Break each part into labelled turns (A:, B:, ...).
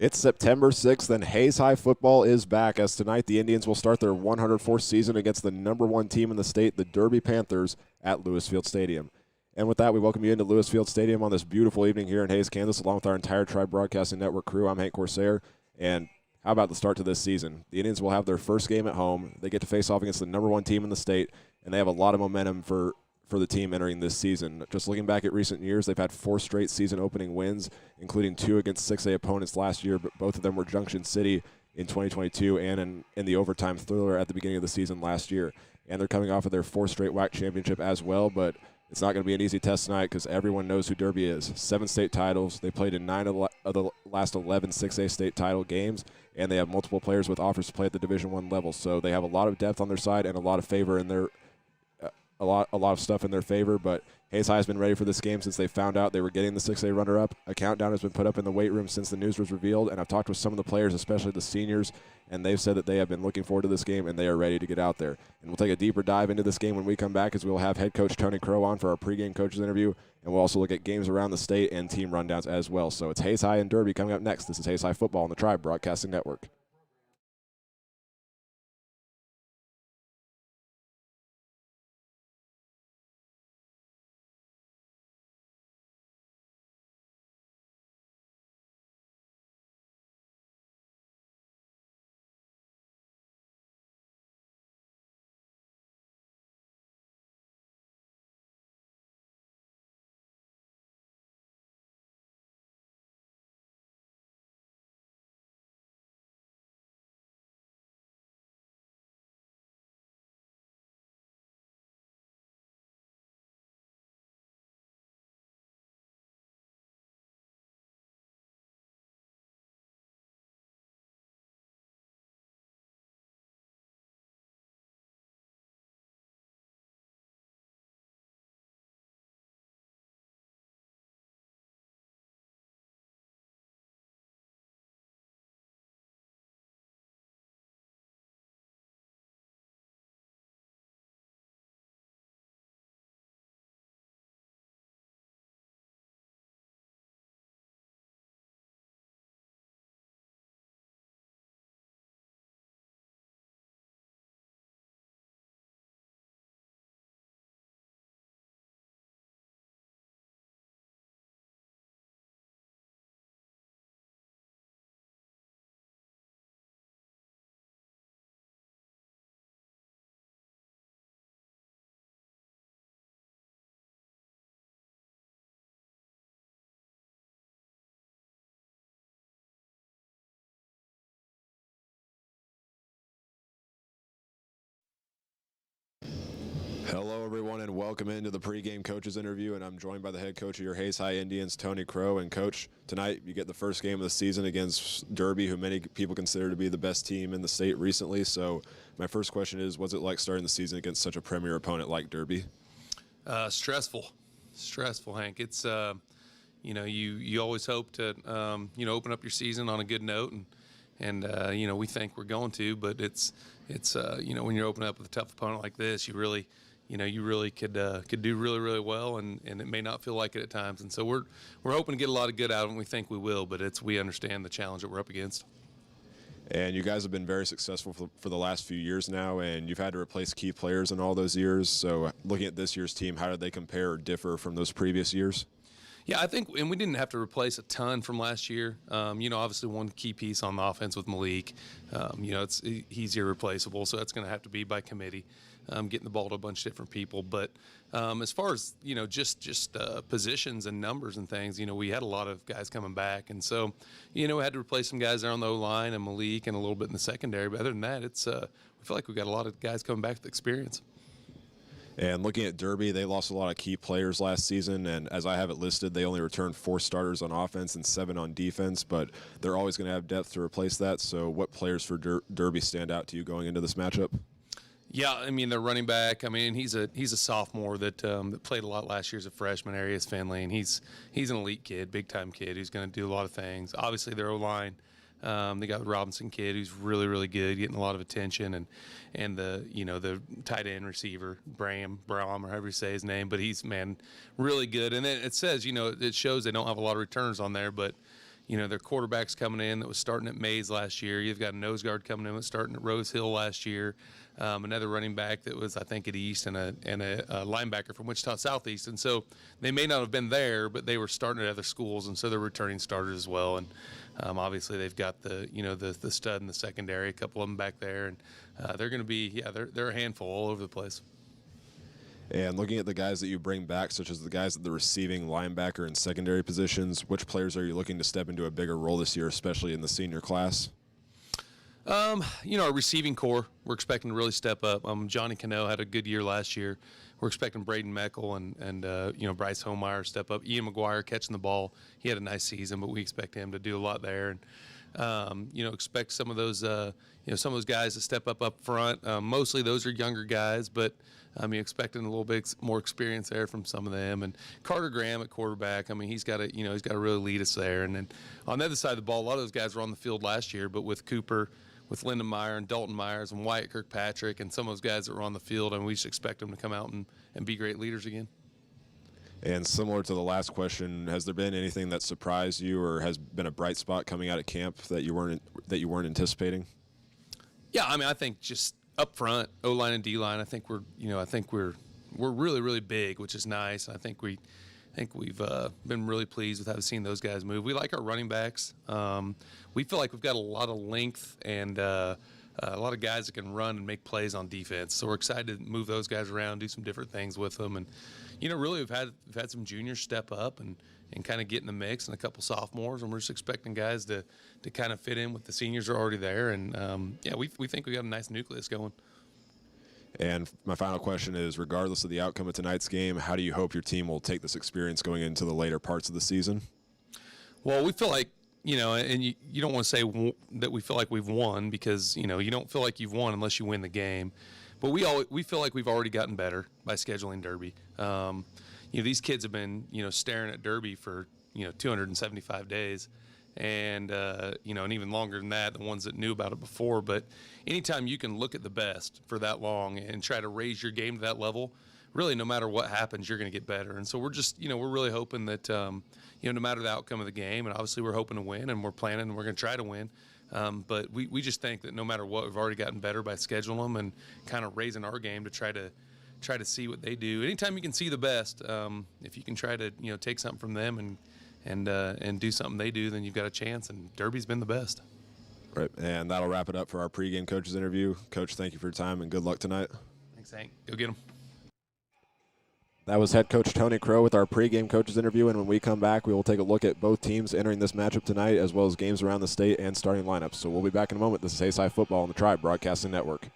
A: It's September 6th, and Hayes High football is back, as tonight the Indians will start their 104th season against the number one team in the state, the Derby Panthers, at Lewis Field Stadium. And with that, we welcome you into Lewis Field Stadium on this beautiful evening here in Hayes, Kansas, along with our entire Tribe Broadcasting Network crew. I'm Hank Corsair, and how about the start to this season? The Indians will have their first game at home. They get to face off against the number one team in the state, and they have a lot of momentum for the team entering this season. Just looking back at recent years, they've had 4 straight season-opening wins, including 2 against 6A opponents last year, but both of them were Junction City in 2022 and in the overtime thriller at the beginning of the season last year. And they're coming off of their 4th straight WAC championship as well, but it's not going to be an easy test tonight because everyone knows who Derby is. 7 state titles. They played in 9 of the last 11 6A state title games, and they have multiple players with offers to play at the Division I level. So they have a lot of depth on their side and a lot of favor in their a lot of stuff in their favor, but Hayes High has been ready for this game since they found out they were getting the 6A runner-up. A countdown has been put up in the weight room since the news was revealed, and I've talked with some of the players, especially the seniors, and they've said that they have been looking forward to this game and they are ready to get out there. And we'll take a deeper dive into this game when we come back, as we'll have head coach Tony Crow on for our pregame coaches interview, and we'll also look at games around the state and team rundowns as well. So it's Hayes High and Derby coming up next. This is Hayes High Football on the Tribe Broadcasting Network. Hello, everyone, and welcome into the pregame coaches interview. And I'm joined by the head coach of your Hayes High Indians, Tony Crow. And Coach, tonight you get the first game of the season against Derby, who many people consider to be the best team in the state recently. So my first question is, what's it like starting the season against such a premier opponent like Derby?
B: Stressful, Hank. It's you always hope to open up your season on a good note, and we think we're going to, but it's when you're opening up with a tough opponent like this, you really could do really, really well, and it may not feel like it at times. And so we're hoping to get a lot of good out of it, and we think we will, but we understand the challenge that we're up against.
A: And you guys have been very successful for the last few years now, and you've had to replace key players in all those years. So looking at this year's team, how did they compare or differ from those previous years?
B: Yeah, I think, and we didn't have to replace a ton from last year. Obviously one key piece on the offense with Malik. He's irreplaceable, so that's going to have to be by committee, getting the ball to a bunch of different people. But as far as just positions and numbers and things, we had a lot of guys coming back, and so we had to replace some guys there on the O-line and Malik and a little bit in the secondary. But other than that, we feel like we got a lot of guys coming back with experience.
A: And looking at Derby, they lost a lot of key players last season, and as I have it listed, they only returned 4 starters on offense and 7 on defense, but they're always going to have depth to replace that. So what players for Derby stand out to you going into this matchup?
B: Yeah, I mean, their running back, he's a sophomore that played a lot last year as a freshman, Arias Finley, and he's an elite kid, big-time kid who's going to do a lot of things. Obviously, their O-line, they got the Robinson kid who's really, really good, getting a lot of attention, and the tight end receiver, Brahm, or however you say his name, but he's, really good. And then it says, it shows they don't have a lot of returners on there, but, their quarterback's coming in that was starting at Mays last year. You've got a nose guard coming in that was starting at Rose Hill last year. Another running back that was, I think, at East, and a linebacker from Wichita Southeast. And so they may not have been there, but they were starting at other schools, and so they're returning starters as well. And obviously they've got the stud in the secondary, a couple of them back there, and they're going to be they're a handful all over the place.
A: And looking at the guys that you bring back, such as the guys at the receiving, linebacker, and secondary positions, which players are you looking to step into a bigger role this year, especially in the senior class?
B: Our receiving core, we're expecting to really step up. Johnny Cano had a good year last year. We're expecting Braden Meckel and Bryce Homemeyer step up. Ian McGuire catching the ball. He had a nice season, but we expect him to do a lot there. And expect some of those guys to step up front. Mostly those are younger guys, but expecting a little bit more experience there from some of them. And Carter Graham at quarterback, he's got to really lead us there. And then on the other side of the ball, a lot of those guys were on the field last year, but with Cooper, with Lyndon Meyer and Dalton Myers and Wyatt Kirkpatrick and some of those guys that were on the field, we just expect them to come out and be great leaders again.
A: And similar to the last question, has there been anything that surprised you or has been a bright spot coming out of camp that you weren't anticipating?
B: Yeah, I think just up front, O-line and D-line, I think we're really, really big, which is nice. I think we've been really pleased with how we've seen those guys move. We like our running backs. We feel like we've got a lot of length and a lot of guys that can run and make plays on defense. So we're excited to move those guys around, do some different things with them. And, really we've had some juniors step up and kind of get in the mix, and a couple sophomores, and we're just expecting guys to kind of fit in with the seniors that are already there. And, we think we got a nice nucleus going.
A: And my final question is, regardless of the outcome of tonight's game, how do you hope your team will take this experience going into the later parts of the season?
B: Well, we feel like, and you don't want to say that we feel like we've won, because, you don't feel like you've won unless you win the game. But we feel like we've already gotten better by scheduling Derby. These kids have been, staring at Derby for, 275 days. And, and even longer than that, the ones that knew about it before. But anytime you can look at the best for that long and try to raise your game to that level, really, no matter what happens, you're going to get better. And so we're just, we're really hoping that, no matter the outcome of the game, and obviously we're hoping to win, and we're planning, and we're going to try to win. But we just think that no matter what, we've already gotten better by scheduling them and kind of raising our game to try to see what they do. Anytime you can see the best, if you can try to, take something from them and do something they do, then you've got a chance, and Derby's been the best.
A: Right, and that'll wrap it up for our pregame coaches interview. Coach, thank you for your time, and good luck tonight.
B: Thanks, Hank. Go get them.
A: That was head coach Tony Crow with our pregame coaches interview, and when we come back, we will take a look at both teams entering this matchup tonight, as well as games around the state and starting lineups. So we'll be back in a moment. This is Hayes High Football on the Tribe Broadcasting Network.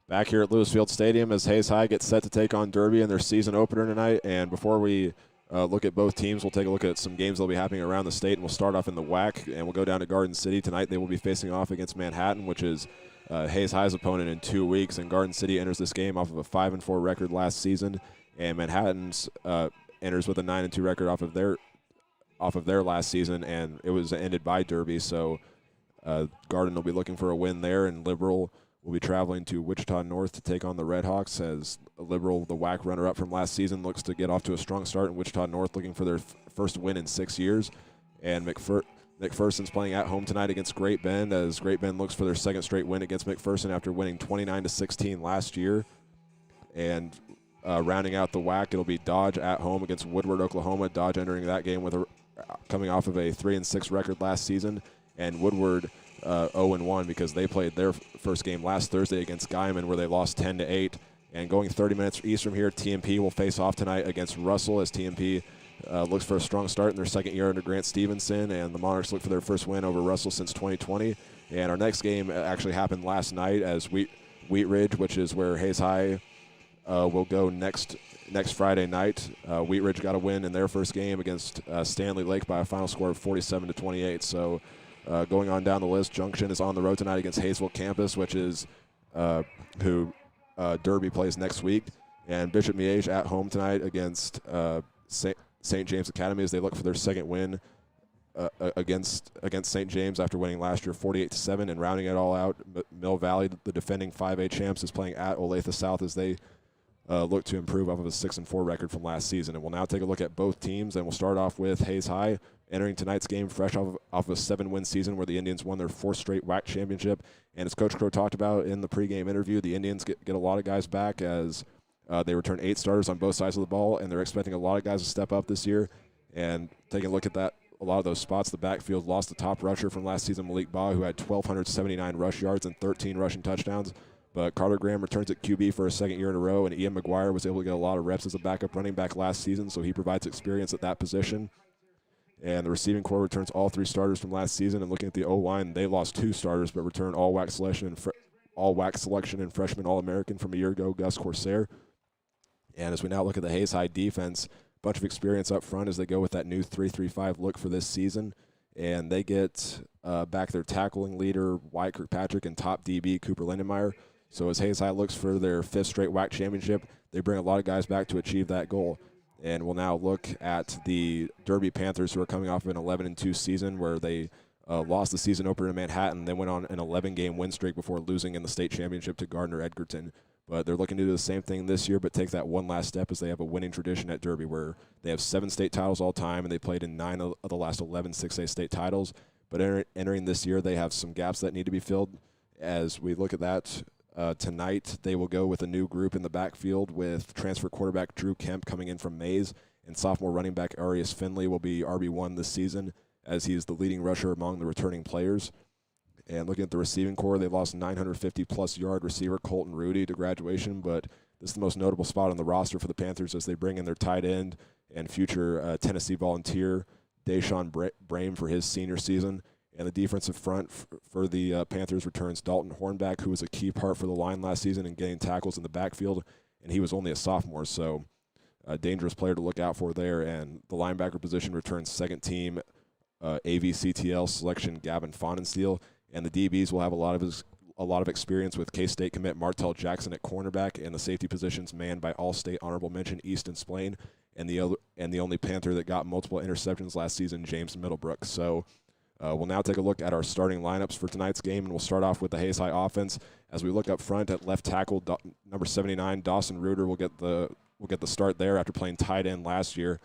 A: Back here at Lewis Field Stadium as Hayes High gets set to take on Derby in their season opener tonight. And before we look at both teams, we'll take a look at some games that will be happening around the state. And we'll start off in the WAC, and we'll go down to Garden City. Tonight they will be facing off against Manhattan, which is Hayes High's opponent in 2 weeks. And Garden City enters this game off of a 5-4 record last season. And Manhattan's enters with a 9-2 record off of their last season, and it was ended by Derby. So Garden will be looking for a win there, and Liberal will be traveling to Wichita North to take on the Redhawks as Liberal, the WAC runner-up from last season, looks to get off to a strong start, and Wichita North looking for their first win in 6 years. And McPherson's playing at home tonight against Great Bend as Great Bend looks for their second straight win against McPherson after winning 29-16 last year. And rounding out the WAC, it'll be Dodge at home against Woodward, Oklahoma. Dodge entering that game with coming off of a 3-6 record last season, and Woodward 0-1 because they played their first game last Thursday against Guyman where they lost 10-8. And going 30 minutes east from here, TMP will face off tonight against Russell as TMP looks for a strong start in their second year under Grant Stevenson, and the Monarchs look for their first win over Russell since 2020. And our next game actually happened last night as Wheat Ridge, which is where Hayes High will go next Friday night. Wheat Ridge got a win in their first game against Stanley Lake by a final score of 47-28. So going on down the list, Junction is on the road tonight against Hayesville Campus, which is who Derby plays next week. And Bishop Miege at home tonight against St. James Academy as they look for their second win against St. James after winning last year 48-7. And rounding it all out, Mill Valley, the defending 5A champs, is playing at Olathe South as they look to improve off of a 6-4 record from last season. And we'll now take a look at both teams, and we'll start off with Hayes High entering tonight's game fresh off of a 7-win season where the Indians won their 4th straight WAC championship. And as Coach Crow talked about in the pregame interview, the Indians get a lot of guys back as they return 8 starters on both sides of the ball, and they're expecting a lot of guys to step up this year. And taking a look at that, a lot of those spots, the backfield lost the top rusher from last season, Malik Baugh, who had 1,279 rush yards and 13 rushing touchdowns. But Carter Graham returns at QB for a second year in a row, and Ian McGuire was able to get a lot of reps as a backup running back last season, so he provides experience at that position. And the receiving corps returns all 3 starters from last season. And looking at the O-line, they lost 2 starters, but return all WAC selection and freshman All-American from a year ago, Gus Corsair. And as we now look at the Hayes High defense, a bunch of experience up front as they go with that new 3-3-5 look for this season. And they get back their tackling leader, Wyatt Kirkpatrick, and top DB, Cooper Lindenmeyer. So as Hayes High looks for their 5th straight WAC championship, they bring a lot of guys back to achieve that goal. And we'll now look at the Derby Panthers, who are coming off of an 11-2 season where they lost the season opener in Manhattan. They went on an 11-game win streak before losing in the state championship to Gardner Edgerton. But they're looking to do the same thing this year, but take that one last step as they have a winning tradition at Derby where they have 7 state titles all time, and they played in 9 of the last 11 6A state titles. But entering this year, they have some gaps that need to be filled. As we look at that, tonight they will go with a new group in the backfield with transfer quarterback Drew Kemp coming in from Mays, and sophomore running back Arias Finley will be RB1 this season as he's the leading rusher among the returning players. And looking at the receiving core, they lost 950-plus yard receiver Colton Rudy to graduation, but this is the most notable spot on the roster for the Panthers as they bring in their tight end and future Tennessee Volunteer Deshaun Brame for his senior season. And the defensive front for the Panthers returns Dalton Hornback, who was a key part for the line last season in getting tackles in the backfield, and he was only a sophomore, so a dangerous player to look out for there. And the linebacker position returns second-team AVCTL selection Gavin Fonensteel, and the DBs will have a lot of experience with K-State commit Martell Jackson at cornerback, and the safety positions manned by All-State honorable mention Easton Splain, and the only Panther that got multiple interceptions last season, James Middlebrook. So we'll now take a look at our starting lineups for tonight's game, and we'll start off with the Hayes High offense. As we look up front at left tackle, number 79, Dawson Reuter will get the start there after playing tight end last year.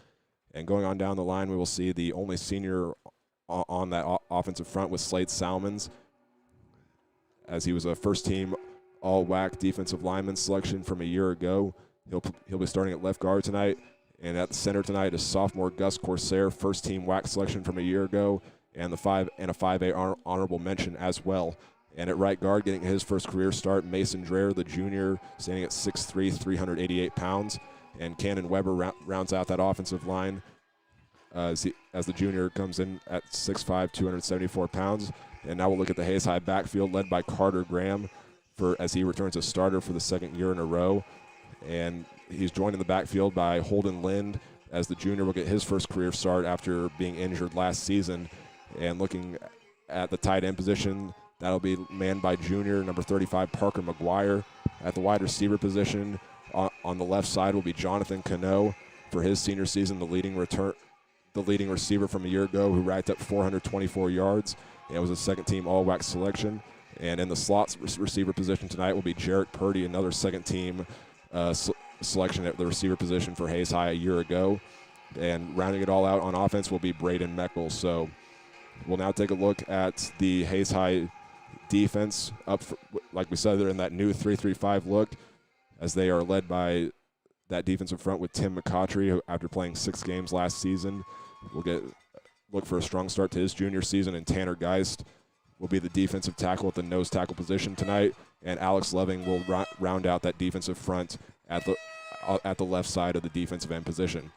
A: And going on down the line, we will see the only senior on that offensive front with Slade Salmons, as he was a first-team all-WAC defensive lineman selection from a year ago. He'll be starting at left guard tonight. And at the center tonight is sophomore Gus Corsair, first-team WAC selection from a year ago, and a 5A honorable mention as well. And at right guard, getting his first career start, Mason Dreher, the junior, standing at 6'3", 388 pounds. And Cannon Weber rounds out that offensive line as the junior comes in at 6'5", 274 pounds. And now we'll look at the Hayes High backfield led by Carter Graham as he returns a starter for the second year in a row. And he's joined in the backfield by Holden Lind as the junior will get his first career start after being injured last season. And looking at the tight end position, that'll be manned by junior number 35 Parker McGuire. At the wide receiver position on the left side will be Jonathan Cano for his senior season, the leading receiver from a year ago who racked up 424 yards and was a second-team all-WAC selection. And in the slot receiver position tonight will be Jarek Purdy, another second-team selection at the receiver position for Hayes High a year ago. And rounding it all out on offense will be Braden Meckel. So we'll now take a look at the Hayes High defense like we said, they're in that new 3-3-5 look, as they are led by that defensive front with Tim McCautry, who after playing 6 games last season will look for a strong start to his junior season, and Tanner Geist will be the defensive tackle at the nose tackle position tonight, and Alex Loving will round out that defensive front at the left side of the defensive end position.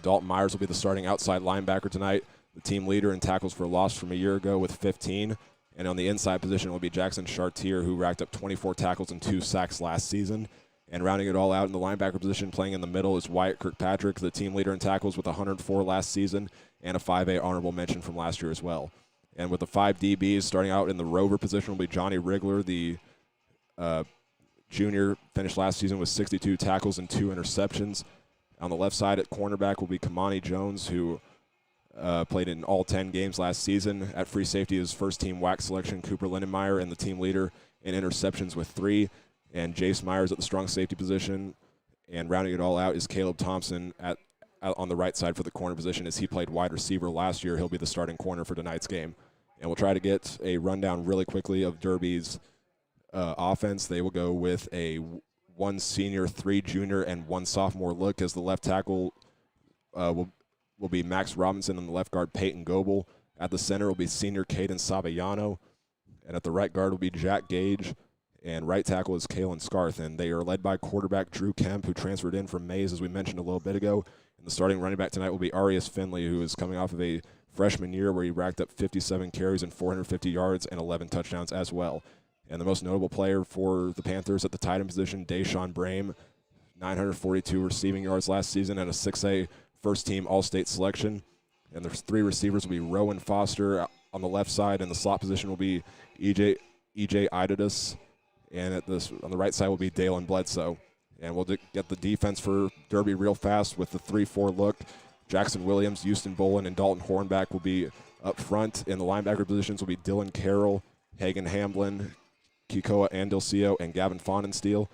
A: Dalton Myers will be the starting outside linebacker tonight, the team leader in tackles for loss from a year ago with 15. And on the inside position will be Jackson Chartier, who racked up 24 tackles and 2 sacks last season. And rounding it all out in the linebacker position, playing in the middle, is Wyatt Kirkpatrick, the team leader in tackles with 104 last season, and a 5A honorable mention from last year as well. And with the 5 DBs, starting out in the rover position will be Johnny Rigler, the junior, finished last season with 62 tackles and 2 interceptions. On the left side at cornerback will be Kamani Jones, who played in all 10 games last season. At free safety, his first-team WAC selection, Cooper Lindenmeyer, and the team leader in interceptions with 3. And Jace Myers at the strong safety position. And rounding it all out is Caleb Thompson on the right side for the corner position, as he played wide receiver last year. He'll be the starting corner for tonight's game. And we'll try to get a rundown really quickly of Derby's offense. They will go with a 1 senior, 3 junior, and 1 sophomore look, as the left tackle will be Max Robinson, and the left guard Peyton Goebel. At the center will be senior Caden Saviano, and at the right guard will be Jack Gage, and right tackle is Kalen Scarth. And they are led by quarterback Drew Kemp, who transferred in from Mays, as we mentioned a little bit ago. And the starting running back tonight will be Arias Finley, who is coming off of a freshman year where he racked up 57 carries and 450 yards and 11 touchdowns as well. And the most notable player for the Panthers at the tight end position, Deshaun Brame, 942 receiving yards last season and a 6A first-team All-State selection. And there's 3 receivers will be Rowan Foster on the left side, and the slot position will be EJ Idadus, and on the right side will be Dalen Bledsoe. And we'll get the defense for Derby real fast with the 3-4 look. Jackson Williams, Houston Bolin, and Dalton Hornback will be up front. In the linebacker positions will be Dylan Carroll, Hagan Hamblin, Kikoa Andilcio, and Gavin Faunensteel.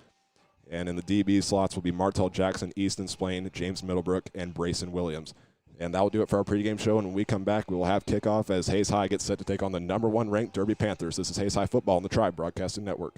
A: And in the DB slots will be Martell Jackson, Easton Splain, James Middlebrook, and Brayson Williams. And that will do it for our pregame show. And when we come back, we will have kickoff as Hayes High gets set to take on the number 1 ranked Derby Panthers. This is Hayes High Football on the Tribe Broadcasting Network.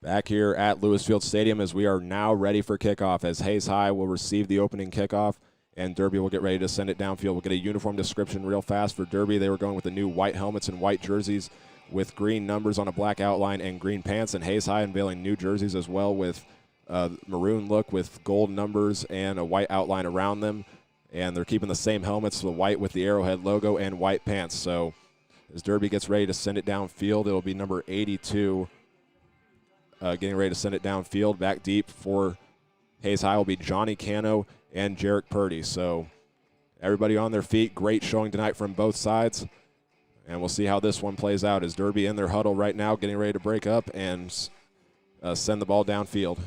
A: Back here at Lewis Field Stadium, as we are now ready for kickoff, as Hayes High will receive the opening kickoff, and Derby will get ready to send it downfield. We'll get a uniform description real fast for Derby. They were going with the new white helmets and white jerseys with green numbers on a black outline and green pants, and Hayes High unveiling new jerseys as well with maroon look with gold numbers and a white outline around them. And they're keeping the same helmets, the white with the Arrowhead logo and white pants. So as Derby gets ready to send it downfield, it'll be number 82 getting ready to send it downfield. Back deep for Hayes High will be Johnny Cano and Jarek Purdy. So everybody on their feet. Great showing tonight from both sides. And we'll see how this one plays out as Derby in their huddle right now, getting ready to break up and send the ball downfield.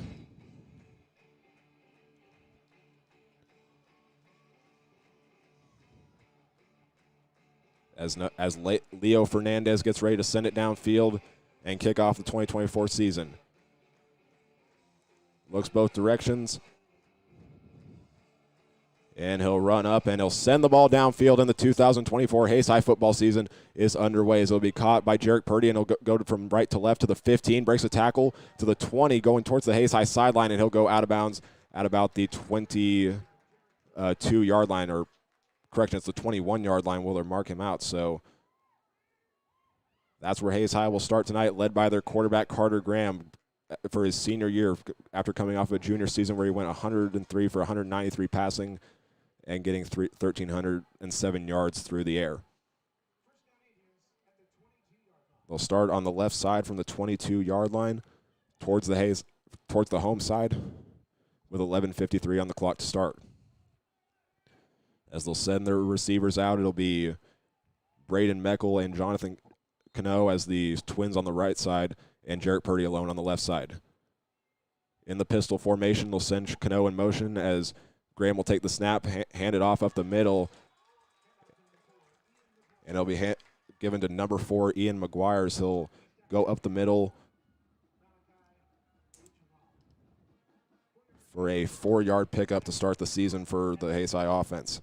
A: As Leo Fernandez gets ready to send it downfield and kick off the 2024 season. Looks both directions. And he'll run up and he'll send the ball downfield, and the 2024 Hayes High football season is underway. As it'll be caught by Jarek Purdy, and he'll go from right to left to the 15, breaks a tackle to the 20, going towards the Hayes High sideline, and he'll go out of bounds at about the 22-yard line, or correction, it's the 21-yard line. Will they mark him out? So That's where Hayes High will start tonight, led by their quarterback Carter Graham for his senior year after coming off a junior season where he went 103 for 193 passing and getting 1,307 yards through the air. They'll start on the left side from the 22-yard line towards the home side with 11:53 on the clock to start. As they'll send their receivers out, it'll be Braden Meckel and Jonathan Cano as the twins on the right side, and Jarrett Purdy alone on the left side. In the pistol formation, they'll send Cano in motion as Graham will take the snap, hand it off up the middle, and it'll be given to number 4, Ian McGuire. He'll go up the middle for a 4-yard pickup to start the season for the Hayes High offense.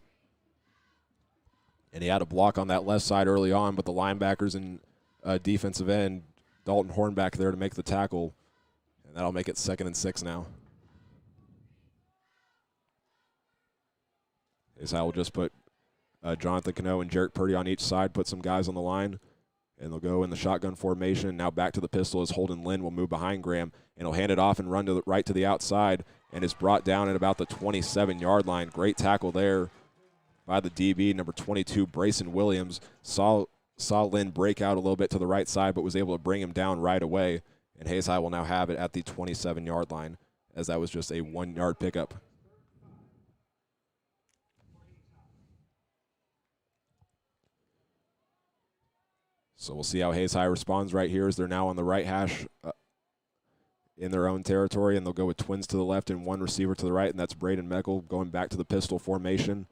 A: And he had a block on that left side early on, but the linebackers and defensive end, Dalton Hornback there to make the tackle, and that'll make it 2nd and 6 now. Hayes High will just put Jonathan Cano and Jarrett Purdy on each side, put some guys on the line, and they'll go in the shotgun formation. Now back to the pistol as Holden Lynn will move behind Graham, and he'll hand it off and run to the right to the outside, and is brought down at about the 27-yard line. Great tackle there by the DB, number 22, Brayson Williams. Saw Lynn break out a little bit to the right side, but was able to bring him down right away. And Hayes High will now have it at the 27-yard line, as that was just a 1-yard pickup. So we'll see how Hayes High responds right here as they're now on the right hash in their own territory, and they'll go with twins to the left and one receiver to the right, and that's Braden Meckel going back to the pistol formation.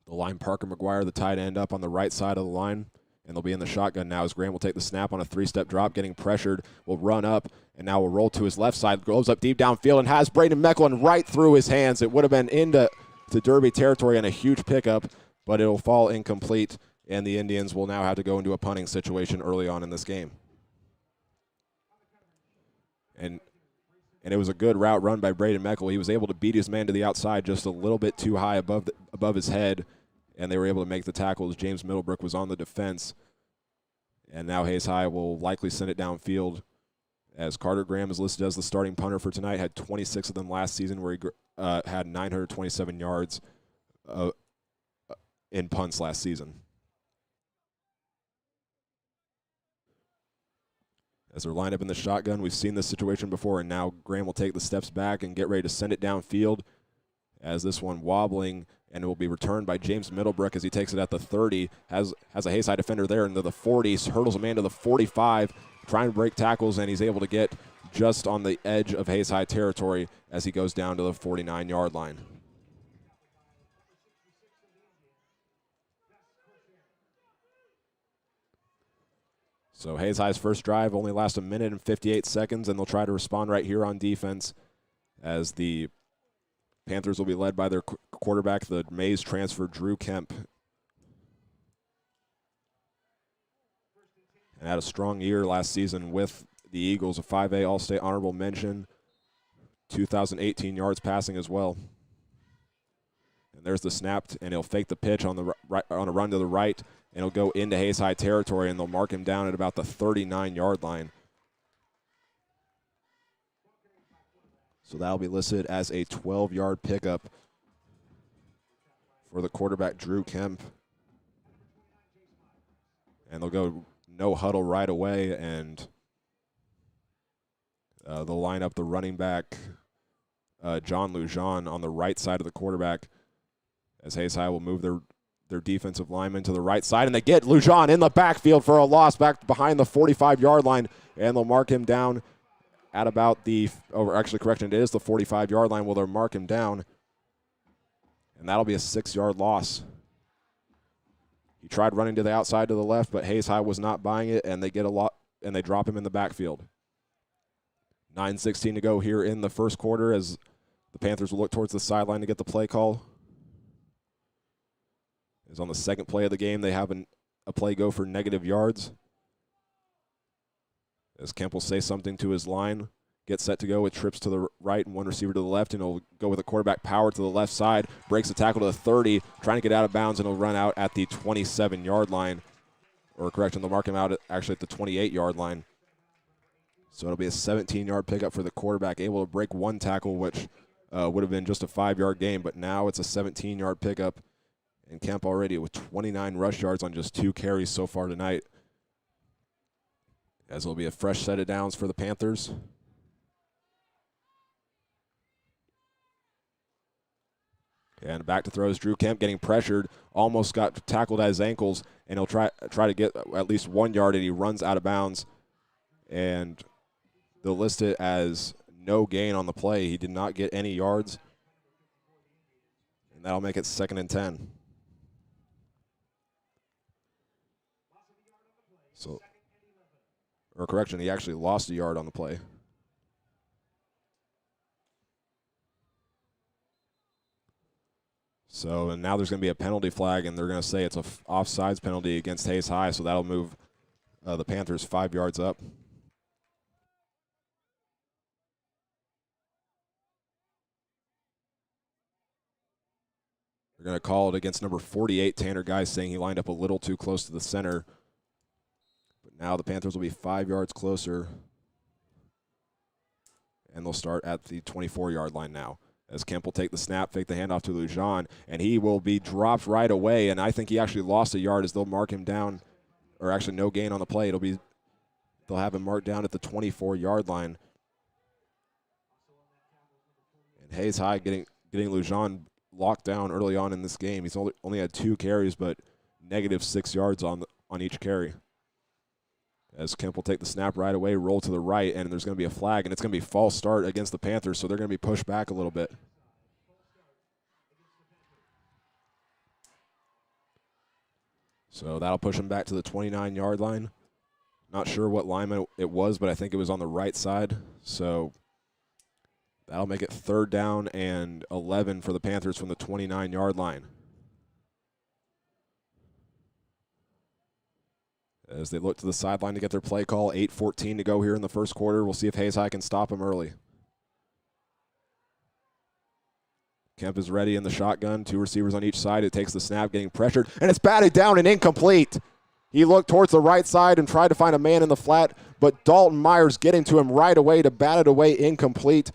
A: The line Parker McGuire, the tight end, up on the right side of the line, and they'll be in the shotgun now as Graham will take the snap on a 3-step drop, getting pressured, will run up, and now will roll to his left side, goes up deep downfield, and has Braden Meckel right through his hands. It would have been into Derby territory and a huge pickup, but it'll fall incomplete, and the Indians will now have to go into a punting situation early on in this game. And it was a good route run by Braden Meckel. He was able to beat his man to the outside just a little bit too high above his head, and they were able to make the tackle as James Middlebrook was on the defense. And now Hayes High will likely send it downfield as Carter Graham is listed as the starting punter for tonight, had 26 of them last season where he had 927 yards in punts last season. As they're lined up in the shotgun, we've seen this situation before, and now Graham will take the steps back and get ready to send it downfield as this one wobbling, and it will be returned by James Middlebrook as he takes it at the 30, has a Hayes High defender there into the 40, hurdles a man to the 45, trying to break tackles, and he's able to get just on the edge of Hayes High territory as he goes down to the 49-yard line. So Hayes High's first drive only lasts 1 minute and 58 seconds, and they'll try to respond right here on defense as the Panthers will be led by their quarterback, the Mays transfer, Drew Kemp. And had a strong year last season with the Eagles, a 5A All-State honorable mention, 2,018 yards passing as well. And there's the snap, and he'll fake the pitch on the right, on a run to the right, and he'll go into Hayes High territory, and they'll mark him down at about the 39-yard line. So that'll be listed as a 12-yard pickup for the quarterback, Drew Kemp. And they'll go no huddle right away, and they'll line up the running back, John Lujan, on the right side of the quarterback, as Hayes High will move their defensive lineman to the right side, and they get Lujan in the backfield for a loss back behind the 45-yard line, and they'll mark him down at about the, actually correction, it is the 45-yard line. Will they'll mark him down, and that'll be a 6-yard loss. He tried running to the outside to the left, but Hayes High was not buying it, and they get a lot, and they drop him in the backfield. 9:16 to go here in the first quarter as the Panthers will look towards the sideline to get the play call. As on the second play of the game, they have a play go for negative yards. As Kemp will say something to his line, get set to go with trips to the right and one receiver to the left, and he'll go with a quarterback power to the left side, breaks the tackle to the 30, trying to get out of bounds, and he'll run out at the 27-yard line, or correction, they'll mark him out actually at the 28-yard line. So it'll be a 17-yard pickup for the quarterback, able to break one tackle, which would have been just a 5-yard gain, but now it's a 17-yard pickup. And Kemp already with 29 rush yards on just 2 carries so far tonight. As it'll be a fresh set of downs for the Panthers. And back to throws, Drew Kemp getting pressured, almost got tackled at his ankles, and he'll try to get at least 1 yard, and he runs out of bounds. And they'll list it as no gain on the play. He did not get any yards. And that'll make it 2nd and 10. So, or correction, he actually lost a yard on the play. So, and now there's going to be a penalty flag, and they're going to say it's a offsides penalty against Hayes High, so that'll move the Panthers 5 yards up. They're going to call it against number 48, Tanner Guy, saying he lined up a little too close to the center. But now the Panthers will be 5 yards closer, and they'll start at the 24-yard line now. As Kemp will take the snap, fake the handoff to Lujan, and he will be dropped right away. And I think he actually lost a yard as they'll mark him down, or actually no gain on the play. They'll have him marked down at the 24-yard line. And Hayes High getting Lujan locked down early on in this game. He's only had 2 carries, but -6 yards on each carry. As Kemp will take the snap right away, roll to the right, and there's going to be a flag, and it's going to be false start against the Panthers, so they're going to be pushed back a little bit. So that'll push him back to the 29-yard line. Not sure what lineman it was, but I think it was on the right side. So that'll make it 3rd down and 11 for the Panthers from the 29-yard line. As they look to the sideline to get their play call, 8:14 to go here in the first quarter. We'll see if Hayes High can stop him early. Kemp is ready in the shotgun. 2 receivers on each side. It takes the snap, getting pressured, and it's batted down and incomplete. He looked towards the right side and tried to find a man in the flat, but Dalton Myers getting to him right away to bat it away, incomplete.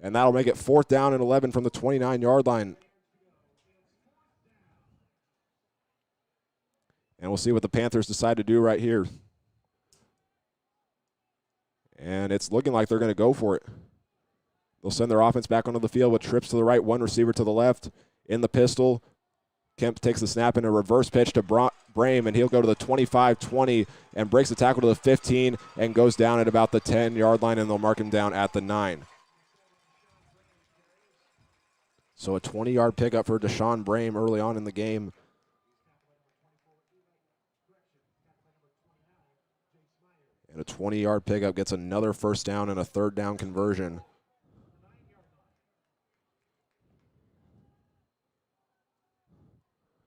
A: And that'll make it 4th down and 11 from the 29-yard line. And we'll see what the Panthers decide to do right here. And it's looking like they're going to go for it. They'll send their offense back onto the field with trips to the right, 1 receiver to the left. In the pistol, Kemp takes the snap in a reverse pitch to Brame, and he'll go to the 25-20 and breaks the tackle to the 15 and goes down at about the 10-yard line, and they'll mark him down at the 9. So a 20-yard pickup for Deshaun Brame early on in the game. And a 20-yard pickup gets another 1st down and a 3rd down conversion.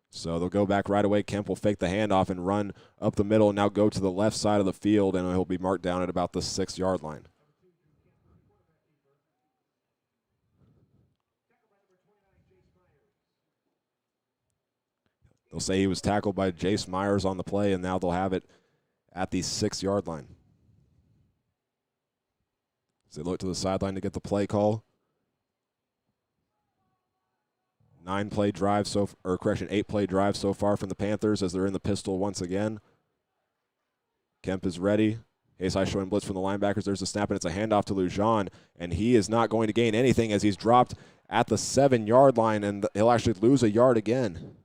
A: So they'll go back right away. Kemp will fake the handoff and run up the middle and now go to the left side of the field, and he'll be marked down at about the 6-yard line. They'll say he was tackled by Jace Myers on the play, and now they'll have it at the 6-yard line. As they look to the sideline to get the play call. 8-play drive so far from the Panthers as they're in the pistol once again. Kemp is ready. Hayes High showing blitz from the linebackers. There's a snap, and it's a handoff to Lujan, and he is not going to gain anything as he's dropped at the 7-yard line, and he'll actually lose a yard again.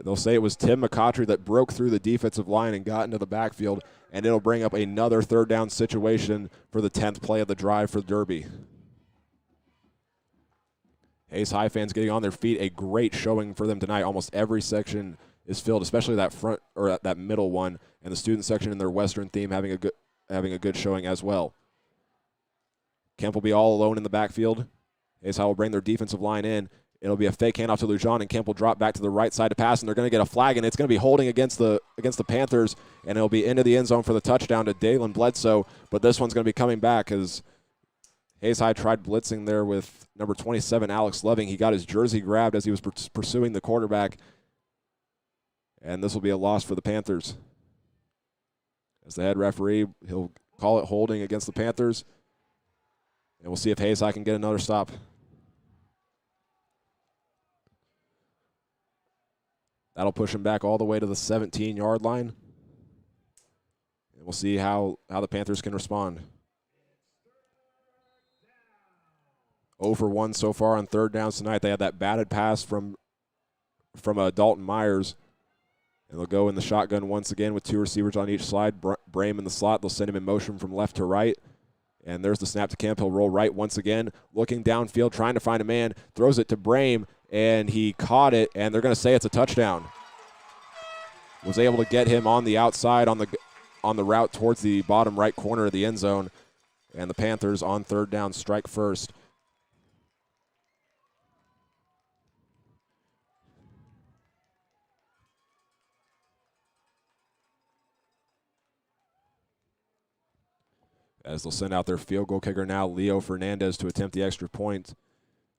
A: They'll say it was Tim McCautry that broke through the defensive line and got into the backfield, and it'll bring up another 3rd down situation for the 10th play of the drive for Derby. Hayes High fans getting on their feet. A great showing for them tonight. Almost every section is filled, especially that front or that middle one, and the student section in their Western theme having a good showing as well. Kemp will be all alone in the backfield. Hayes High will bring their defensive line in. It'll be a fake handoff to Lujan, and Kemp will drop back to the right side to pass, and they're going to get a flag, and it's going to be holding against the Panthers, and it'll be into the end zone for the touchdown to Dalen Bledsoe, but this one's going to be coming back as Hayes High tried blitzing there with number 27, Alex Loving. He got his jersey grabbed as he was pursuing the quarterback. And this will be a loss for the Panthers. As the head referee, he'll call it holding against the Panthers. And we'll see if Hayes High can get another stop. That'll push him back all the way to the 17-yard line. And we'll see how the Panthers can respond. 0 for 1 so far on third downs tonight. They had that batted pass from Dalton Myers. And they'll go in the shotgun once again with 2 receivers on each side. Brame in the slot. They'll send him in motion from left to right. And there's the snap to Kemp. He'll roll right once again, looking downfield, trying to find a man. Throws it to Brame, and he caught it, and they're going to say it's a touchdown. Was able to get him on the outside on the route towards the bottom right corner of the end zone. And the Panthers on third down strike first. As they'll send out their field goal kicker now, Leo Fernandez, to attempt the extra point.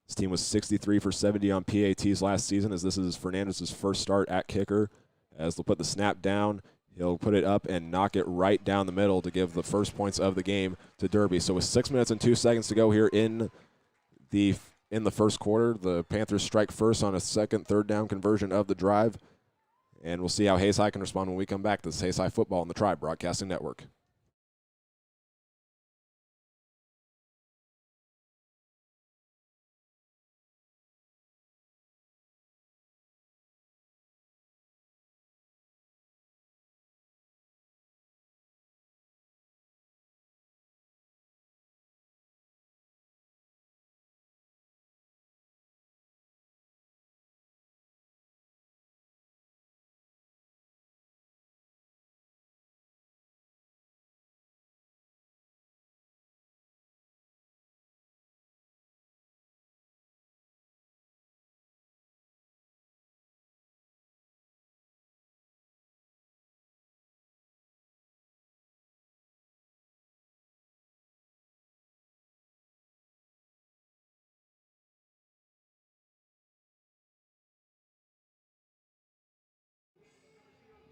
A: His team was 63 for 70 on PATs last season, as this is Fernandez's first start at kicker. As they'll put the snap down, he'll put it up and knock it right down the middle to give the first points of the game to Derby. So with 6 minutes and 2 seconds to go here in the first quarter, the Panthers strike first on a second third down conversion of the drive. And we'll see how Hayes High can respond when we come back. This is Hayes High Football on the Tribe Broadcasting Network.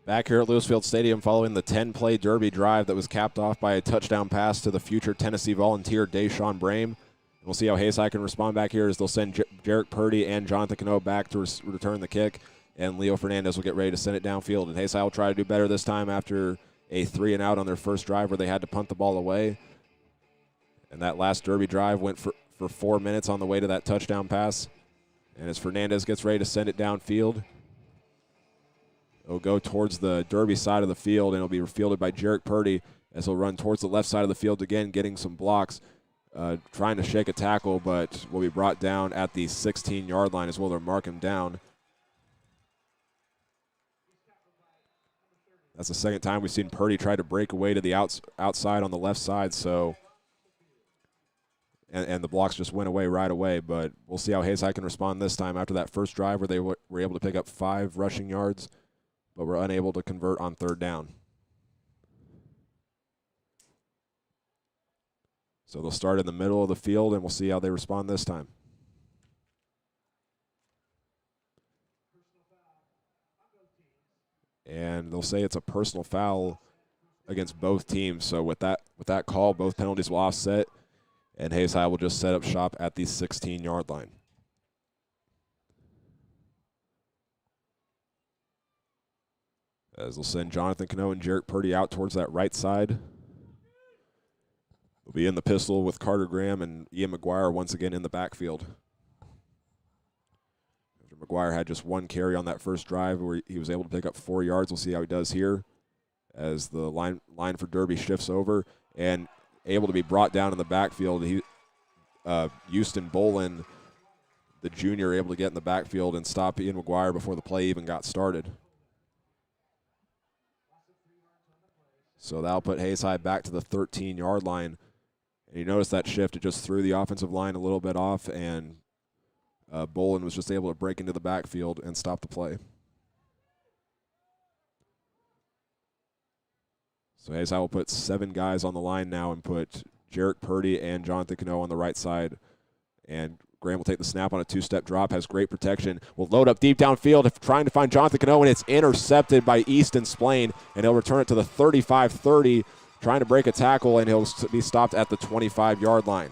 A: Back here at Lewisfield Stadium following the 10-play Derby drive that was capped off by a touchdown pass to the future Tennessee Volunteer, Deshaun Brame. We'll see how Hayes High can respond back here as they'll send Jarek Purdy and Jonathan Cano back to return the kick, and Leo Fernandez will get ready to send it downfield. And Hayes High will try to do better this time after a 3-and-out on their first drive where they had to punt the ball away. And that last Derby drive went for 4 minutes on the way to that touchdown pass. And as Fernandez gets ready to send it downfield, it'll go towards the Derby side of the field, and it'll be fielded by Jarek Purdy as he'll run towards the left side of the field again, getting some blocks, trying to shake a tackle, but will be brought down at the 16-yard line as well. They'll mark him down. That's the second time we've seen Purdy try to break away to the outside on the left side, so and the blocks just went away right away, but we'll see how Hayes High can respond this time after that first drive where they were able to pick up 5 rushing yards, but were unable to convert on third down. So they'll start in the middle of the field, and we'll see how they respond this time. And they'll say it's a personal foul against both teams. So with that call, both penalties will offset, and Hayes High will just set up shop at the 16-yard line. As they'll send Jonathan Cano and Jarek Purdy out towards that right side. They'll be in the pistol with Carter Graham and Ian McGuire once again in the backfield. After McGuire had just 1 carry on that first drive where he was able to pick up 4 yards. We'll see how he does here as the line for Derby shifts over and able to be brought down in the backfield. Houston Bolin, the junior, able to get in the backfield and stop Ian McGuire before the play even got started. So that'll put Hayes High back to the 13-yard line. And you notice that shift, it just threw the offensive line a little bit off, and Bolin was just able to break into the backfield and stop the play. So Hayes High will put 7 guys on the line now and put Jarek Purdy and Jonathan Cano on the right side. And Graham will take the snap on a two-step drop, has great protection. Will load up deep downfield, trying to find Jonathan Cano, and it's intercepted by Easton Splain, and he'll return it to the 35-30, trying to break a tackle, and he'll be stopped at the 25-yard line.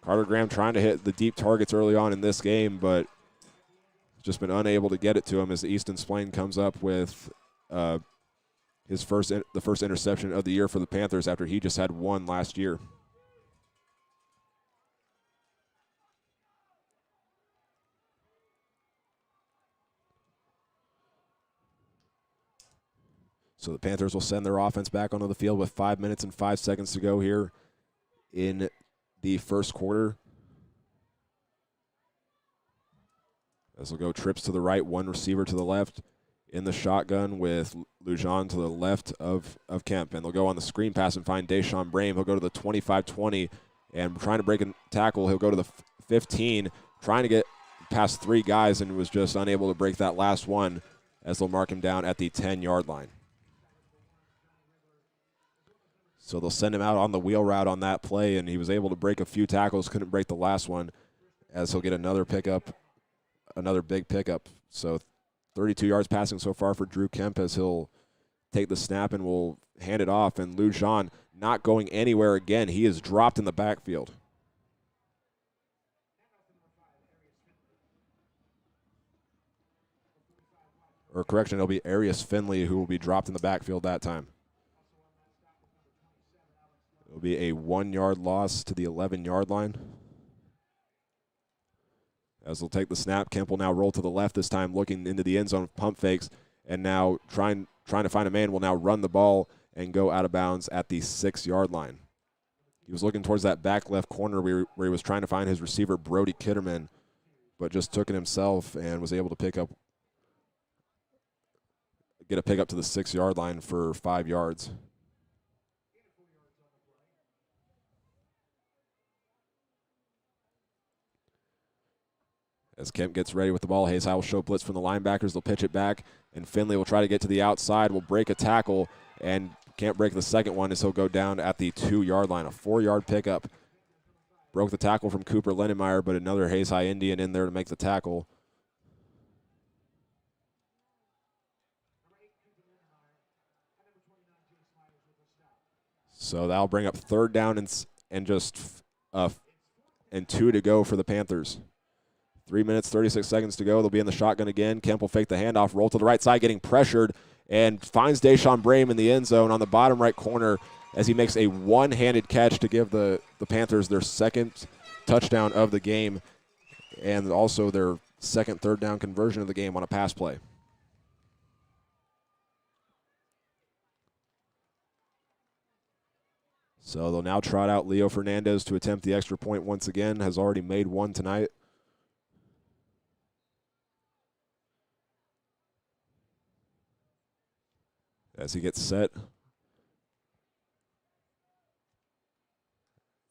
A: Carter Graham trying to hit the deep targets early on in this game, but just been unable to get it to him as Easton Splain comes up with the first interception of the year for the Panthers after he just had one last year. So the Panthers will send their offense back onto the field with 5 minutes and 5 seconds to go here in the first quarter. As will go trips to the right, one receiver to the left in the shotgun with Lujan to the left of Kemp. And they'll go on the screen pass and find Deshaun Brame. He'll go to the 25-20 and trying to break a tackle. He'll go to the 15, trying to get past three guys and was just unable to break that last one as they'll mark him down at the 10-yard line. So they'll send him out on the wheel route on that play, and he was able to break a few tackles, couldn't break the last one, as he'll get another pickup, another big pickup. So 32 yards passing so far for Drew Kemp as he'll take the snap and will hand it off. And Lujan not going anywhere again. He is dropped in the backfield. Or correction, it'll be Arius Finley who will be dropped in the backfield that time. It'll be a 1-yard loss to the 11-yard line. As they'll take the snap, Kemp will now roll to the left this time, looking into the end zone, pump fakes, and now trying to find a man, will now run the ball and go out of bounds at the 6-yard line. He was looking towards that back left corner where he was trying to find his receiver, Brody Kitterman, but just took it himself and was able to get a pickup to the 6-yard line for 5 yards. As Kemp gets ready with the ball, Hayes High will show blitz from the linebackers. They'll pitch it back, and Finley will try to get to the outside, will break a tackle, and can't break the second one as he'll go down at the 2-yard line. A 4-yard pickup. Broke the tackle from Cooper Lindenmeyer, but another Hayes High Indian in there to make the tackle. So that'll bring up 3rd down and just 2 to go for the Panthers. 3 minutes, 36 seconds to go. They'll be in the shotgun again. Kemp will fake the handoff, roll to the right side, getting pressured, and finds Deshaun Brame in the end zone on the bottom right corner as he makes a one-handed catch to give the Panthers their second touchdown of the game and also their second 3rd down conversion of the game on a pass play. So they'll now trot out Leo Fernandez to attempt the extra point once again. Has already made one tonight. As he gets set.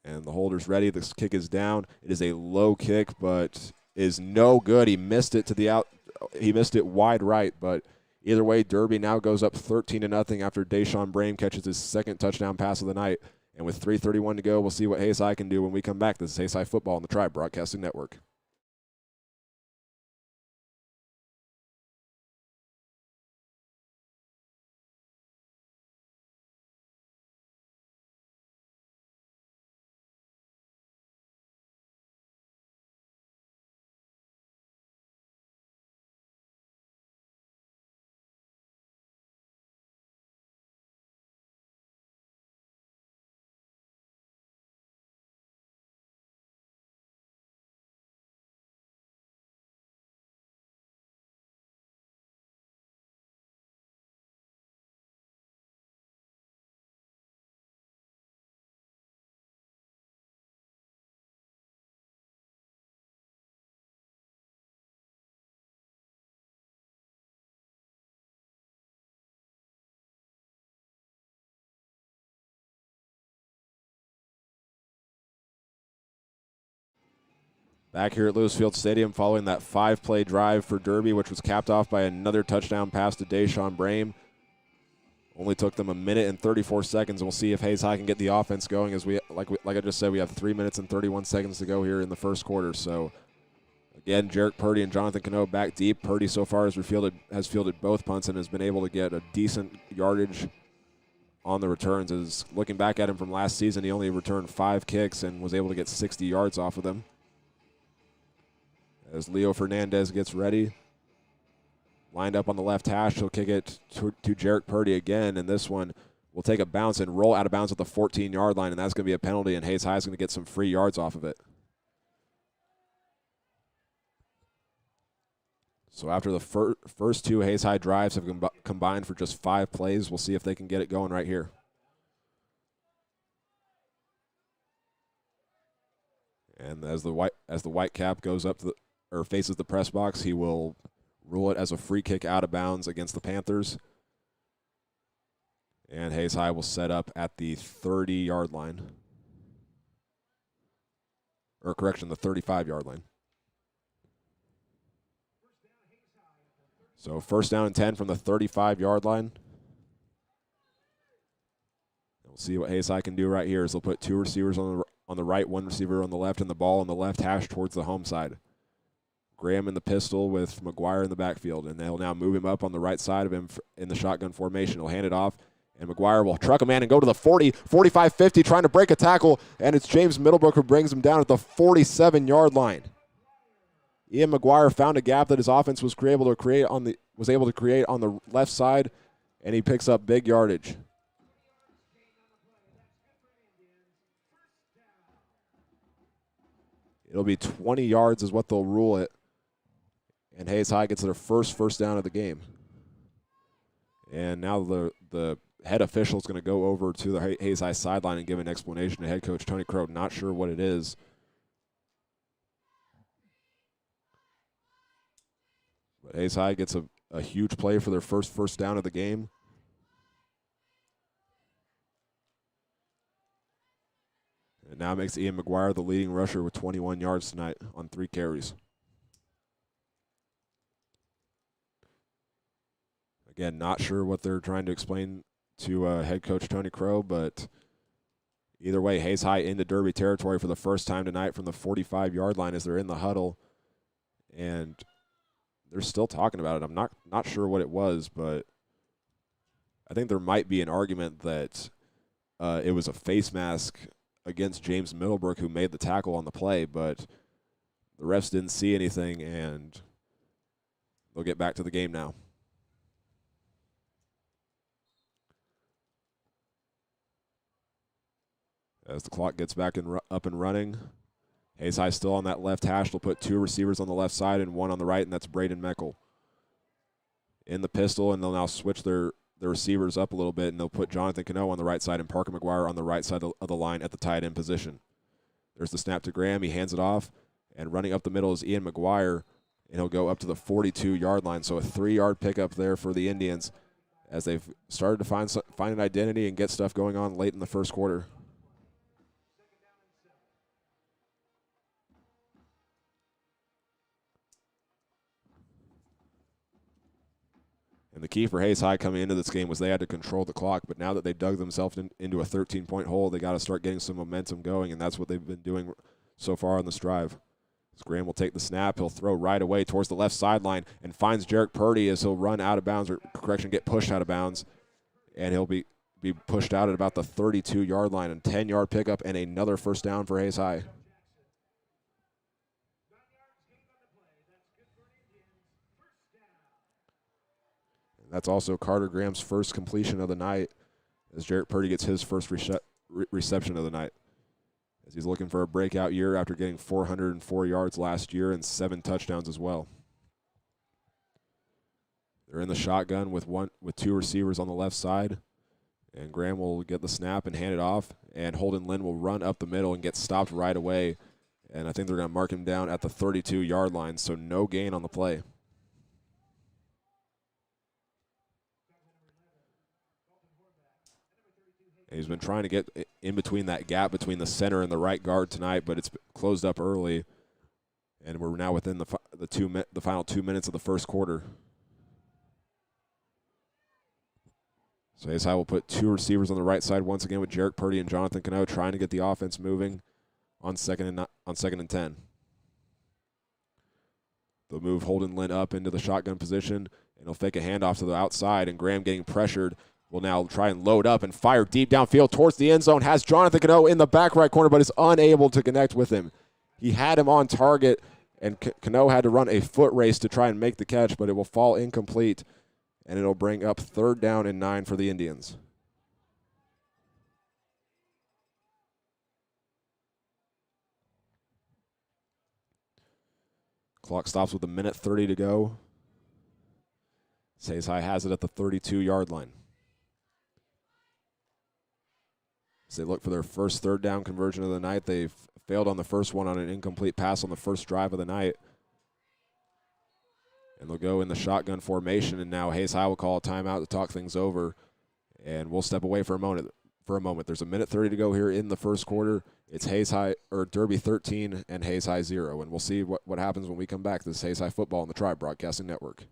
A: And the holder's ready. This kick is down. It is a low kick, but is no good. He missed it to the out. He missed it wide right, but either way, Derby now goes up 13-0 after Deshaun Brame catches his second touchdown pass of the night. And with 3:31 to go, we'll see what Hayes High can do when we come back. This is Hayes High Football on the Tribe Broadcasting Network. Back here at Lewisfield Stadium following that 5-play drive for Derby, which was capped off by another touchdown pass to Deshaun Brame. Only took them 1:34, and we'll see if Hayes High can get the offense going. As like I just said, we have 3 minutes and 31 seconds to go here in the first quarter. So again, Jarek Purdy and Jonathan Cano back deep. Purdy so far has fielded both punts and has been able to get a decent yardage on the returns. As looking back at him from last season, he only returned 5 kicks and was able to get 60 yards off of them. As Leo Fernandez gets ready, lined up on the left hash, he'll kick it to Jarek Purdy again, and this one will take a bounce and roll out of bounds at the 14-yard line, and that's going to be a penalty, and Hayes High is going to get some free yards off of it. So after the first 2 Hayes High drives have combined for just 5 plays, we'll see if they can get it going right here. And as the white cap goes up to or faces the press box, he will rule it as a free kick out of bounds against the Panthers. And Hayes High will set up at the 30-yard line. Or correction, the 35-yard line. So first down and 10 from the 35-yard line. We'll see what Hayes High can do right here as they'll put 2 receivers on the right, 1 receiver on the left, and the ball on the left hash towards the home side. Graham in the pistol with McGuire in the backfield, and they'll now move him up on the right side of him in the shotgun formation. He'll hand it off, and McGuire will truck a man and go to the 40, 45, 50, trying to break a tackle, and it's James Middlebrook who brings him down at the 47-yard line. Ian McGuire found a gap that his offense was able to create on the left side, and he picks up big yardage. It'll be 20 yards is what they'll rule it. And Hayes High gets their first down of the game. And now the head official is going to go over to the Hayes High sideline and give an explanation to head coach Tony Crow. Not sure what it is. But Hayes High gets a huge play for their first down of the game. And now makes Ian McGuire the leading rusher with 21 yards tonight on 3 carries. Again, not sure what they're trying to explain to head coach Tony Crow, but either way, Hayes High into Derby territory for the first time tonight from the 45-yard line as they're in the huddle. And they're still talking about it. I'm not sure what it was, but I think there might be an argument that it was a face mask against James Middlebrook who made the tackle on the play, but the refs didn't see anything, and they'll get back to the game now. As the clock gets back up and running, Hayes High still on that left hash. They'll put 2 receivers on the left side and 1 on the right, and that's Braden Meckel in the pistol, and they'll now switch their receivers up a little bit, and they'll put Jonathan Cano on the right side and Parker McGuire on the right side of the line at the tight end position. There's the snap to Graham. He hands it off, and running up the middle is Ian McGuire, and he'll go up to the 42-yard line. So a 3-yard pickup there for the Indians as they've started to find an identity and get stuff going on late in the first quarter. And the key for Hayes High coming into this game was they had to control the clock, but now that they dug themselves into a 13-point hole, they got to start getting some momentum going, and that's what they've been doing so far on this drive. As Graham will take the snap, he'll throw right away towards the left sideline and finds Jarek Purdy as he'll run out of bounds, or correction, get pushed out of bounds, and he'll be pushed out at about the 32-yard line, and 10-yard pickup and another first down for Hayes High. That's also Carter Graham's first completion of the night as Jarek Purdy gets his first reception of the night. As he's looking for a breakout year after getting 404 yards last year and 7 touchdowns as well. They're in the shotgun with 2 receivers on the left side. And Graham will get the snap and hand it off. And Holden Lynn will run up the middle and get stopped right away. And I think they're going to mark him down at the 32-yard line, so no gain on the play. And he's been trying to get in between that gap between the center and the right guard tonight, but it's closed up early. And we're now within the final 2 minutes of the first quarter. So Hayes High will put 2 receivers on the right side once again with Jarek Purdy and Jonathan Cano trying to get the offense moving on second and 10. They'll move Holden Lynn up into the shotgun position, and he'll fake a handoff to the outside, and Graham getting pressured will now try and load up and fire deep downfield towards the end zone. Has Jonathan Cano in the back right corner, but is unable to connect with him. He had him on target, and Cano had to run a foot race to try and make the catch, but it will fall incomplete, and it'll bring up 3rd down and 9 for the Indians. Clock stops with 1:30 to go. Hayes High has it at the 32-yard line. As they look for their first 3rd down conversion of the night, they've failed on the first one on an incomplete pass on the first drive of the night. And they'll go in the shotgun formation, and now Hayes High will call a timeout to talk things over, and we'll step away for a moment. There's 1:30 to go here in the first quarter. It's Hayes High or Derby 13 and Hayes High 0, and we'll see what happens when we come back. This is Hayes High football on the Tribe Broadcasting Network.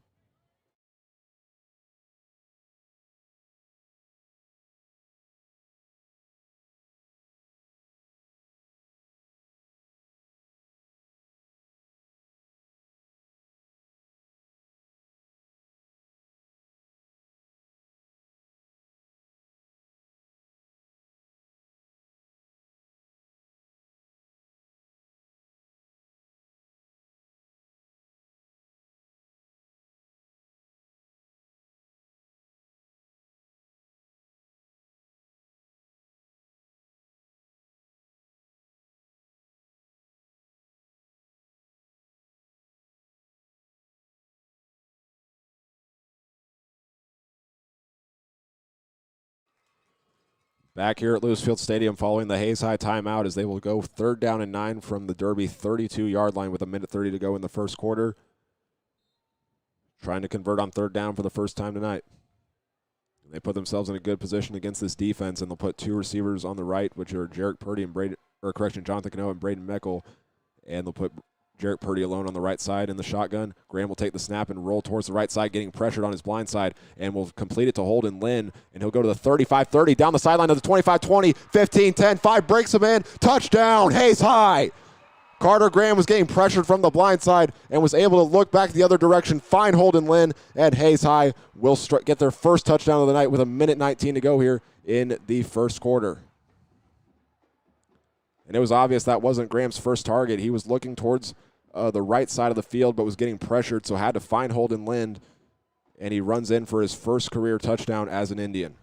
A: Back here at Lewisfield Stadium following the Hayes High timeout as they will go 3rd down and 9 from the Derby 32-yard line with 1:30 to go in the first quarter. Trying to convert on 3rd down for the first time tonight. They put themselves in a good position against this defense, and they'll put 2 receivers on the right, which are Jarek Purdy and Jonathan Cano and Braden Meckel, and they'll put Jarek Purdy alone on the right side in the shotgun. Graham will take the snap and roll towards the right side, getting pressured on his blind side, and will complete it to Holden Lynn, and he'll go to the 35-30, down the sideline to the 25-20, 15-10, 5 breaks him in, touchdown, Hayes High. Carter Graham was getting pressured from the blind side and was able to look back the other direction, find Holden Lynn, and Hayes High will get their first touchdown of the night with 1:19 to go here in the first quarter. And it was obvious that wasn't Graham's first target. He was looking towards the right side of the field but was getting pressured, so had to find Holden Lynn, and he runs in for his first career touchdown as an Indian.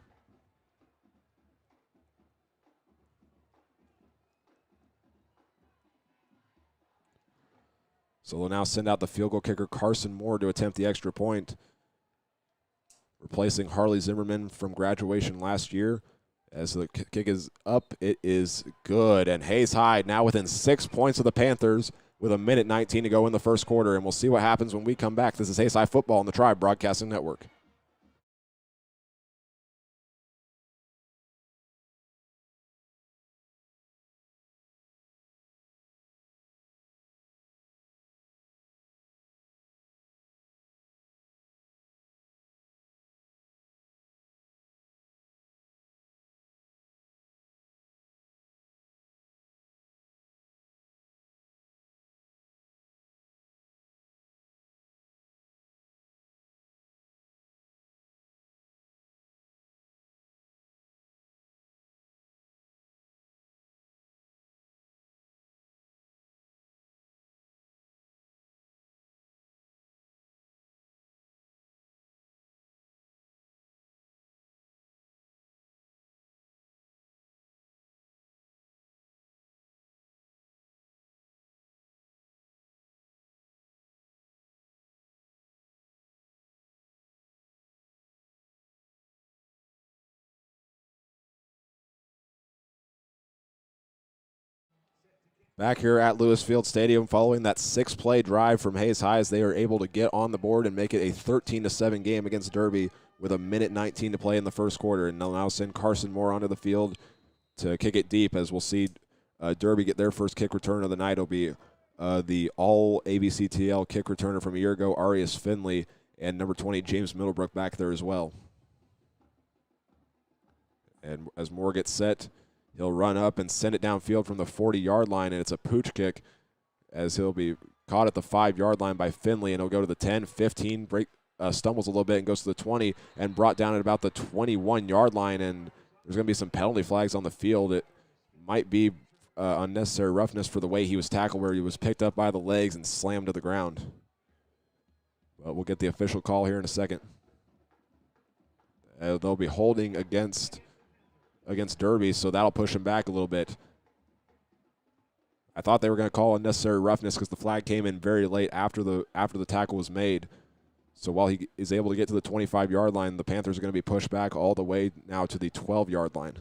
A: So they'll now send out the field goal kicker Carson Moore to attempt the extra point, replacing Harley Zimmerman from graduation last year. As the kick is up, it is good. And Hayes High now within 6 points of the Panthers with 1:19 to go in the first quarter. And we'll see what happens when we come back. This is Hayes High football on the Tribe Broadcasting Network. Back here at Lewisfield Stadium following that 6-play drive from Hayes High as they are able to get on the board and make it a 13-7 game against Derby with 1:19 to play in the first quarter. And they'll now send Carson Moore onto the field to kick it deep, as we'll see Derby get their first kick return of the night. It'll be the all-ABCTL kick returner from a year ago, Arias Finley, and number 20, James Middlebrook, back there as well. And as Moore gets set, he'll run up and send it downfield from the 40-yard line, and it's a pooch kick as he'll be caught at the 5-yard line by Finley, and he'll go to the 10, 15, stumbles a little bit and goes to the 20, and brought down at about the 21-yard line, and there's going to be some penalty flags on the field. It might be unnecessary roughness for the way he was tackled, where he was picked up by the legs and slammed to the ground. But we'll get the official call here in a second. They'll be holding against Derby, so that'll push him back a little bit. I thought they were going to call unnecessary roughness because the flag came in very late after the tackle was made. So while he is able to get to the 25-yard line, the Panthers are going to be pushed back all the way now to the 12-yard line.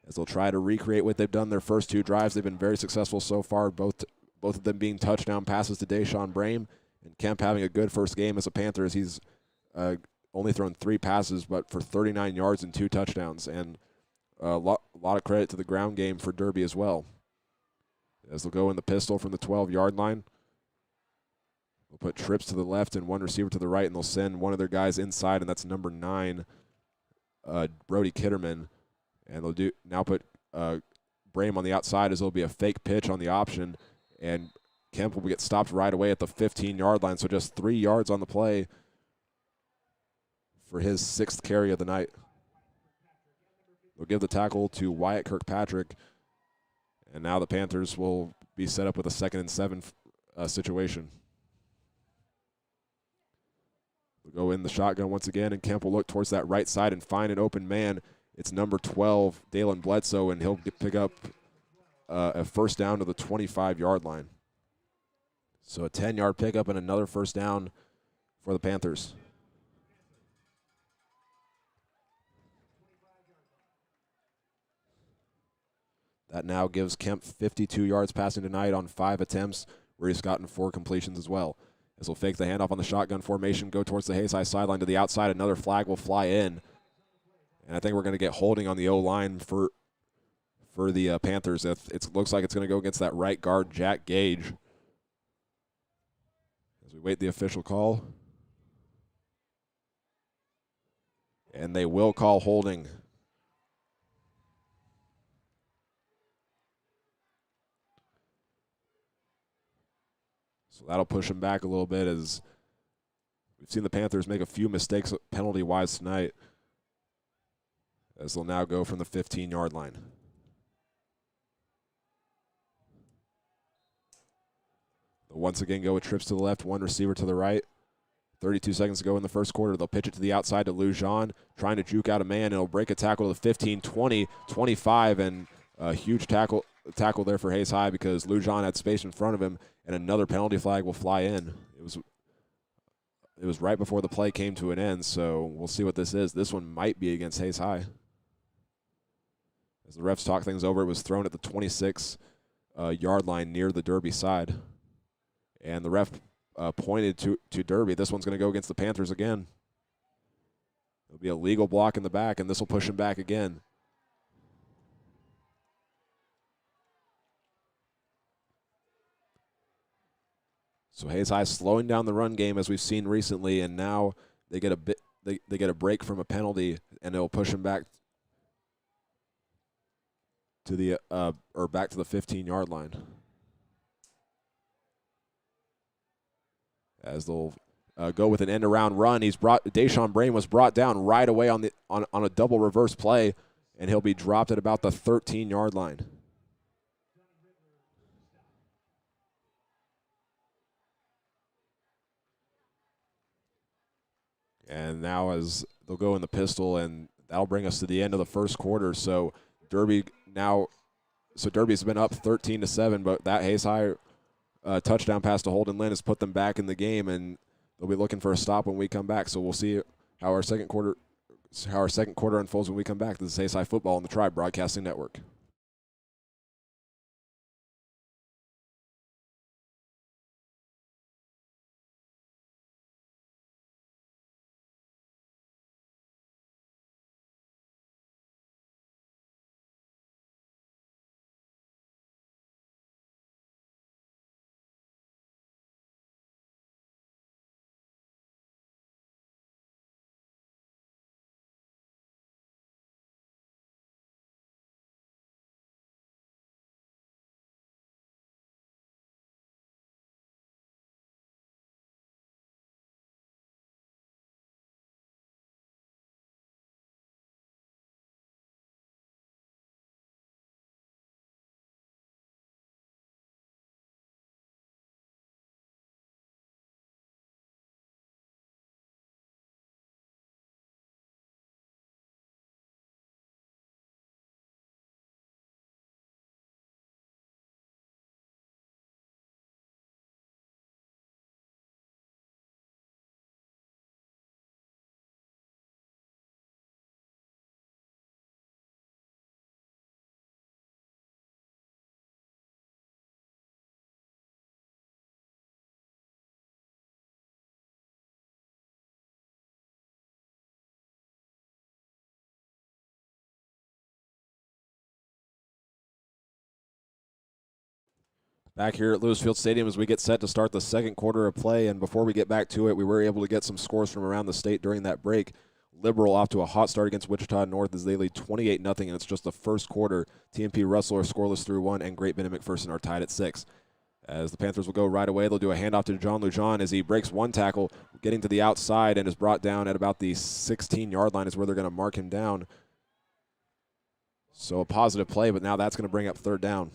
A: As they'll try to recreate what they've done their first 2 drives. They've been very successful so far, both of them being touchdown passes to Deshaun Brame, and Kemp having a good first game as a Panther, as he's only thrown 3 passes, but for 39 yards and 2 touchdowns. And a lot of credit to the ground game for Derby as well. As they'll go in the pistol from the 12-yard line. They'll put trips to the left and 1 receiver to the right, and they'll send one of their guys inside, and that's number 9, Brody Kitterman. And they'll now put Brame on the outside, as there'll be a fake pitch on the option, and Kemp will get stopped right away at the 15-yard line, so just 3 yards on the play for his 6th carry of the night. They'll give the tackle to Wyatt Kirkpatrick, and now the Panthers will be set up with a 2nd and 7 situation. They'll go in the shotgun once again, and Kemp will look towards that right side and find an open man. It's number 12, Dalen Bledsoe, and he'll pick up a first down to the 25-yard line. So a 10-yard pickup and another first down for the Panthers. That now gives Kemp 52 yards passing tonight on 5 attempts, where he's gotten 4 completions as well. As he'll fake the handoff on the shotgun formation, go towards the Hayes High sideline to the outside. Another flag will fly in. And I think we're going to get holding on the O-line for the Panthers. It looks like it's going to go against that right guard, Jack Gage. As we wait the official call. And they will call holding. So that'll push him back a little bit, as we've seen the Panthers make a few mistakes penalty-wise tonight, as they'll now go from the 15-yard line. They'll once again go with trips to the left, 1 receiver to the right. 32 seconds to go in the first quarter. They'll pitch it to the outside to Lou Jean, trying to juke out a man, and he'll break a tackle to the 15, 20, 25, and a huge tackle there for Hayes High, because Lou Jean had space in front of him, and another penalty flag will fly in. It was right before the play came to an end, so we'll see what this is. This one might be against Hayes High. As the refs talk things over, it was thrown at the 26-yard line near the Derby side. And the ref pointed to Derby. This one's going to go against the Panthers again. It'll be a legal block in the back, and this will push him back again. So Hayes High slowing down the run game, as we've seen recently, and now they get they get a break from a penalty, and it'll push him back to the back to the 15-yard line. As they'll go with an end-around run, Deshaun Brame was brought down right away on a double reverse play, and he'll be dropped at about the 13-yard line. And now as they'll go in the pistol, and that'll bring us to the end of the first quarter. So Derby's been up 13-7, but that Hayes High touchdown pass to Holden Lynn has put them back in the game, and they'll be looking for a stop when we come back. So we'll see how our second quarter unfolds when we come back. This is Hayes High Football on the Tribe Broadcasting Network. Back here at Lewis Field Stadium as we get set to start the second quarter of play, and before we get back to it, we were able to get some scores from around the state during that break. Liberal off to a hot start against Wichita North as they lead 28-0, and it's just the first quarter. TMP Russell are scoreless through 1, and Great Bend and McPherson are tied at 6. As the Panthers will go right away, they'll do a handoff to John Lujan as he breaks one tackle, getting to the outside, and is brought down at about the 16-yard line is where they're going to mark him down. So a positive play, but now that's going to bring up third down.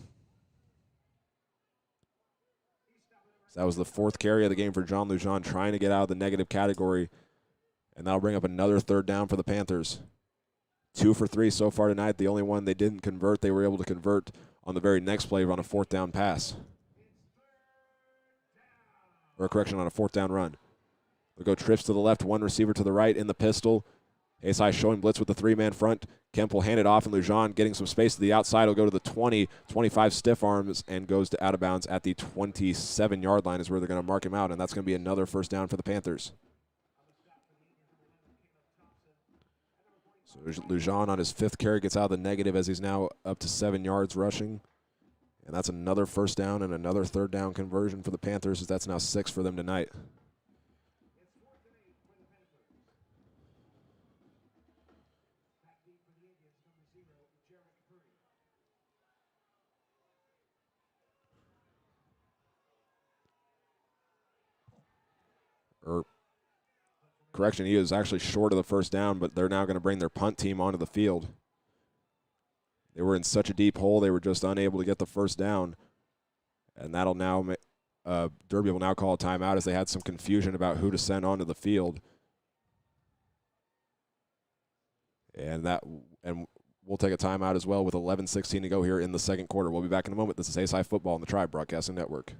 A: So that was the fourth carry of the game for John Lujan, trying to get out of the negative category, and that'll bring up another third down for the Panthers. 2 for 3 so far tonight. The only one they didn't convert, they were able to convert on the very next play on a fourth down pass. Or correction, on a fourth down run. They'll go trips to the left, one receiver to the right in the pistol. Hayes High showing blitz with the three-man front. Kemp will hand it off, and Lujan getting some space to the outside. Will go to the 20, 25 stiff arms, and goes to out of bounds at the 27-yard line is where they're going to mark him out, and that's going to be another first down for the Panthers. So Lujan on his fifth carry gets out of the negative as he's now up to 7 yards rushing. And that's another first down and another third down conversion for the Panthers, as that's now 6 for them tonight. Correction, he is actually short of the first down, but they're now going to bring their punt team onto the field. They were in such a deep hole, they were just unable to get the first down. And that'll now, Derby will now call a timeout as they had some confusion about who to send onto the field. And we'll take a timeout as well with 11:16 to go here in the second quarter. We'll be back in a moment. This is Hayes High Football on the Tribe Broadcasting Network.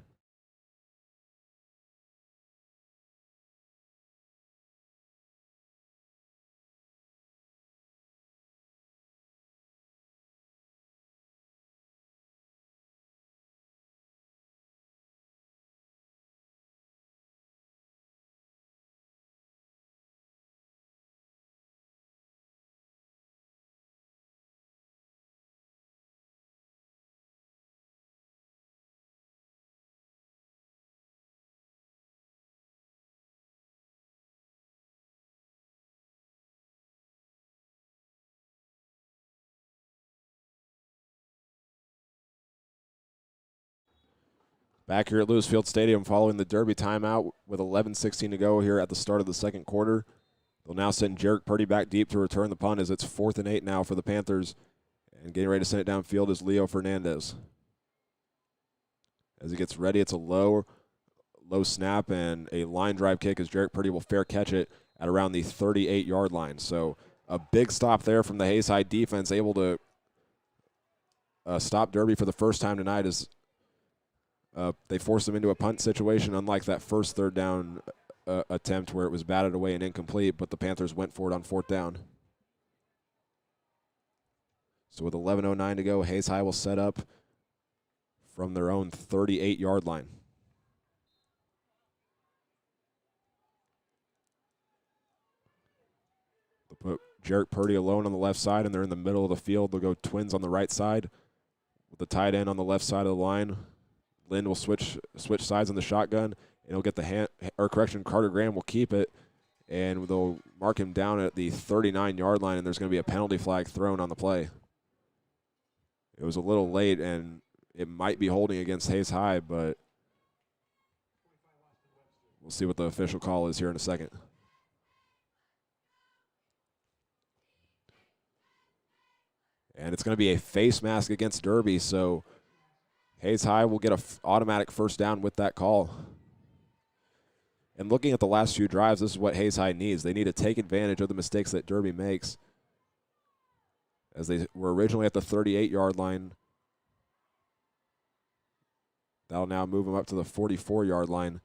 A: Back here at Lewis Field Stadium following the Derby timeout with 11:16 to go here at the start of the second quarter. They'll now send Jarek Purdy back deep to return the punt as it's 4th and 8 now for the Panthers. And getting ready to send it downfield is Leo Fernandez. As he gets ready, it's a low snap and a line drive kick as Jarek Purdy will fair catch it at around the 38-yard line. So a big stop there from the Hayes High defense, able to stop Derby for the first time tonight as they forced him into a punt situation, unlike that first third down attempt where it was batted away and incomplete, but the Panthers went for it on fourth down. So with 11:09 to go, Hayes High will set up from their own 38-yard line. They'll put Jarek Purdy alone on the left side, and they're in the middle of the field. They'll go twins on the right side with the tight end on the left side of the line. Lynn will switch sides on the shotgun, and he'll get Carter Graham will keep it, and they'll mark him down at the 39-yard line, and there's going to be a penalty flag thrown on the play. It was a little late, and it might be holding against Hayes High, but we'll see what the official call is here in a second. And it's going to be a face mask against Derby, so Hayes High will get an automatic first down with that call. And looking at the last few drives, this is what Hayes High needs. They need to take advantage of the mistakes that Derby makes, as they were originally at the 38-yard line. That'll now move them up to the 44-yard line.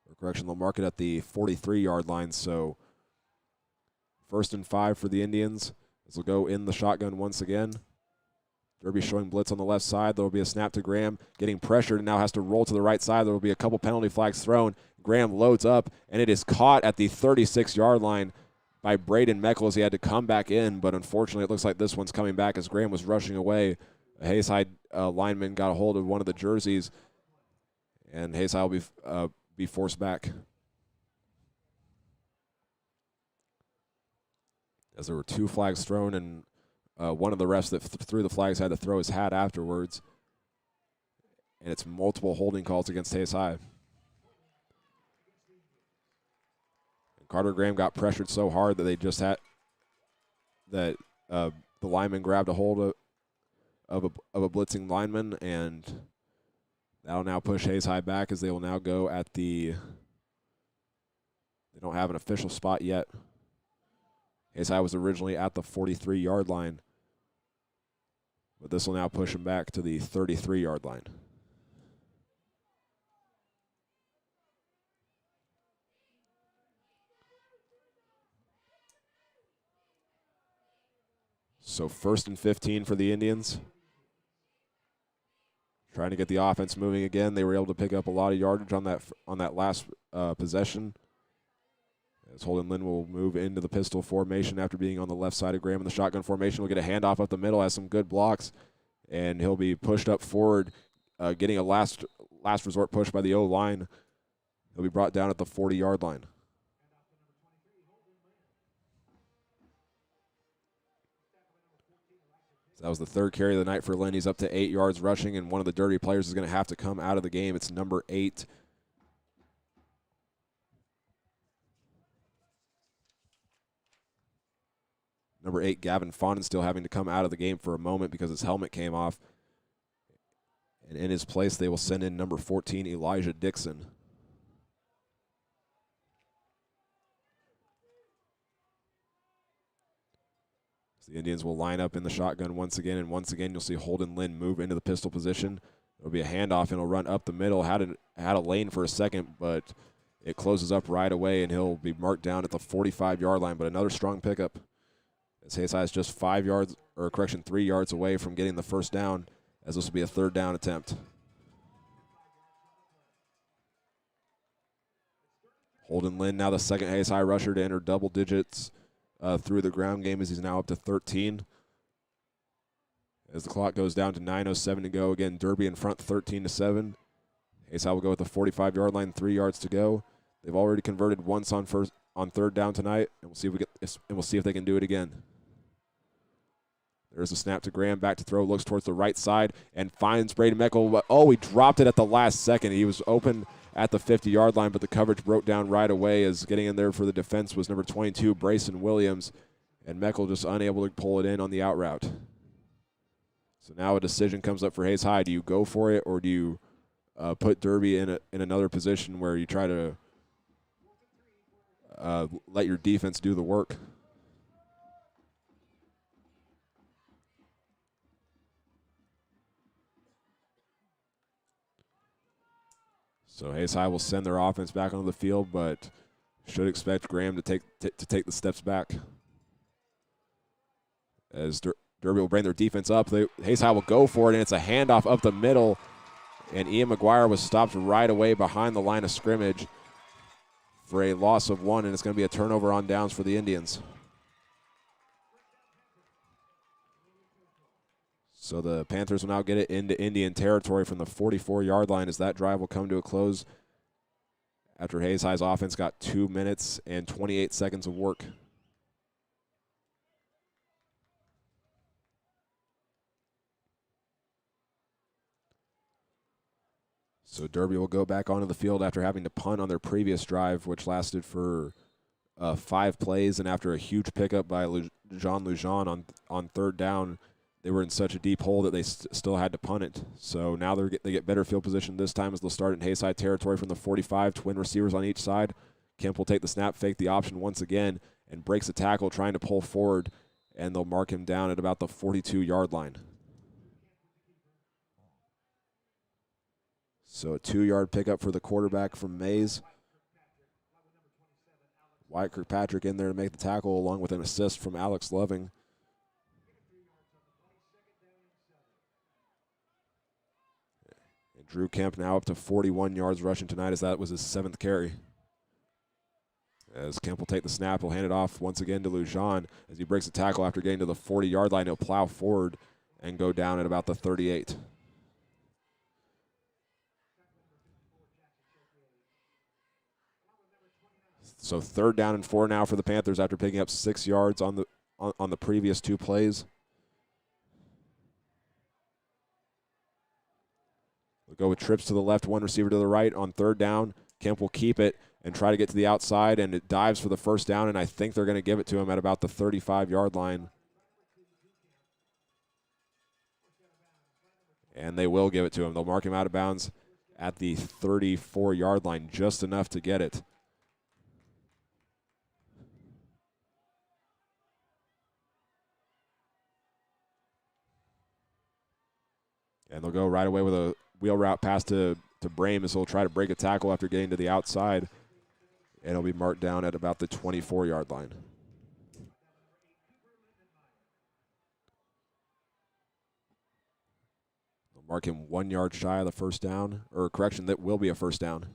A: Or correction, they'll mark it at the 43-yard line, so 1st and 5 for the Indians. This will go in the shotgun once again. Derby showing blitz on the left side. There will be a snap to Graham, getting pressured and now has to roll to the right side. There will be a couple penalty flags thrown. Graham loads up, and it is caught at the 36-yard line by Braden Meckel as he had to come back in, but unfortunately it looks like this one's coming back as Graham was rushing away. A Hayes High lineman got a hold of one of the jerseys, and Hayes High will be forced back. As there were 2 flags thrown, and one of the refs that threw the flags had to throw his hat afterwards. And it's multiple holding calls against Hayes High. And Carter Graham got pressured so hard that they just had that the lineman grabbed a hold of a blitzing lineman, and that'll now push Hayes High back as they will now go at the. They don't have an official spot yet. Hayes High was originally at the 43-yard line, but this will now push him back to the 33-yard line. So 1st and 15 for the Indians. Trying to get the offense moving again. They were able to pick up a lot of yardage on that last possession. As Holden Lynn will move into the pistol formation after being on the left side of Graham in the shotgun formation. Will get a handoff up the middle, has some good blocks, and he'll be pushed up forward, getting a last resort push by the O-line. He'll be brought down at the 40-yard line. That was the 3rd carry of the night for Lynn. He's up to 8 yards rushing, and one of the dirty players is going to have to come out of the game. It's number 8. Number 8, Gavin Fondon, still having to come out of the game for a moment because his helmet came off. And in his place, they will send in number 14, Elijah Dixon. So the Indians will line up in the shotgun once again, and once again you'll see Holden Lynn move into the pistol position. There'll be a handoff, and he'll run up the middle. Had a lane for a second, but it closes up right away, and he'll be marked down at the 45-yard line. But another strong pickup. As Hayes High is just 3 yards away from getting the first down, as this will be a 3rd down attempt. Holden Lynn, now the 2nd Hayes High rusher to enter double digits through the ground game, as he's now up to 13. As the clock goes down to 9:07 to go, again, Derby in front 13-7. Hayes High will go at the 45-yard line, 3 yards to go. They've already converted once on 3rd down tonight, and we'll see if they can do it again. There's a snap to Graham, back to throw, looks towards the right side, and finds Braden Meckel. Oh, he dropped it at the last second. He was open at the 50-yard line, but the coverage broke down right away, as getting in there for the defense was number 22, Brayson Williams, and Meckel just unable to pull it in on the out route. So now a decision comes up for Hayes High. Do you go for it, or do you put Derby in another position where you try to let your defense do the work? So Hayes High will send their offense back onto the field, but should expect Graham to take the steps back. As Derby will bring their defense up, Hayes High will go for it, and it's a handoff up the middle, and Ian McGuire was stopped right away behind the line of scrimmage for a loss of 1, and it's going to be a turnover on downs for the Indians. So the Panthers will now get it into Indian territory from the 44-yard line, as that drive will come to a close after Hayes High's offense got 2 minutes and 28 seconds of work. So Derby will go back onto the field after having to punt on their previous drive, which lasted for 5 plays, and after a huge pickup by Jean Lujan on 3rd down, they were in such a deep hole that they still had to punt it. So now they get better field position this time, as they'll start in Hayes High territory from the 45, twin receivers on each side. Kemp will take the snap, fake the option once again, and breaks a tackle trying to pull forward, and they'll mark him down at about the 42-yard line. So a 2-yard pickup for the quarterback from Mays. Wyatt Kirkpatrick in there to make the tackle, along with an assist from Alex Loving. And Drew Kemp now up to 41 yards rushing tonight, as that was his 7th carry. As Kemp will take the snap, he'll hand it off once again to Lujan. As he breaks a tackle after getting to the 40-yard line, he'll plow forward and go down at about the 38. So 3rd down and 4 now for the Panthers after picking up 6 yards on the previous 2 plays. We'll go with trips to the left, 1 receiver to the right on 3rd down. Kemp will keep it and try to get to the outside, and it dives for the 1st down, and I think they're going to give it to him at about the 35-yard line. And they will give it to him. They'll mark him out of bounds at the 34-yard line, just enough to get it. And they'll go right away with a wheel route pass to Brame, as he'll try to break a tackle after getting to the outside. And it'll be marked down at about the 24-yard line. They'll mark him 1 yard shy of the 1st down, or correction, that will be a 1st down.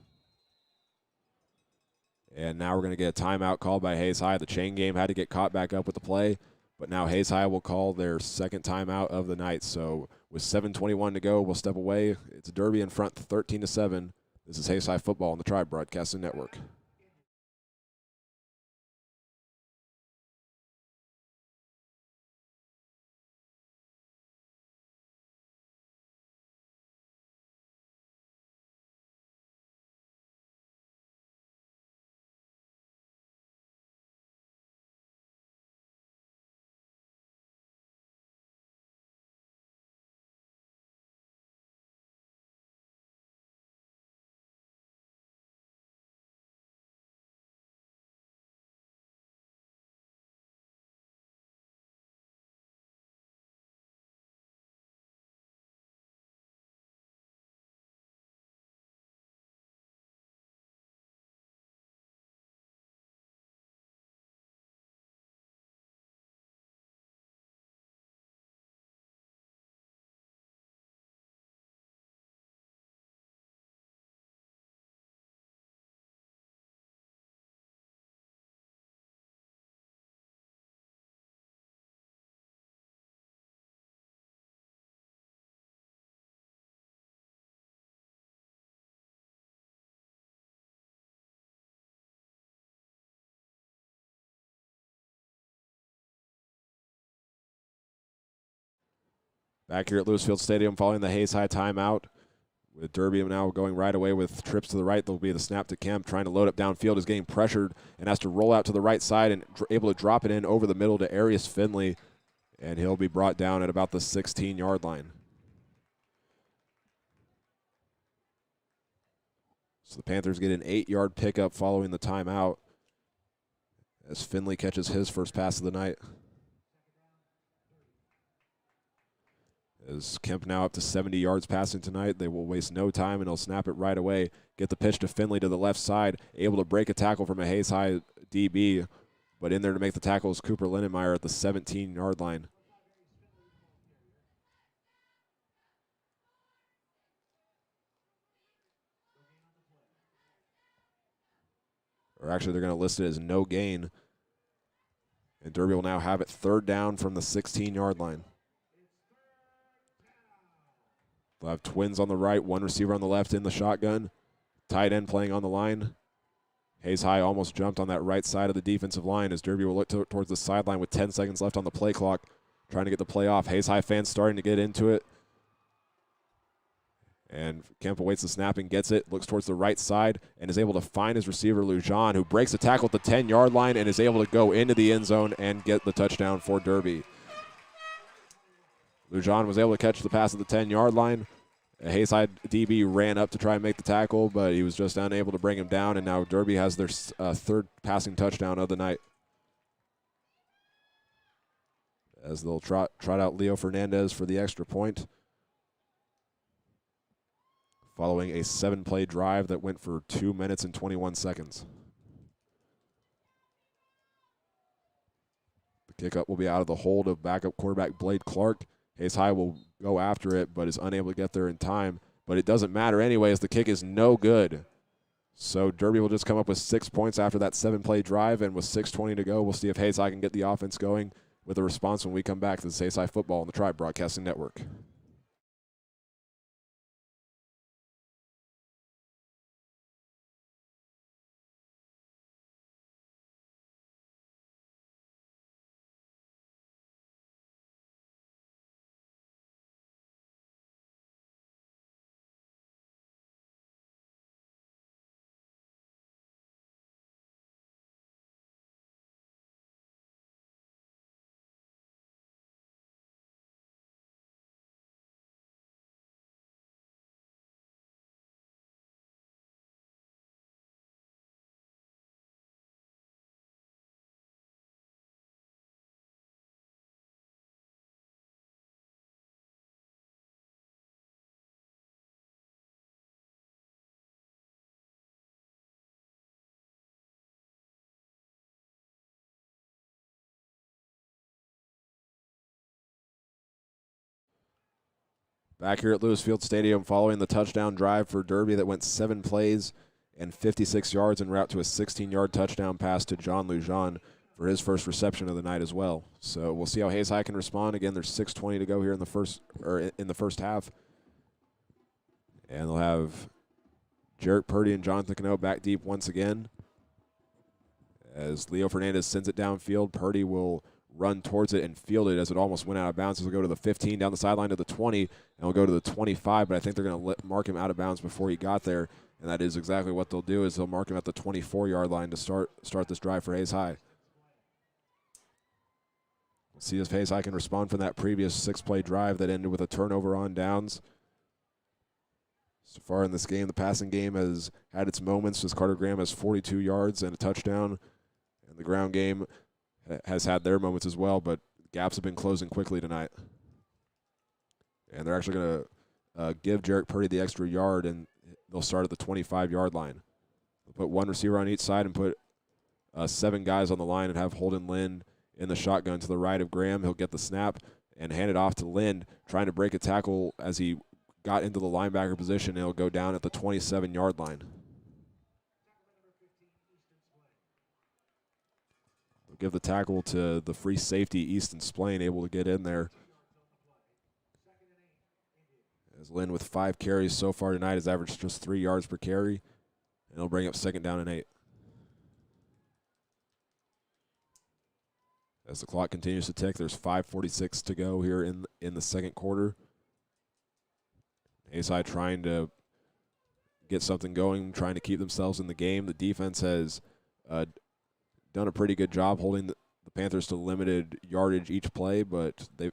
A: And now we're going to get a timeout called by Hayes High. The chain game had to get caught back up with the play, but now Hayes High will call their 2nd timeout of the night. So with 7:21 to go, we'll step away. It's Derby in front, 13-7. This is Hayes High football on the Tribe Broadcasting Network. Back here at Lewisfield Stadium following the Hayes High timeout. With Derby now going right away with trips to the right. There'll be the snap to Kemp, trying to load up downfield, is getting pressured and has to roll out to the right side and able to drop it in over the middle to Arius Finley, and he'll be brought down at about the 16-yard line. So the Panthers get an 8-yard pickup following the timeout as Finley catches his first pass of the night. As Kemp now up to 70 yards passing tonight, they will waste no time, and they'll snap it right away. Get the pitch to Finley to the left side, able to break a tackle from a Hayes High DB, but in there to make the tackle is Cooper Lindenmeyer at the 17-yard line. Or actually, they're going to list it as no gain, and Derby will now have it 3rd down from the 16-yard line. They'll have twins on the right, 1 receiver on the left in the shotgun. Tight end playing on the line. Hayes High almost jumped on that right side of the defensive line as Derby will look towards the sideline with 10 seconds left on the play clock, trying to get the play off. Hayes High fans starting to get into it. And Kemp awaits the snap and gets it, looks towards the right side, and is able to find his receiver, Lujan, who breaks a tackle at the 10-yard line and is able to go into the end zone and get the touchdown for Derby. Lujan was able to catch the pass at the 10-yard line. A Hayes High DB ran up to try and make the tackle, but he was just unable to bring him down, and now Derby has their 3rd passing touchdown of the night. As they'll trot out Leo Fernandez for the extra point, following a 7-play drive that went for 2 minutes and 21 seconds. The kickup will be out of the hold of backup quarterback Blade Clark. Hayes High will go after it, but is unable to get there in time. But it doesn't matter anyways. The kick is no good. So Derby will just come up with 6 points after that 7-play drive, and with 6:20 to go, we'll see if Hayes High can get the offense going with a response when we come back to the Hayes High Football on the Tribe Broadcasting Network. Back here at Lewis Field Stadium following the touchdown drive for Derby that went 7 plays and 56 yards en route to a 16-yard touchdown pass to John Lujan for his first reception of the night as well. So we'll see how Hayes High can respond. Again, there's 6:20 to go here in the first half. And they'll have Jarek Purdy and Jonathan Cano back deep once again. As Leo Fernandez sends it downfield, Purdy will run towards it and field it as it almost went out of bounds. He'll go to the 15, down the sideline to the 20, and we'll go to the 25, but I think they're going to mark him out of bounds before he got there, and that is exactly what they'll do, is they'll mark him at the 24-yard line to start this drive for Hayes High. We'll see if Hayes High can respond from that previous 6-play drive that ended with a turnover on downs. So far in this game, the passing game has had its moments, as Carter Graham has 42 yards and a touchdown, and the ground game has had their moments as well, but gaps have been closing quickly tonight. And they're actually going to give Jarek Purdy the extra yard, and they'll start at the 25-yard line. They'll put one receiver on each side and put 7 guys on the line and have Holden Lind in the shotgun to the right of Graham. He'll get the snap and hand it off to Lind, trying to break a tackle as he got into the linebacker position, and he'll go down at the 27-yard line. Give the tackle to the free safety, Easton Splain, able to get in there. As Lynn, with 5 carries so far tonight, has averaged just 3 yards per carry, and he'll bring up 2nd down and 8. As the clock continues to tick, there's 5:46 to go here in the second quarter. Hayes High trying to get something going, trying to keep themselves in the game. The defense has done a pretty good job holding the Panthers to limited yardage each play, but they've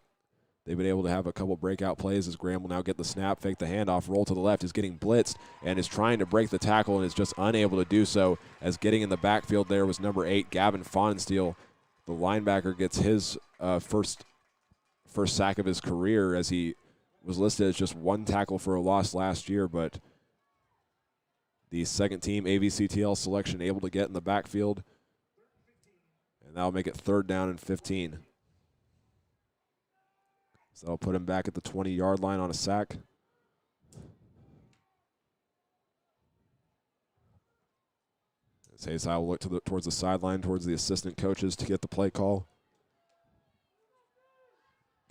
A: been able to have a couple breakout plays as Graham will now get the snap, fake the handoff, roll to the left, is getting blitzed, and is trying to break the tackle and is just unable to do so, as getting in the backfield there was number 8, Gavin Faunensteel. The linebacker gets his first sack of his career, as he was listed as just 1 tackle for a loss last year, but the second-team AVCTL selection able to get in the backfield. And that'll make it 3rd down and 15. So that'll put him back at the 20-yard line on a sack. As Hayes High will look towards the sideline, towards the assistant coaches to get the play call.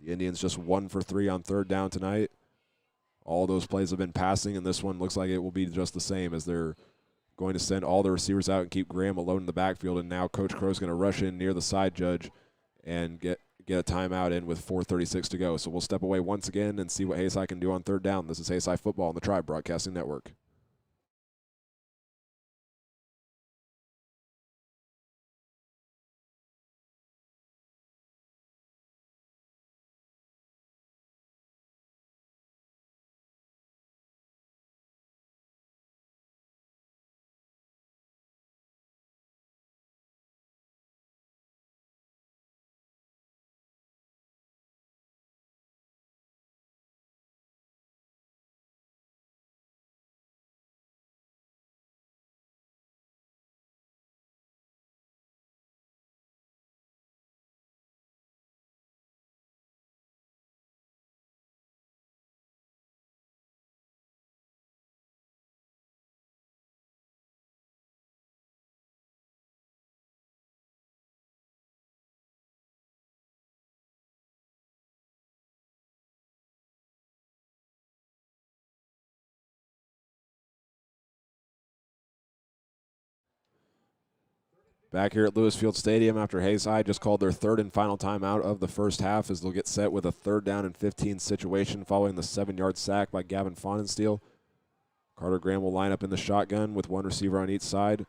A: The Indians just 1 for 3 on 3rd down tonight. All those plays have been passing, and this one looks like it will be just the same, as they're going to send all the receivers out and keep Graham alone in the backfield, and now Coach Crow's going to rush in near the side judge and get a timeout in with 4:36 to go. So we'll step away once again and see what Hayes High can do on 3rd down. This is Hayes High Football on the Tribe Broadcasting Network. Back here at Lewis Field Stadium after Hayes High just called their third and final timeout of the first half as they'll get set with a 3rd down and 15 situation following the 7-yard sack by Gavin Faunensteel. Carter Graham will line up in the shotgun with one receiver on each side.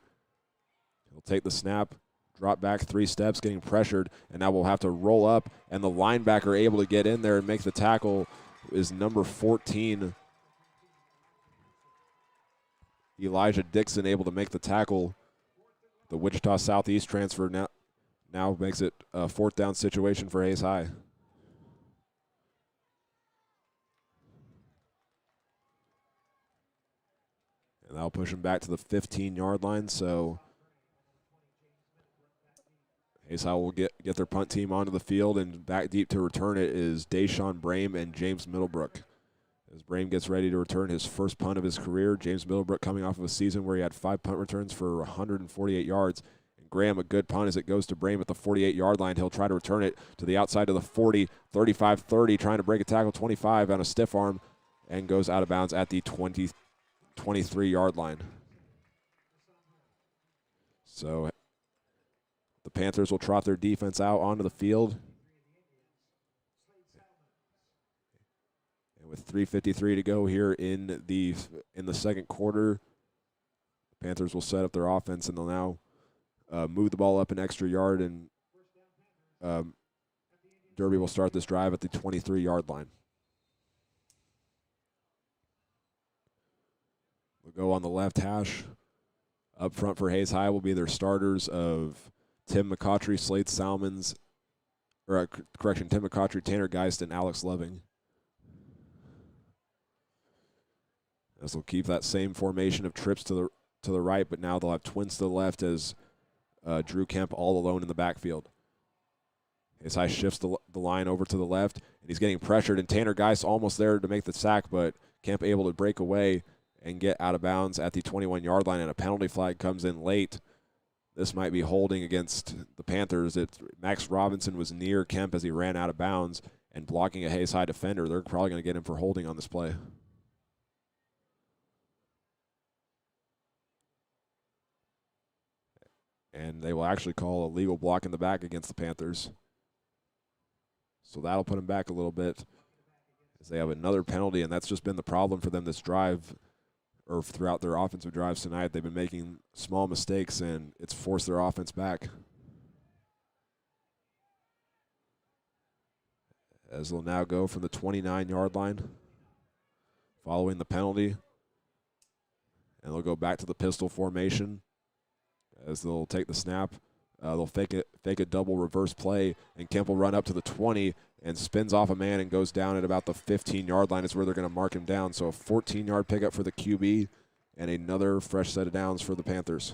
A: He'll take the snap, drop back 3 steps, getting pressured, and now we'll have to roll up, and the linebacker able to get in there and make the tackle is number 14. Elijah Dixon able to make the tackle. The Wichita Southeast transfer now makes it a 4th down situation for Hayes High. And that'll push him back to the 15-yard line. So Hayes High will get their punt team onto the field, and back deep to return it is Deshaun Brame and James Middlebrook. As Brame gets ready to return his first punt of his career, James Middlebrook coming off of a season where he had 5 punt returns for 148 yards. And Graham, a good punt as it goes to Brame at the 48-yard line. He'll try to return it to the outside of the 40, 35-30, trying to break a tackle, 25 on a stiff arm, and goes out of bounds at the 23-yard line. So the Panthers will trot their defense out onto the field. And with 3:53 to go here in the second quarter, the Panthers will set up their offense, and they'll now move the ball up an extra yard, and Derby will start this drive at the 23-yard line. We'll go on the left hash. Up front for Hayes High will be their starters of Tim McCautry, Slade Salmons, Tim McCautry, Tanner Geist, and Alex Loving. As they'll keep that same formation of trips to the right, but now they'll have twins to the left as Drew Kemp all alone in the backfield. Hayes High shifts the line over to the left, and he's getting pressured, and Tanner Geist almost there to make the sack, but Kemp able to break away and get out of bounds at the 21-yard line, and a penalty flag comes in late. This might be holding against the Panthers. Max Robinson was near Kemp as he ran out of bounds and blocking a Hayes High defender. They're probably going to get him for holding on this play. And they will actually call a legal block in the back against the Panthers. So that'll put them back a little bit as they have another penalty, and that's just been the problem for them this drive, or throughout their offensive drives tonight. They've been making small mistakes, and it's forced their offense back. As they'll now go from the 29-yard line following the penalty, and they'll go back to the pistol formation as they'll take the snap. They'll fake a double reverse play, and Kemp will run up to the 20 and spins off a man and goes down at about the 15-yard line. Is where they're going to mark him down. So a 14-yard pickup for the QB and another fresh set of downs for the Panthers.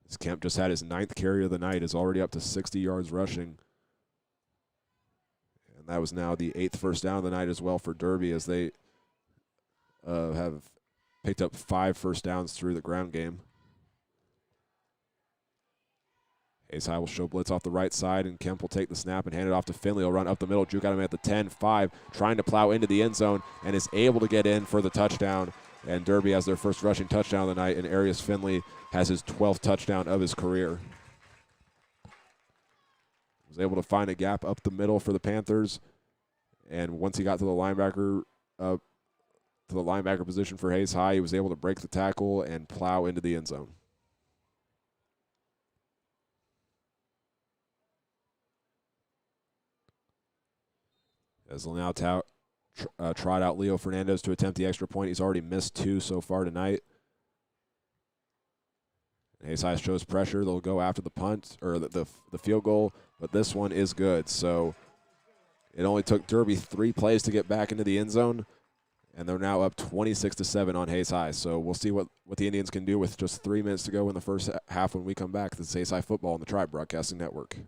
A: As Kemp just had his 9th carry of the night, is already up to 60 yards rushing. And that was now the 8th first down of the night as well for Derby, as they have picked up 5 first downs through the ground game. Hayes High will show blitz off the right side, and Kemp will take the snap and hand it off to Finley. He'll run up the middle. Drew got him at the 10-5, trying to plow into the end zone, and is able to get in for the touchdown. And Derby has their first rushing touchdown of the night, and Arias Finley has his 12th touchdown of his career. Was able to find a gap up the middle for the Panthers, and once he got to the linebacker position for Hayes High, he was able to break the tackle and plow into the end zone. As they'll now trot out Leo Fernandez to attempt the extra point. He's already missed 2 so far tonight. And Hayes High shows pressure. They'll go after the punt, or the field goal, but this one is good. So it only took Derby 3 plays to get back into the end zone, and they're now up 26-7 on Hayes High. So we'll see what the Indians can do with just 3 minutes to go in the first half when we come back. This is Hayes High Football on the Tribe Broadcasting Network.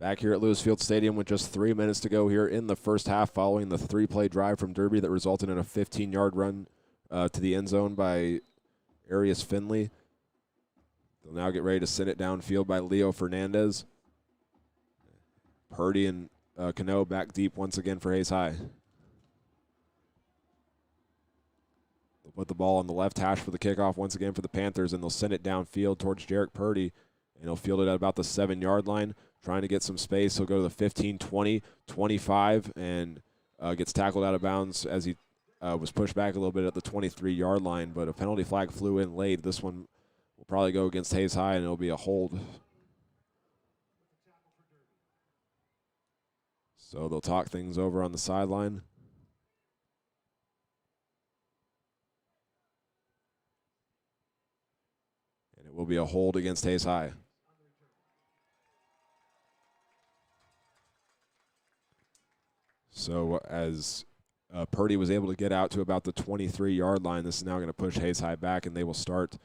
A: Back here at Lewisfield Stadium with just 3 minutes to go here in the first half following the 3-play drive from Derby that resulted in a 15-yard run to the end zone by Arias Finley. They'll now get ready to send it downfield by Leo Fernandez. Purdy and Cano back deep once again for Hayes High. They'll put the ball on the left hash for the kickoff once again for the Panthers, and they'll send it downfield towards Jarek Purdy, and he'll field it at about the 7-yard line. Trying to get some space. He'll go to the 15, 20, 25, and gets tackled out of bounds as he was pushed back a little bit at the 23-yard line, but a penalty flag flew in late. This one will probably go against Hayes High, and it'll be a hold. So they'll talk things over on the sideline. And it will be a hold against Hayes High. So as Purdy was able to get out to about the 23-yard line, this is now going to push Hayes High back, and they will start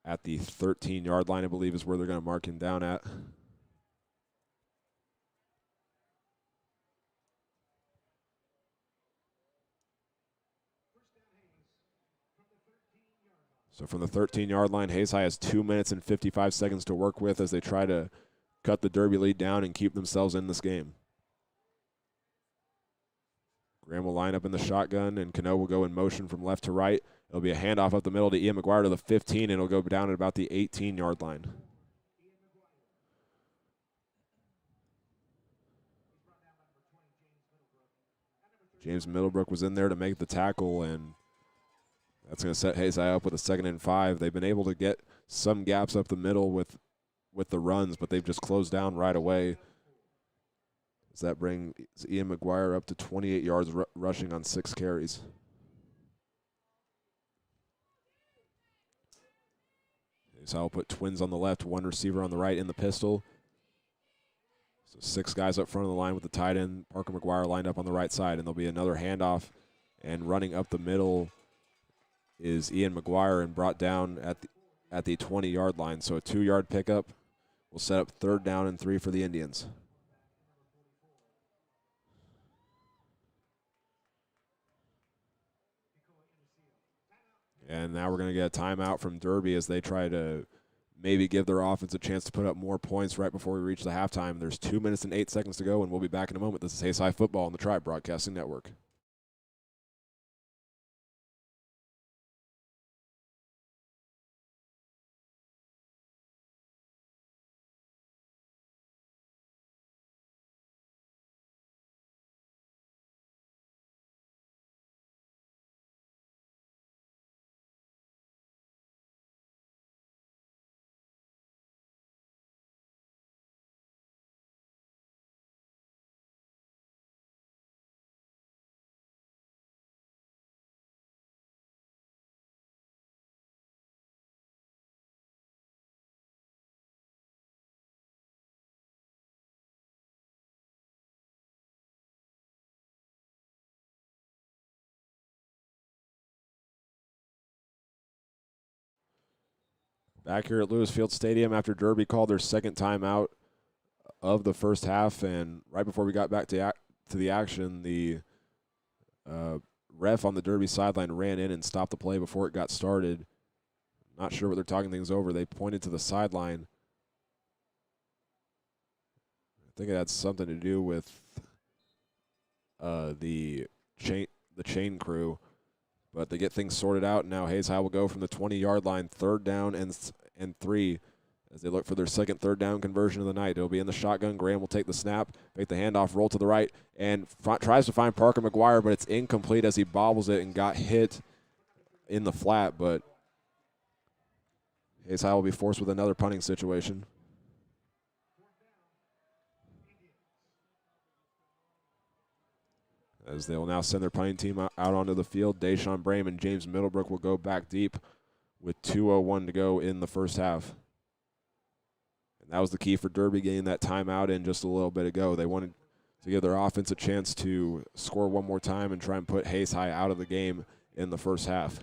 A: at the 13-yard line, I believe, is where they're going to mark him down at. So from the 13-yard line, Hayes High has 2 minutes and 55 seconds to work with as they try to cut the Derby lead down and keep themselves in this game. Graham will line up in the shotgun, and Cano will go in motion from left to right. It'll be a handoff up the middle to Ian McGuire to the 15, and it'll go down at about the 18-yard line. James Middlebrook was in there to make the tackle, and that's going to set Hayes High up with a 2nd and 5. They've been able to get some gaps up the middle with the runs, but they've just closed down right away. Does that bring Ian McGuire up to 28 yards rushing on 6 carries? So I'll put twins on the left, 1 receiver on the right in the pistol. So 6 guys up front of the line with the tight end. Parker McGuire lined up on the right side, and there'll be another handoff. And running up the middle is Ian McGuire and brought down at the 20-yard line. So a 2-yard pickup will set up 3rd down and 3 for the Indians. And now we're going to get a timeout from Derby as they try to maybe give their offense a chance to put up more points right before we reach the halftime. There's 2 minutes and 8 seconds to go, and we'll be back in a moment. This is Hayes High Football on the Tribe Broadcasting Network. Back here at Lewisfield Stadium after Derby called their 2nd timeout of the first half, and right before we got back to the action, the ref on the Derby sideline ran in and stopped the play before it got started. Not sure what they're talking things over. They pointed to the sideline. I think it had something to do with the chain crew. But they get things sorted out. Now Hayes High will go from the 20-yard line, 3rd down and 3 as they look for their 2nd 3rd down conversion of the night. It'll be in the shotgun. Graham will take the snap, make the handoff, roll to the right, and tries to find Parker McGuire, but it's incomplete as he bobbles it and got hit in the flat. But Hayes High will be forced with another punting situation. As they will now send their punting team out onto the field. Deshaun Brame and James Middlebrook will go back deep with 2:01 to go in the first half. And that was the key for Derby getting that timeout in just a little bit ago. They wanted to give their offense a chance to score one more time and try and put Hayes High out of the game in the first half.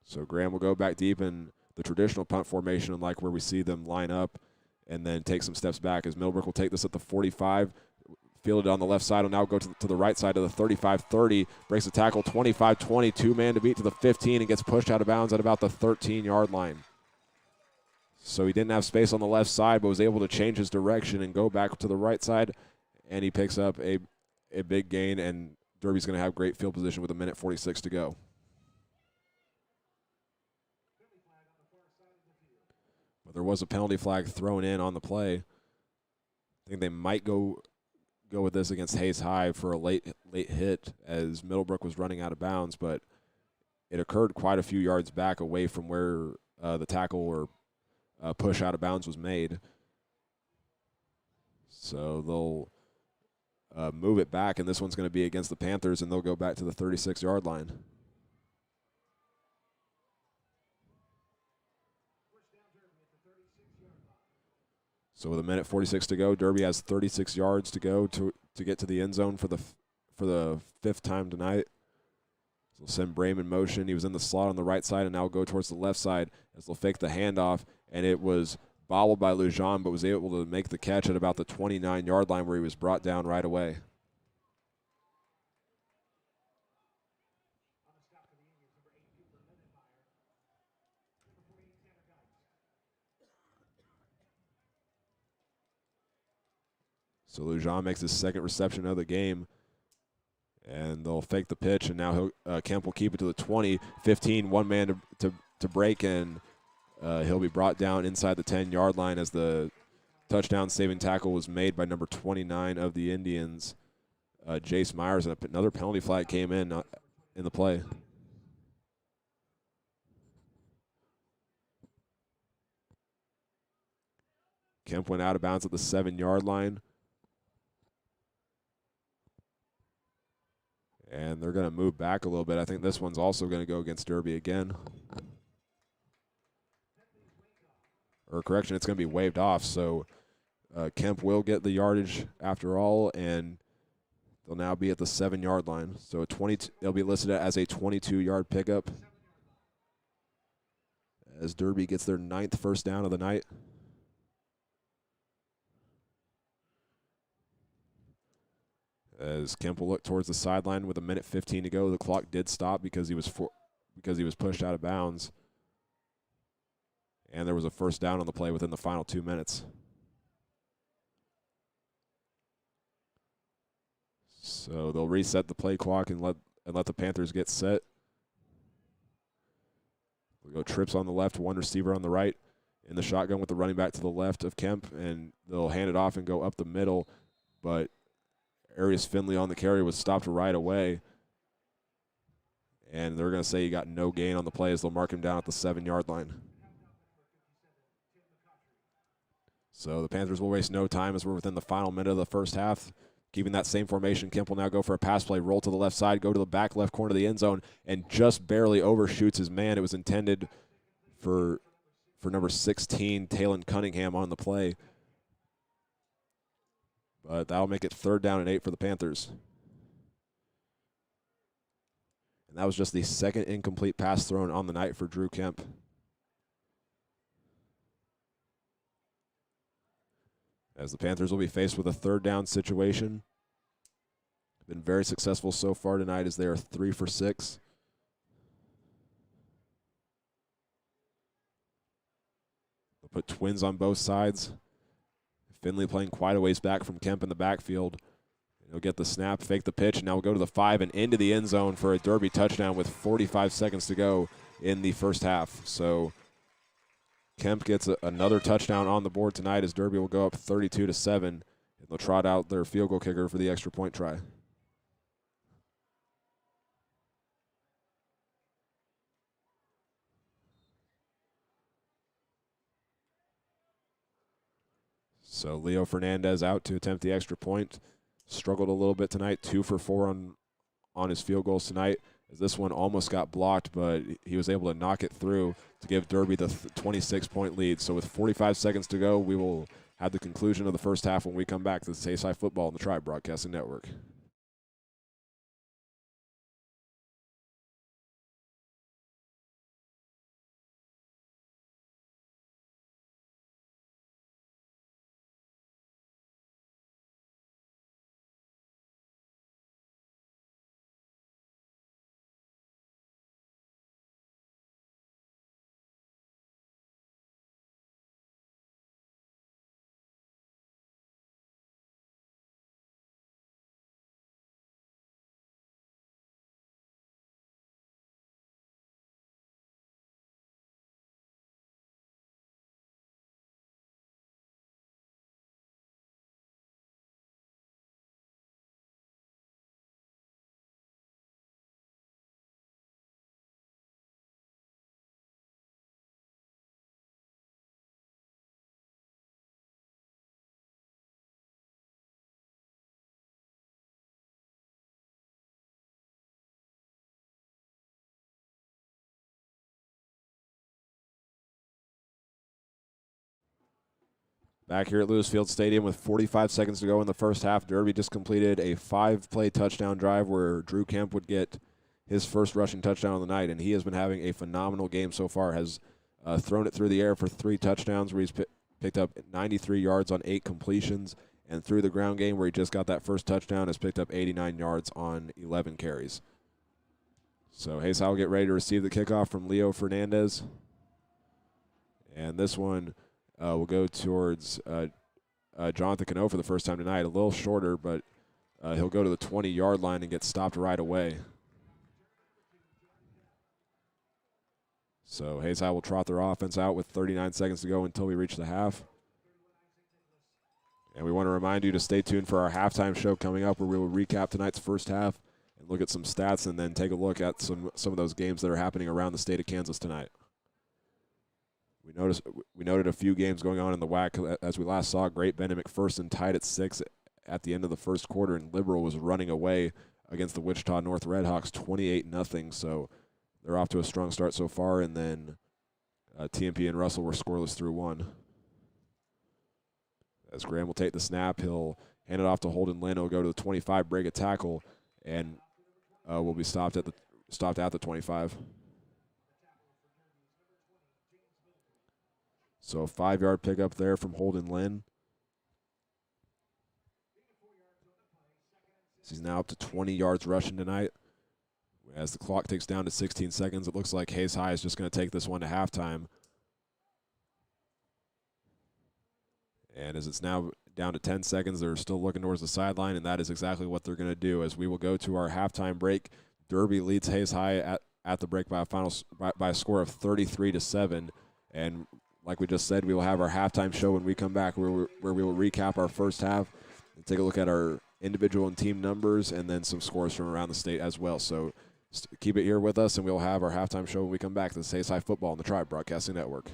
A: So Graham will go back deep, and the traditional punt formation, like where we see them line up and then take some steps back, as Middlebrook will take this at the 45. Fielded on the left side, will now go to the right side of the 35-30. Breaks the tackle, 25-20. Two-man to beat to the 15 and gets pushed out of bounds at about the 13-yard line. So he didn't have space on the left side, but was able to change his direction and go back to the right side. And he picks up a big gain, and Derby's going to have great field position with 1:46 to go. But there was a penalty flag thrown in on the play. I think they might go with this against Hayes High for a late hit as Middlebrook was running out of bounds, but it occurred quite a few yards back away from where the tackle or push out of bounds was made. So they'll move it back, and this one's going to be against the Panthers, and they'll go back to the 36-yard line. So with 1:46 to go, Derby has 36 yards to go to get to the end zone for the fifth time tonight. So they'll send Brame in motion. He was in the slot on the right side and now go towards the left side as they'll fake the handoff, and it was bobbled by Lujan, but was able to make the catch at about the 29-yard line where he was brought down right away. So Lujan makes his second reception of the game, and they'll fake the pitch, and now Kemp will keep it to the 20, 15, one man to break, and he'll be brought down inside the 10-yard line as the touchdown saving tackle was made by number 29 of the Indians, Jace Myers, and another penalty flag came in the play. Kemp went out of bounds at the 7-yard line. And they're going to move back a little bit. I think this one's also going to go against Derby again. Or correction, it's going to be waved off. So Kemp will get the yardage after all, and they'll now be at the 7-yard line. So they'll be listed as a 22-yard pickup as Derby gets their 9th first down of the night. As Kemp will look towards the sideline with 1:15 to go. The clock did stop because he was pushed out of bounds. And there was a first down on the play within the final 2 minutes. So they'll reset the play clock and let the Panthers get set. We'll go trips on the left, one receiver on the right, in the shotgun with the running back to the left of Kemp, and they'll hand it off and go up the middle, but Arias Finley on the carry was stopped right away. And they're going to say he got no gain on the play as they'll mark him down at the 7-yard line. So the Panthers will waste no time as we're within the final minute of the first half. Keeping that same formation, Kemp will now go for a pass play, roll to the left side, go to the back left corner of the end zone, and just barely overshoots his man. It was intended for number 16, Talon Cunningham, on the play. But that'll make it 3rd down and 8 for the Panthers. And that was just the second incomplete pass thrown on the night for Drew Kemp. As the Panthers will be faced with a 3rd down situation. Been very successful so far tonight as they are 3 for 6. They'll put twins on both sides. Finley playing quite a ways back from Kemp in the backfield. He'll get the snap, fake the pitch, and now we'll go to the 5 and into the end zone for a Derby touchdown with 45 seconds to go in the first half. So Kemp gets another touchdown on the board tonight as Derby will go up 32-7, and they'll trot out their field goal kicker for the extra point try. So Leo Fernandez out to attempt the extra point. Struggled a little bit tonight, 2 for 4 on his field goals tonight. As this one almost got blocked, but he was able to knock it through to give Derby the 26-point lead. So with 45 seconds to go, we will have the conclusion of the first half when we come back. This is Hayes High Football on the Tribe Broadcasting Network. Back here at Lewis Field Stadium with 45 seconds to go in the first half, Derby just completed a 5-play touchdown drive where Drew Kemp would get his first rushing touchdown of the night, and he has been having a phenomenal game so far. Has thrown it through the air for 3 touchdowns where he's picked up 93 yards on 8 completions, and through the ground game where he just got that first touchdown has picked up 89 yards on 11 carries. So Hayes High will get ready to receive the kickoff from Leo Fernandez. And this one will go towards Jonathan Cano for the first time tonight. A little shorter, but he'll go to the 20-yard line and get stopped right away. So Hayes High will trot their offense out with 39 seconds to go until we reach the half. And we want to remind you to stay tuned for our halftime show coming up, where we will recap tonight's first half and look at some stats and then take a look at some of those games that are happening around the state of Kansas tonight. We noted a few games going on in the WAC. As we last saw, Great Bend and McPherson tied at 6 at the end of the first quarter, and Liberal was running away against the Wichita North Redhawks 28-0. So they're off to a strong start so far, and then TMP and Russell were scoreless through 1. As Graham will take the snap, he'll hand it off to Holden Lynn. He'll go to the 25, break a tackle, and will be stopped at the 25. So a 5-yard pickup there from Holden Lynn. He's now up to 20 yards rushing tonight. As the clock ticks down to 16 seconds, it looks like Hayes High is just going to take this one to halftime. And as it's now down to 10 seconds, they're still looking towards the sideline, and that is exactly what they're going to do. As we will go to our halftime break, Derby leads Hayes High at the break by a score of 33-7. And like we just said, we will have our halftime show when we come back, where we will recap our first half and take a look at our individual and team numbers and then some scores from around the state as well. So keep it here with us, and we'll have our halftime show when we come back. This is Hayes High Football on the Tribe Broadcasting Network.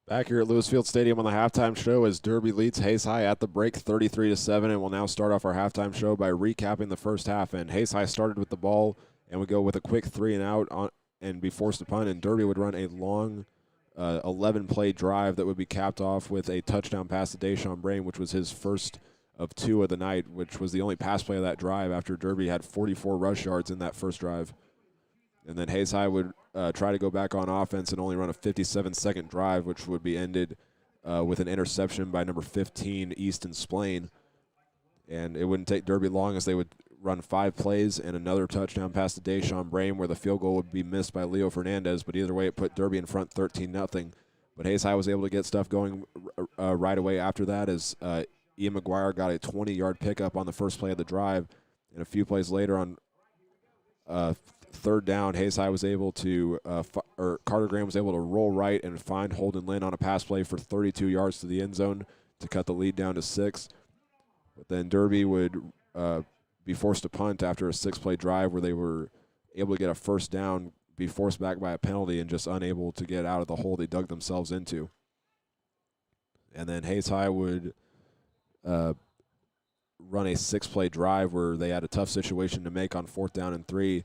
A: Back here at Lewis Field Stadium on the halftime show as Derby leads Hayes High at the break 33-7, and we'll now start off our halftime show by recapping the first half. And Hayes High started with the ball and would go with a quick 3-and-out and be forced to punt, and Derby would run a long 11-play drive that would be capped off with a touchdown pass to Deshaun Brain, which was his first of 2 of the night, which was the only pass play of that drive after Derby had 44 rush yards in that first drive. And then Hayes High would try to go back on offense and only run a 57-second drive, which would be ended with an interception by number 15, Easton Splain. And it wouldn't take Derby long as they would run 5 plays and another touchdown pass to Deshaun Brain, where the field goal would be missed by Leo Fernandez. But either way, it put Derby in front 13-0. But Hayes High was able to get stuff going right away after that as Ian McGuire got a 20-yard pickup on the first play of the drive. And a few plays later on third down, Hayes High was able to, Carter Graham was able to roll right and find Holden Lynn on a pass play for 32 yards to the end zone to cut the lead down to 6. But then Derby would be forced to punt after a 6-play drive where they were able to get a first down, be forced back by a penalty, and just unable to get out of the hole they dug themselves into. And then Hayes High would run a 6-play drive where they had a tough situation to make on 4th down and 3,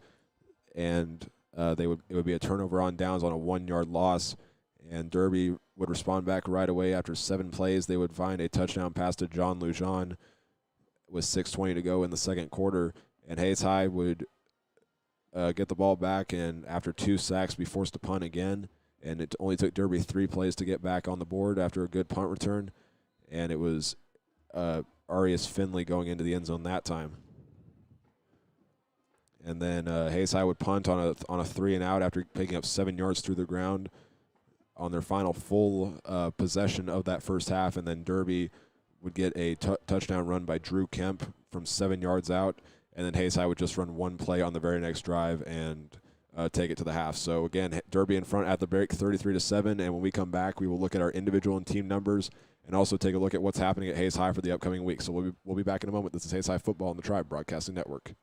A: and it would be a turnover on downs on a 1-yard loss, and Derby would respond back right away after 7 plays. They would find a touchdown pass to John Lujan with 6:20 to go in the second quarter, and Hayes High would get the ball back and after 2 sacks be forced to punt again, and it only took Derby 3 plays to get back on the board after a good punt return, and it was Arias Finley going into the end zone that time. And then Hayes High would punt on a 3-and-out after picking up 7 yards through the ground on their final full possession of that first half. And then Derby would get a touchdown run by Drew Kemp from 7 yards out. And then Hayes High would just run 1 play on the very next drive and take it to the half. So, again, Derby in front at the break 33-7. And when we come back, we will look at our individual and team numbers and also take a look at what's happening at Hayes High for the upcoming week. So we'll be back in a moment. This is Hayes High Football on the Tribe Broadcasting Network.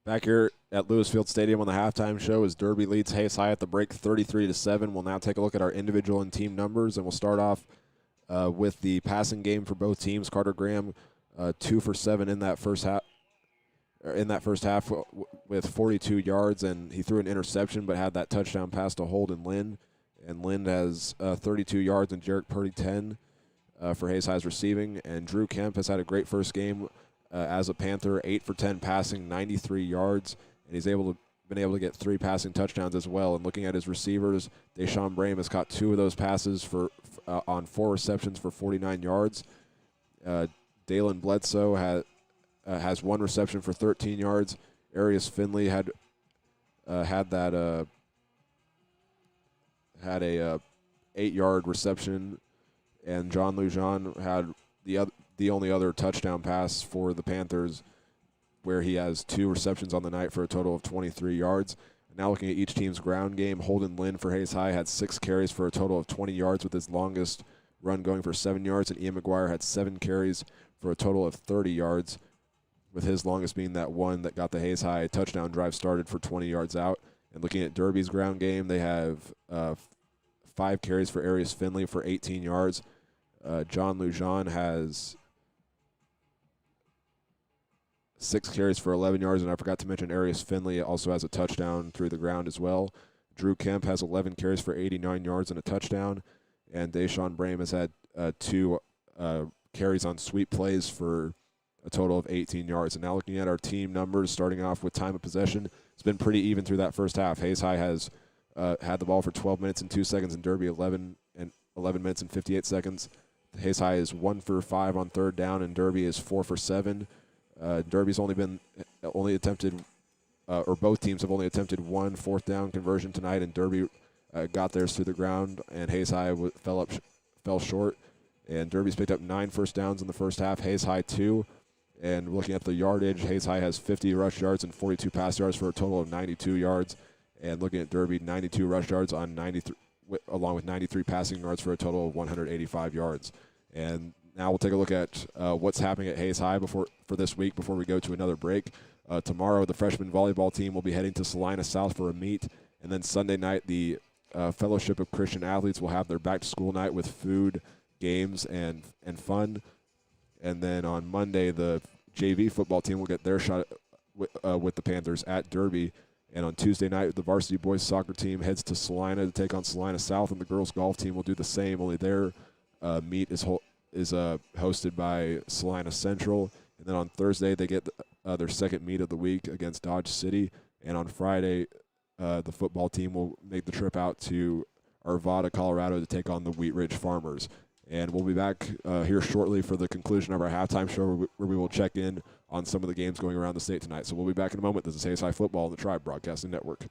A: Back here at Lewis Field Stadium on the halftime show as Derby leads Hayes High at the break 33-7. We'll now take a look at our individual and team numbers, and we'll start off with the passing game for both teams. Carter Graham, 2 for 7 in that first half. With 42 yards, and he threw an interception but had that touchdown pass to Holden Lind. And Lind has 32 yards and Jarek Purdy 10 for Hayes High's receiving. And Drew Kemp has had a great first game as a Panther, 8 for 10 passing, 93 yards, and he's been able to get 3 passing touchdowns as well. And looking at his receivers, Deshaun Brame has caught 2 of those passes on 4 receptions for 49 yards. Dalen Bledsoe has 1 reception for 13 yards. Arius Finley had a 8-yard reception, and John Lujan had the only other touchdown pass for the Panthers, where he has 2 receptions on the night for a total of 23 yards. Now looking at each team's ground game, Holden Lind for Hayes High had 6 carries for a total of 20 yards, with his longest run going for 7 yards, and Ian McGuire had 7 carries for a total of 30 yards, with his longest being that one that got the Hayes High touchdown drive started for 20 yards out. And looking at Derby's ground game, they have 5 carries for Arius Finley for 18 yards. John Lujan has 6 carries for 11 yards, and I forgot to mention Arius Finley also has a touchdown through the ground as well. Drew Kemp has 11 carries for 89 yards and a touchdown, and Deshaun Brame has had 2 carries on sweep plays for a total of 18 yards. And now looking at our team numbers, starting off with time of possession, it's been pretty even through that first half. Hayes High has had the ball for 12 minutes and 2 seconds, and Derby 11 minutes and 58 seconds. Hayes High is 1 for 5 on third down, and Derby is 4 for 7. Derby's only attempted, or both teams have only attempted 1 fourth down conversion tonight, and Derby got theirs through the ground, and Hayes High fell short. And Derby's picked up 9 first downs in the first half, Hayes High 2. And looking at the yardage, Hayes High has 50 rush yards and 42 pass yards for a total of 92 yards. And looking at Derby, 92 rush yards on 93, along with 93 passing yards for a total of 185 yards. And now we'll take a look at what's happening at Hayes High for this week before we go to another break. Tomorrow, the freshman volleyball team will be heading to Salina South for a meet. And then Sunday night, the Fellowship of Christian Athletes will have their back-to-school night with food, games, and fun. And then on Monday, the JV football team will get their shot with the Panthers at Derby. And on Tuesday night, the varsity boys soccer team heads to Salina to take on Salina South, and the girls golf team will do the same, only their meet is hosted by Salina Central. And then on Thursday, they get their second meet of the week against Dodge City. And on Friday, the football team will make the trip out to Arvada, Colorado to take on the Wheat Ridge Farmers. And we'll be back here shortly for the conclusion of our halftime show, where we will check in on some of the games going around the state tonight. So we'll be back in a moment. This is Hayes High Football on the Tribe Broadcasting Network.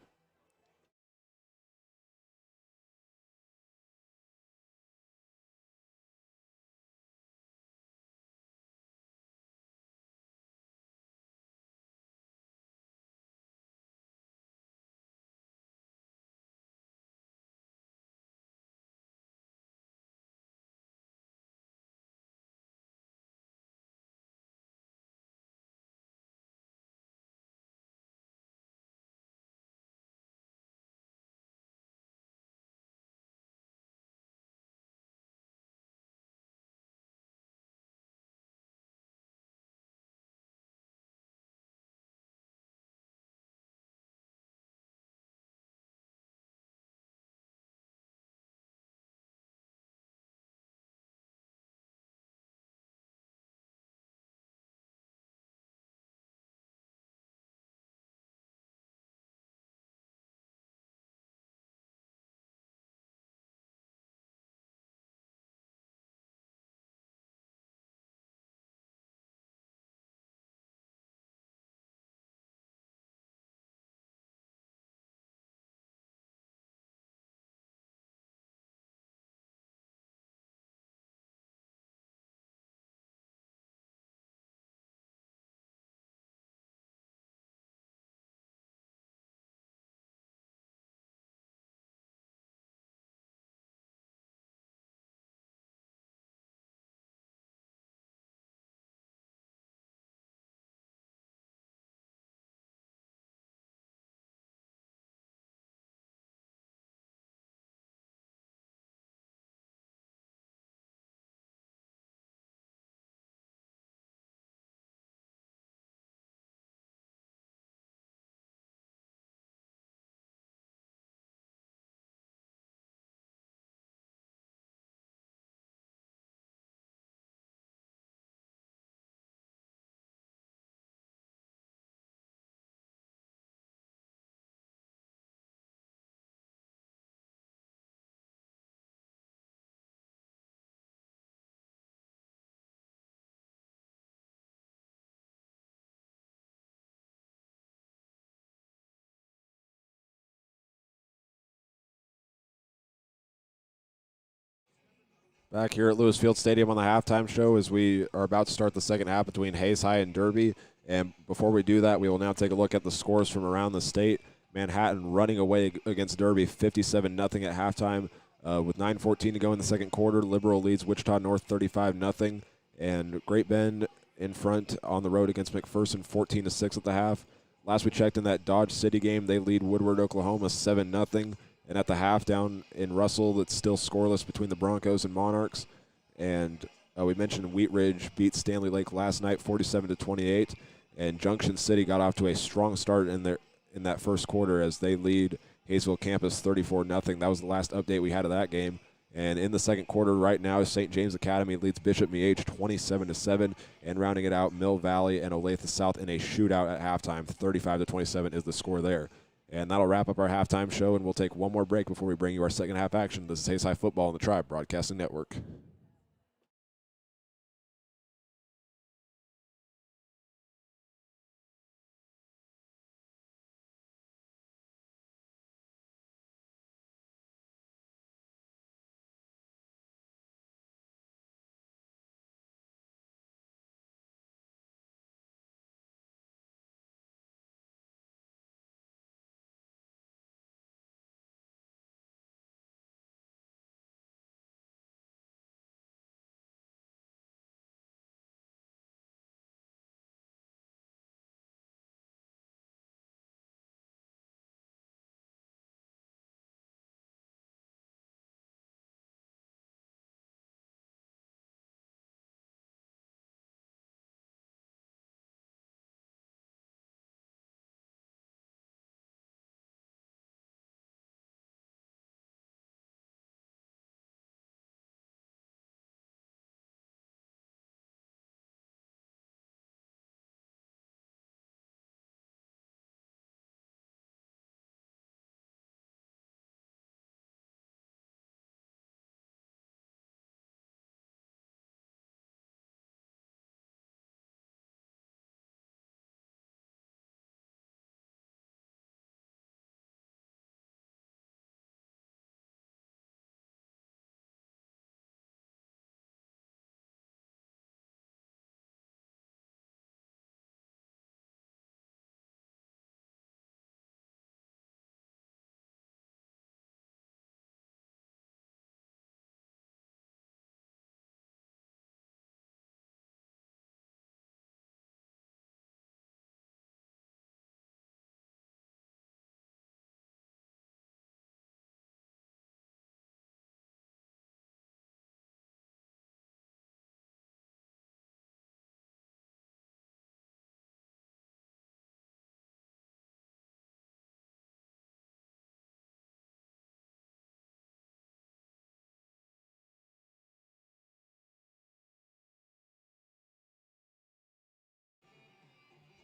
A: Back here at Lewis Field Stadium on the halftime show as we are about to start the second half between Hayes High and Derby. And before we do that, we will now take a look at the scores from around the state. Manhattan running away against Derby 57-0 at halftime with 9:14 to go in the second quarter. Liberal leads Wichita North 35-0. And Great Bend in front on the road against McPherson 14-6 at the half. Last we checked in that Dodge City game, they lead Woodward, Oklahoma 7-0. And at the half down in Russell, it's still scoreless between the Broncos and Monarchs. And we mentioned Wheat Ridge beat Stanley Lake last night 47-28. And Junction City got off to a strong start in that first quarter as they lead Hayesville Campus 34-0. That was the last update we had of that game. And in the second quarter right now, St. James Academy leads Bishop Miege 27-7. And rounding it out, Mill Valley and Olathe South in a shootout at halftime. 35-27 is the score there. And that'll wrap up our halftime show, and we'll take one more break before we bring you our second half action. This is Hayes High Football on the Tribe Broadcasting Network.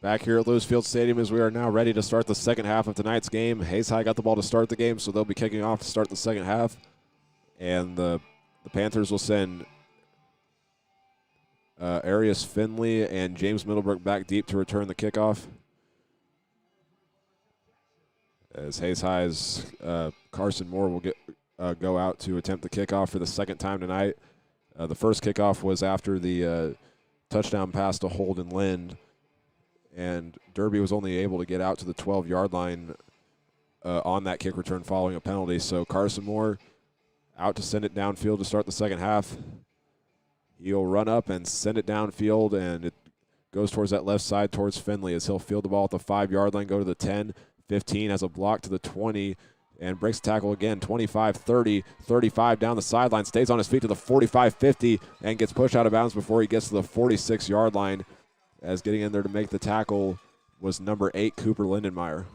A: Back here at Lewis Field Stadium as we are now ready to start the second half of tonight's game. Hayes High got the ball to start the game, so they'll be kicking off to start the second half. And the Panthers will send Arias Finley and James Middlebrook back deep to return the kickoff. As Hayes High's Carson Moore will go out to attempt the kickoff for the second time tonight. The first kickoff was after the touchdown pass to Holden Lind. And Derby was only able to get out to the 12-yard line on that kick return following a penalty. So Carson Moore out to send it downfield to start the second half. He'll run up and send it downfield, and it goes towards that left side towards Finley as he'll field the ball at the 5-yard line, go to the 10, 15, has a block to the 20, and breaks the tackle again, 25, 30, 35 down the sideline, stays on his feet to the 45, 50, and gets pushed out of bounds before he gets to the 46-yard line. As getting in there to make the tackle was number 8, Cooper Lindenmeyer.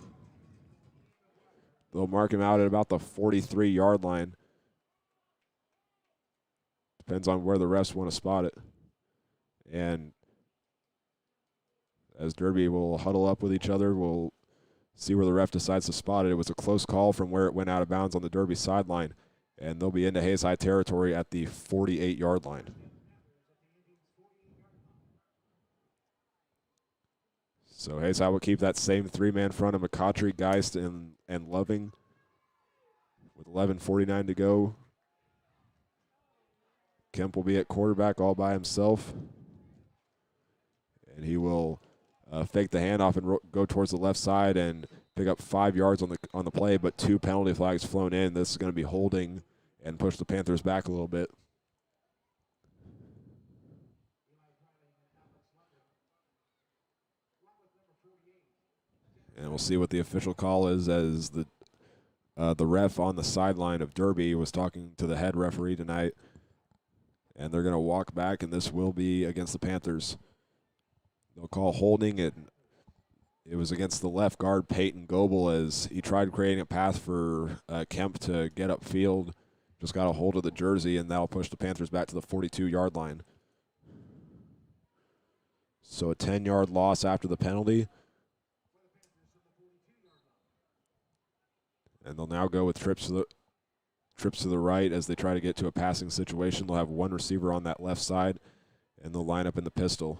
A: They'll mark him out at about the 43-yard line. Depends on where the refs want to spot it. And as Derby will huddle up with each other, we'll see where the ref decides to spot it. It was a close call from where it went out of bounds on the Derby sideline. And they'll be into Hayes High territory at the 48-yard line. So Hayes High will keep that same three-man front of McCautry, Geist, and Loving with 11:49 to go. Kemp will be at quarterback all by himself. And he will fake the handoff and go towards the left side and pick up 5 yards on the play, but 2 penalty flags flown in. This is going to be holding and push the Panthers back a little bit. And we'll see what the official call is, as the ref on the sideline of Derby was talking to the head referee tonight. And they're going to walk back, and this will be against the Panthers. They'll call holding, and it was against the left guard, Peyton Goebel, as he tried creating a path for Kemp to get upfield. Just got a hold of the jersey, and that'll push the Panthers back to the 42-yard line. So a 10-yard loss after the penalty. And they'll now go with trips to the right as they try to get to a passing situation. They'll have one receiver on that left side, and they'll line up in the pistol.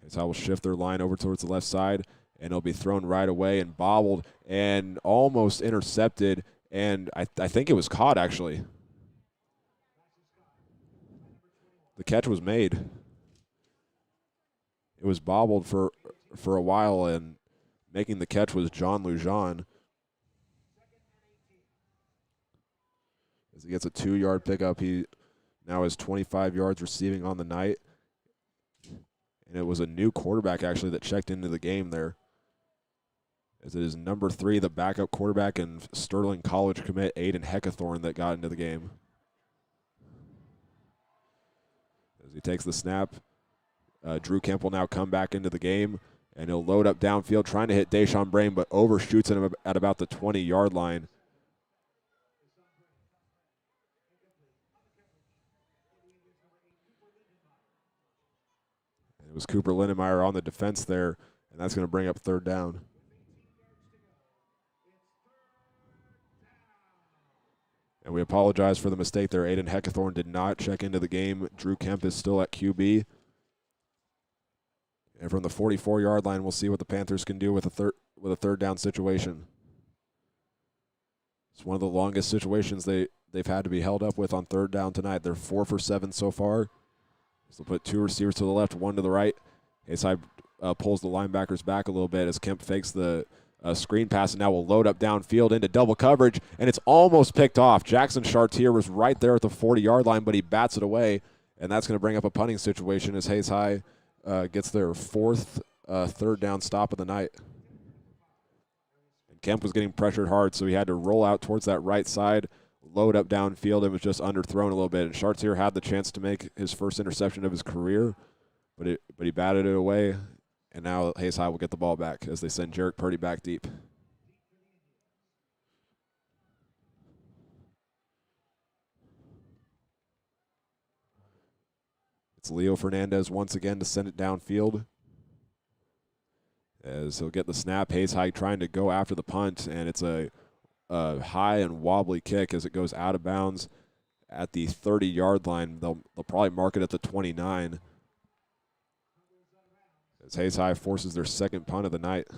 A: So I will shift their line over towards the left side, and it'll be thrown right away and bobbled and almost intercepted, and I think it was caught, actually. The catch was made. It was bobbled for a while, and making the catch was John Lujan. As he gets a 2-yard pickup, he now has 25 yards receiving on the night. And it was a new quarterback, actually, that checked into the game there. As it is number 3, the backup quarterback and Sterling College commit, Aiden Heckathorn, that got into the game. As he takes the snap, Drew Kemp will now come back into the game, and he'll load up downfield, trying to hit Deshaun Brain, but overshoots him at about the 20-yard line. It was Cooper Lindenmeyer on the defense there, and that's going to bring up 3rd down. And we apologize for the mistake there. Aiden Heckathorn did not check into the game. Drew Kemp is still at QB. And from the 44-yard line, we'll see what the Panthers can do with a 3rd down situation. It's one of the longest situations they've had to be held up with on 3rd down tonight. They're 4 for 7 so far. So they'll put 2 receivers to the left, 1 to the right. Hayside pulls the linebackers back a little bit as Kemp fakes the screen pass, and now will load up downfield into double coverage, and it's almost picked off. Jackson Chartier was right there at the 40-yard line, but he bats it away, and that's going to bring up a punting situation as Hayes High gets their 4th 3rd down stop of the night. And Kemp was getting pressured hard, so he had to roll out towards that right side, load up downfield. It was just underthrown a little bit, and Chartier had the chance to make his first interception of his career, but he batted it away, and now Hayes High will get the ball back as they send Jarek Purdy back deep. It's Leo Fernandez once again to send it downfield. As he'll get the snap, Hayes High trying to go after the punt, and it's a high and wobbly kick as it goes out of bounds at the 30-yard line. They'll probably mark it at the 29. As Hayes High forces their 2nd punt of the night.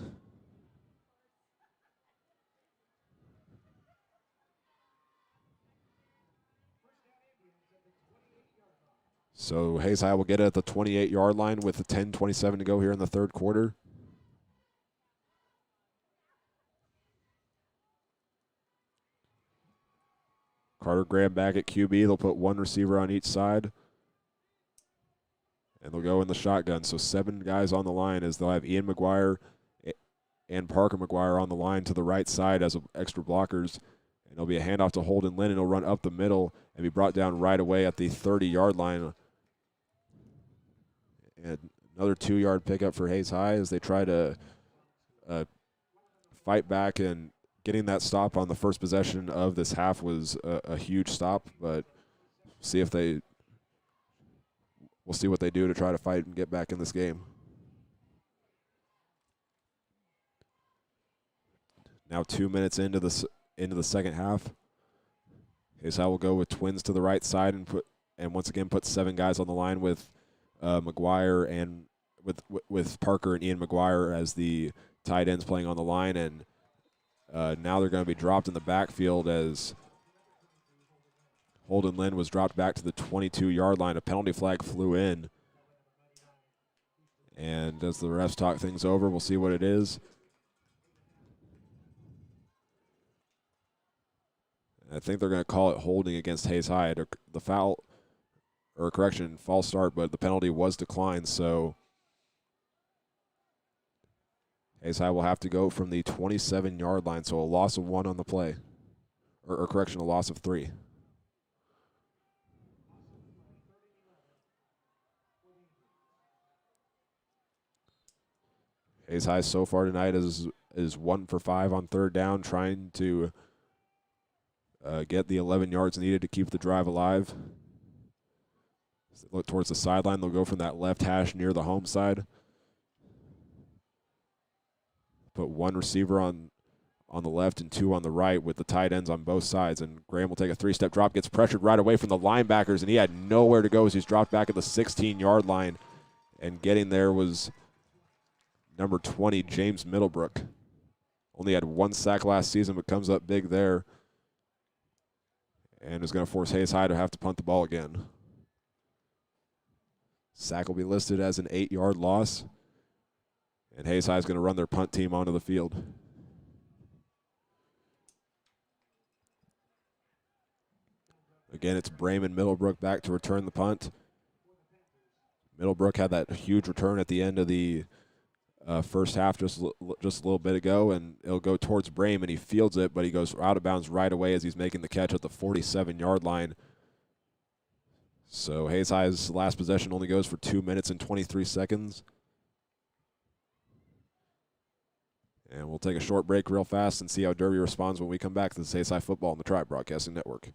A: So Hayes High will get it at the 28-yard line with the 10:27 to go here in the 3rd quarter. Carter Graham back at QB. They'll put 1 receiver on each side. And they'll go in the shotgun. So 7 guys on the line, as they'll have Ian McGuire and Parker McGuire on the line to the right side as extra blockers. And it'll be a handoff to Holden Lynn, and he'll run up the middle and be brought down right away at the 30-yard line. And another 2-yard pickup for Hayes High as they try to fight back, and getting that stop on the first possession of this half was a huge stop, but we'll see what they do to try to fight and get back in this game. Now 2 minutes into the 2nd half. Hayes High will go with twins to the right side and once again put 7 guys on the line with McGuire and with Parker and Ian McGuire as the tight ends playing on the line, and now they're going to be dropped in the backfield as Holden Lynn was dropped back to the 22-yard line. A penalty flag flew in. And as the refs talk things over, we'll see what it is. I think they're going to call it holding against Hayes High. The foul, or correction, false start, but the penalty was declined, so Hayes High will have to go from the 27-yard line, so a loss of 1 on the play. Or correction, a loss of 3. Hayes High so far tonight is 1 for 5 on third down, trying to get the 11 yards needed to keep the drive alive. Look towards the sideline. They'll go from that left hash near the home side. Put 1 receiver on the left and 2 on the right with the tight ends on both sides. And Graham will take a 3-step drop, gets pressured right away from the linebackers, and he had nowhere to go as he's dropped back at the 16-yard line. And getting there was number 20, James Middlebrook. Only had 1 sack last season, but comes up big there. And is going to force Hayes High to have to punt the ball again. Sack will be listed as an 8-yard loss. And Hayes High is going to run their punt team onto the field. Again, it's Brayman Middlebrook back to return the punt. Middlebrook had that huge return at the end of the first half just a little bit ago, and it'll go towards Brayman. He fields it, but he goes out of bounds right away as he's making the catch at the 47-yard line. So Hayes High's last possession only goes for 2 minutes and 23 seconds. And we'll take a short break real fast and see how Derby responds when we come back to this Hayes High football on the Tribe Broadcasting Network.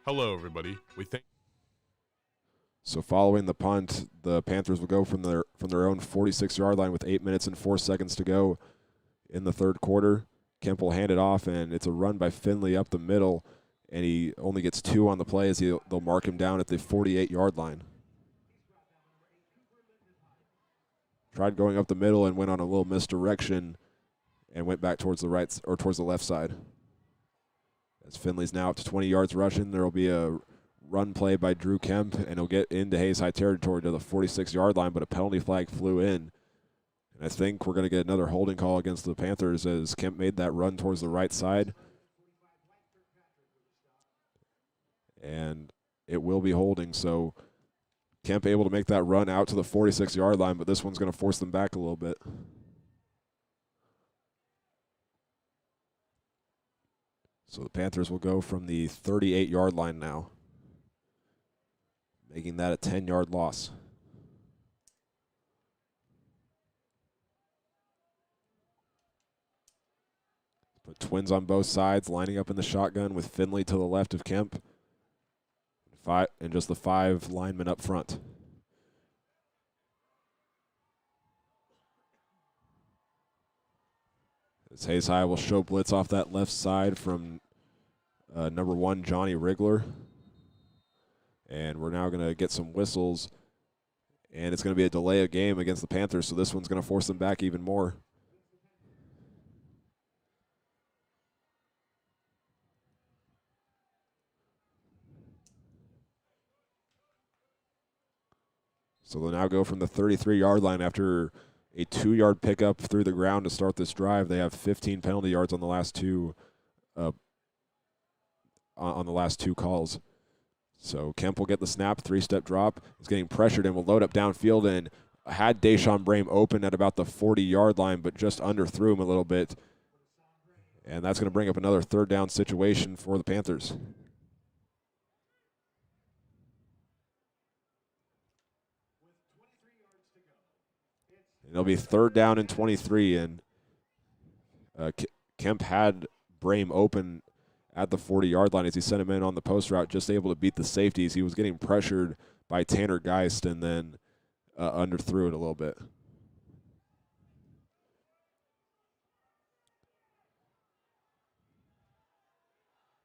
C: Hello, everybody.
A: So following the punt, the Panthers will go from their own 46-yard line with 8 minutes and 4 seconds to go in the third quarter. Kemp will hand it off, and it's a run by Finley up the middle, and he only gets 2 on the play as they'll mark him down at the 48-yard line. Tried going up the middle and went on a little misdirection and went back towards the right or towards the left side. As Finley's now up to 20 yards rushing, there will be a run play by Drew Kemp, and he'll get into Hayes High territory to the 46-yard line, but a penalty flag flew in. And I think we're going to get another holding call against the Panthers as Kemp made that run towards the right side. And it will be holding, so Kemp able to make that run out to the 46-yard line, but this one's going to force them back a little bit. So the Panthers will go from the 38-yard line now, making that a 10-yard loss. Put twins on both sides, lining up in the shotgun with Finley to the left of Kemp. And just the 5 linemen up front. As Hayes High will show blitz off that left side from number 1, Johnny Rigler. And we're now going to get some whistles. And it's going to be a delay of game against the Panthers, so this one's going to force them back even more. So they'll now go from the 33-yard line after a 2-yard pickup through the ground to start this drive. They have 15 penalty yards on the last two calls. So Kemp will get the snap, 3-step drop. He's getting pressured and will load up downfield and had Deshaun Brame open at about the 40-yard line, but just underthrew him a little bit. And that's going to bring up another third down situation for the Panthers. It'll be third down and 23, and Kemp had Brame open at the 40-yard line as he sent him in on the post route, just able to beat the safeties. He was getting pressured by Tanner Geist and then underthrew it a little bit.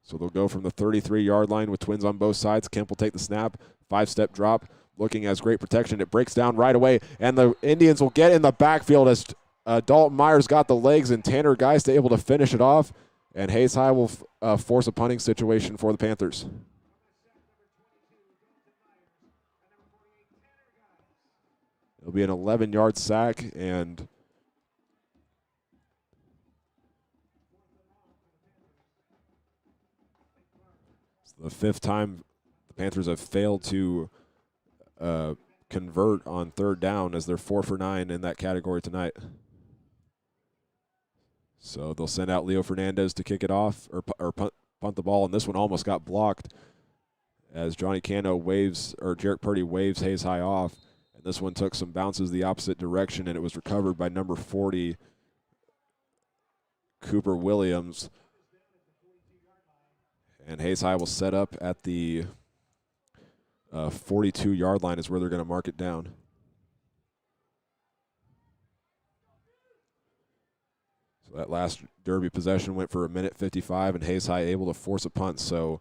A: So they'll go from the 33-yard line with twins on both sides. Kemp will take the snap, 5-step drop, looking as great protection. It breaks down right away, and the Indians will get in the backfield as Dalton Myers got the legs, and Tanner Geist able to finish it off, and Hayes High will force a punting situation for the Panthers. It'll be an 11-yard sack, and it's the 5th time the Panthers have failed to convert on 3rd down, as they're 4 for 9 in that category tonight. So they'll send out Leo Fernandez to kick it off or punt the ball, and this one almost got blocked as Johnny Cano Jarek Purdy waves Hayes High off. And this one took some bounces the opposite direction, and it was recovered by number 40, Cooper Williams. And Hayes High will set up at the 42-yard line is where they're going to mark it down. So that last Derby possession went for 1:55, and Hayes High able to force a punt. So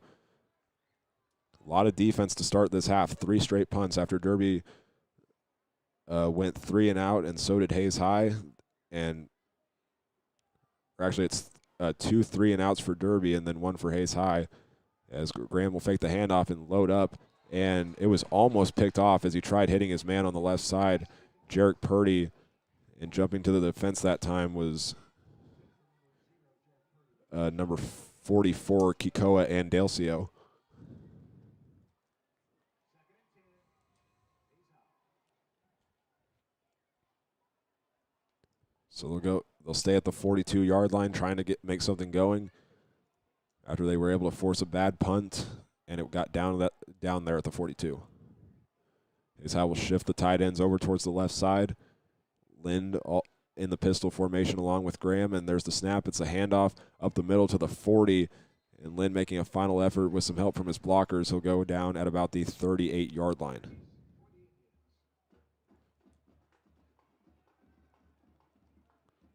A: a lot of defense to start this half. 3 straight punts after Derby went 3 and out, and so did Hayes High. Actually, it's 2 3 and outs for Derby and then 1 for Hayes High, as Graham will fake the handoff and load up. And it was almost picked off as he tried hitting his man on the left side, Jarek Purdy, and jumping to the defense that time was number 44, Kikoa Andalcio. So they'll stay at the 42-yard line trying to make something going after they were able to force a bad punt, and it got down there at the 42. Is how we'll shift the tight ends over towards the left side. Lind in the pistol formation along with Graham, and there's the snap. It's a handoff up the middle to the 40, and Lind making a final effort with some help from his blockers. He'll go down at about the 38-yard line.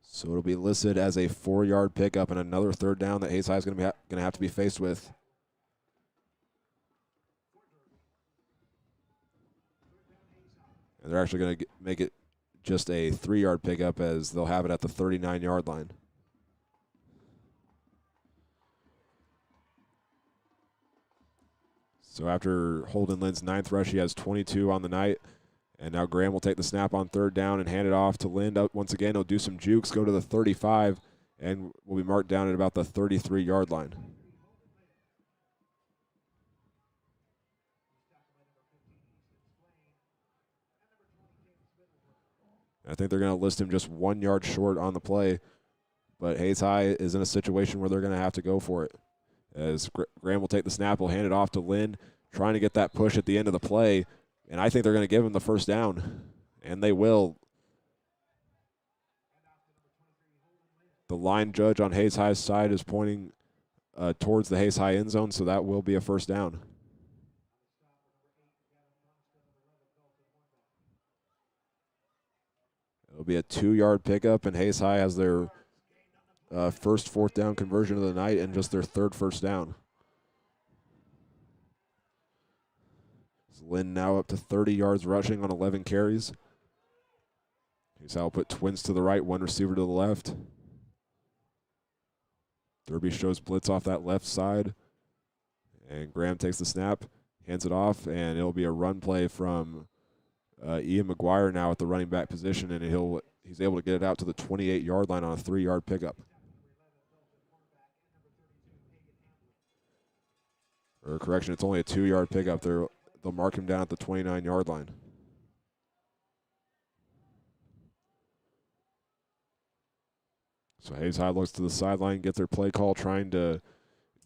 A: So it'll be listed as a 4-yard pickup and another 3rd down that Hayes High is going to have to be faced with. And they're actually going to make it just a 3-yard pickup, as they'll have it at the 39-yard line. So after Holden Lind's 9th rush, he has 22 on the night. And now Graham will take the snap on 3rd down and hand it off to Lind. Once again, he'll do some jukes, go to the 35, and will be marked down at about the 33-yard line. I think they're going to list him just 1 yard short on the play, but Hayes High is in a situation where they're going to have to go for it. As Graham will take the snap, will hand it off to Lind, trying to get that push at the end of the play, and I think they're going to give him the 1st down, and they will. The line judge on Hayes High's side is pointing towards the Hayes High end zone, so that will be a 1st down. It'll be a 2-yard pickup, and Hayes High has their first 4th down conversion of the night and just their 3rd 1st down. Lind now up to 30 yards rushing on 11 carries. He's how put twins to the right, 1 receiver to the left. Derby shows blitz off that left side, and Graham takes the snap, hands it off, and it'll be a run play from Ian McGuire now at the running back position, and he's able to get it out to the 28-yard line on a 3-yard pickup. Or correction, it's only a 2-yard pickup. They'll mark him down at the 29-yard line. So Hayes High looks to the sideline, get their play call, trying to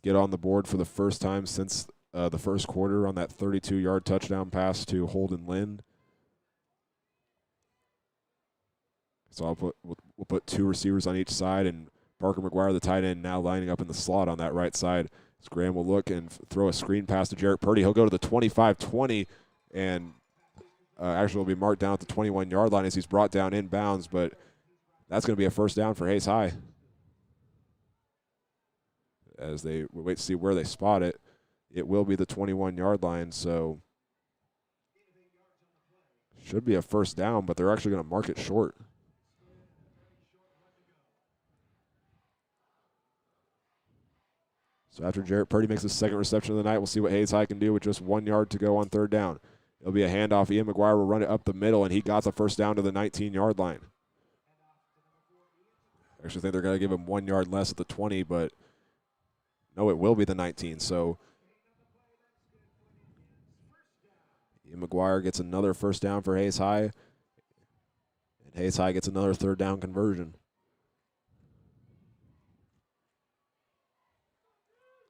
A: get on the board for the first time since the first quarter on that 32-yard touchdown pass to Holden Lind. So we'll put 2 receivers on each side, and Parker McGuire, the tight end, now lining up in the slot on that right side. As Graham will look and throw a screen pass to Jarek Purdy. He'll go to the 25-20, and actually will be marked down at the 21-yard line as he's brought down inbounds, but that's going to be a 1st down for Hayes High. as they wait to see where they spot it. It will be the 21-yard line, so should be a first down, but they're actually going to mark it short. So after Jarrett Purdy makes his second reception of the night, we'll see what Hayes High can do with just 1 yard to go on third down. It'll be a handoff. Ian McGuire will run it up the middle, and he got the first down to the 19-yard line. I actually think they're going to give him 1 yard less at the 20, but no, it will be the 19. So Ian McGuire gets another first down for Hayes High, and Hayes High gets another third down conversion.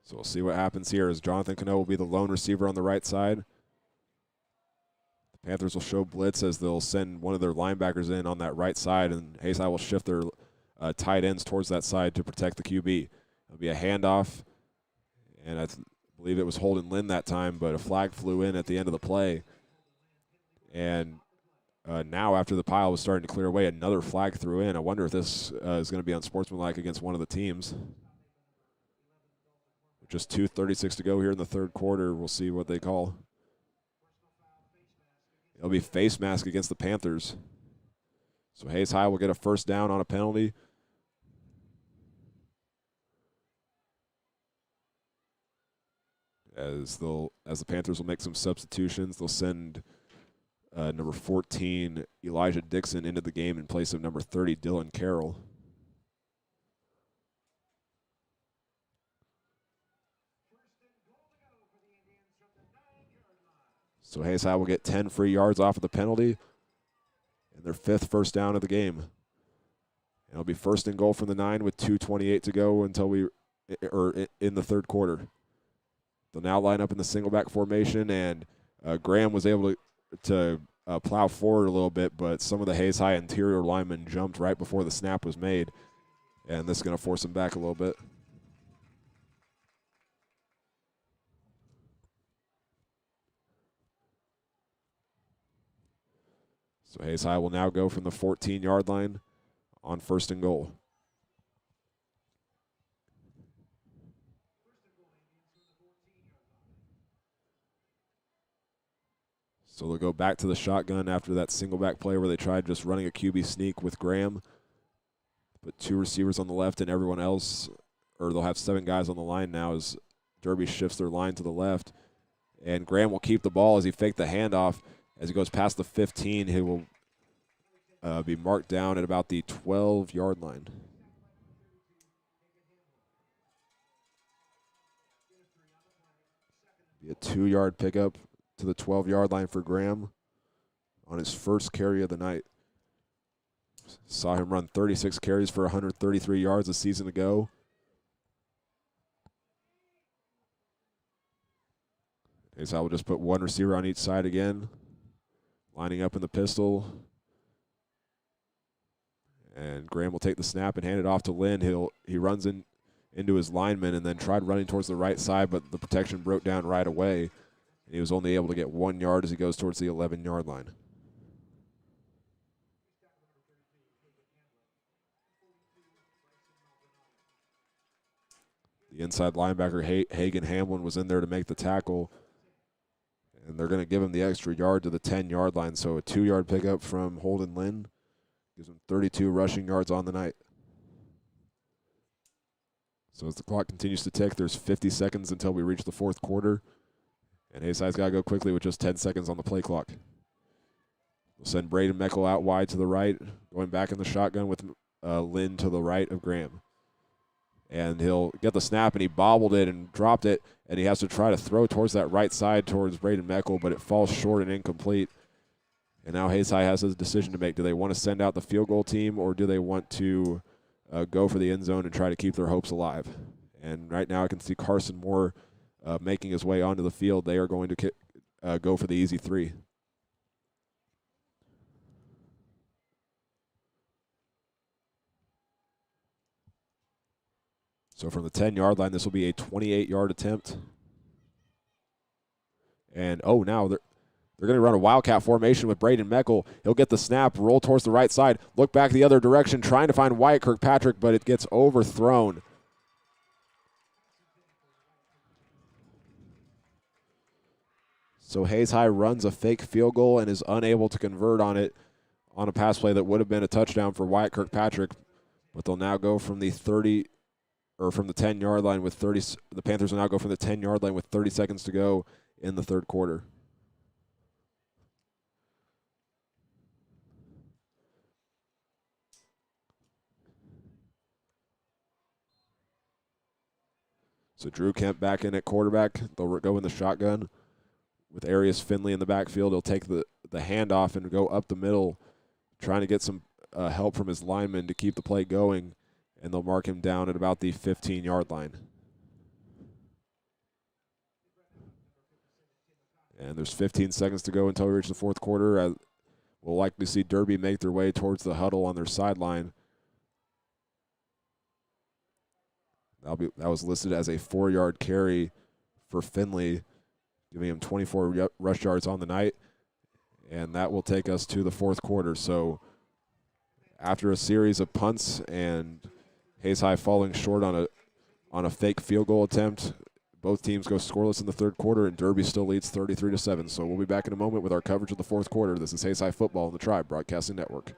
A: So we'll see what happens here as Jonathan Cano will be the lone receiver on the right side. The Panthers will show blitz as they'll send one of their linebackers in on that right side, and Hayes High will shift their tight ends towards that side to protect the QB. It'll be a handoff, and I believe it was Holden Lynn that time, but a flag flew in at the end of the play. And now after the pile was starting to clear away, another flag threw in. I wonder if this is going to be unsportsmanlike against one of the teams. Just 2:36 to go here in the third quarter. We'll see what they call. It'll be face mask against the Panthers. So Hayes High will get a first down on a penalty. As the Panthers will make some substitutions, they'll send number 14 Elijah Dixon into the game in place of number 30 Dylan Carroll. So Hayes High will get 10 free yards off of the penalty and their 5th first down of the game. And it'll be first and goal from the 9 with 2:28 to go in the third quarter. They'll now line up in the single back formation, and Graham was able to plow forward a little bit, but some of the Hayes High interior linemen jumped right before the snap was made, and this is going to force them back a little bit. So Hayes High will now go from the 14-yard line on first and goal. So they'll go back to the shotgun after that single back play where they tried just running a QB sneak with Graham. Put 2 receivers on the left and everyone else, or they'll have 7 guys on the line now as Derby shifts their line to the left. And Graham will keep the ball as he faked the handoff. As he goes past the 15, he will be marked down at about the 12-yard line. Be a 2-yard pickup to the 12-yard line for Graham on his first carry of the night. Saw him run 36 carries for 133 yards a season ago. Hayes High will just put 1 receiver on each side again, lining up in the pistol. And Graham will take the snap and hand it off to Lynn. He runs into his lineman and then tried running towards the right side, but the protection broke down right away. And he was only able to get 1 yard as he goes towards the 11-yard line. The inside linebacker, Hagan Hamlin, was in there to make the tackle. And they're going to give him the extra yard to the 10-yard line. So a 2-yard pickup from Holden Lynn gives him 32 rushing yards on the night. So as the clock continues to tick, there's 50 seconds until we reach the fourth quarter. And Hayes High's got to go quickly with just 10 seconds on the play clock. We'll send Braden Meckel out wide to the right, going back in the shotgun with Lynn to the right of Graham. And he'll get the snap, and he bobbled it and dropped it, and he has to try to throw towards that right side towards Braden Meckel, but it falls short and incomplete. And now Hayes High has a decision to make. Do they want to send out the field goal team, or do they want to go for the end zone and try to keep their hopes alive? And right now I can see Carson Moore making his way onto the field. They are going to go for the easy 3. So from the 10-yard line, this will be a 28-yard attempt. And, now they're going to run a wildcat formation with Braden Meckel. He'll get the snap, roll towards the right side, look back the other direction, trying to find Wyatt Kirkpatrick, but it gets overthrown. So Hayes High runs a fake field goal and is unable to convert on it on a pass play that would have been a touchdown for Wyatt Kirkpatrick. But they'll now go from the 10-yard line with 30. The Panthers will now go from the 10-yard line with 30 seconds to go in the third quarter. So Drew Kemp back in at quarterback. They'll go in the shotgun with Arias Finley in the backfield. He'll take the handoff and go up the middle, trying to get some help from his lineman to keep the play going, and they'll mark him down at about the 15-yard line. And there's 15 seconds to go until we reach the fourth quarter. We'll likely see Derby make their way towards the huddle on their sideline. That was listed as a 4-yard carry for Finley, giving him 24 rush yards on the night. And that will take us to the fourth quarter. So after a series of punts and Hayes High falling short on a fake field goal attempt, both teams go scoreless in the third quarter, and Derby still leads 33-7. So we'll be back in a moment with our coverage of the fourth quarter. This is Hayes High Football on the Tribe Broadcasting Network.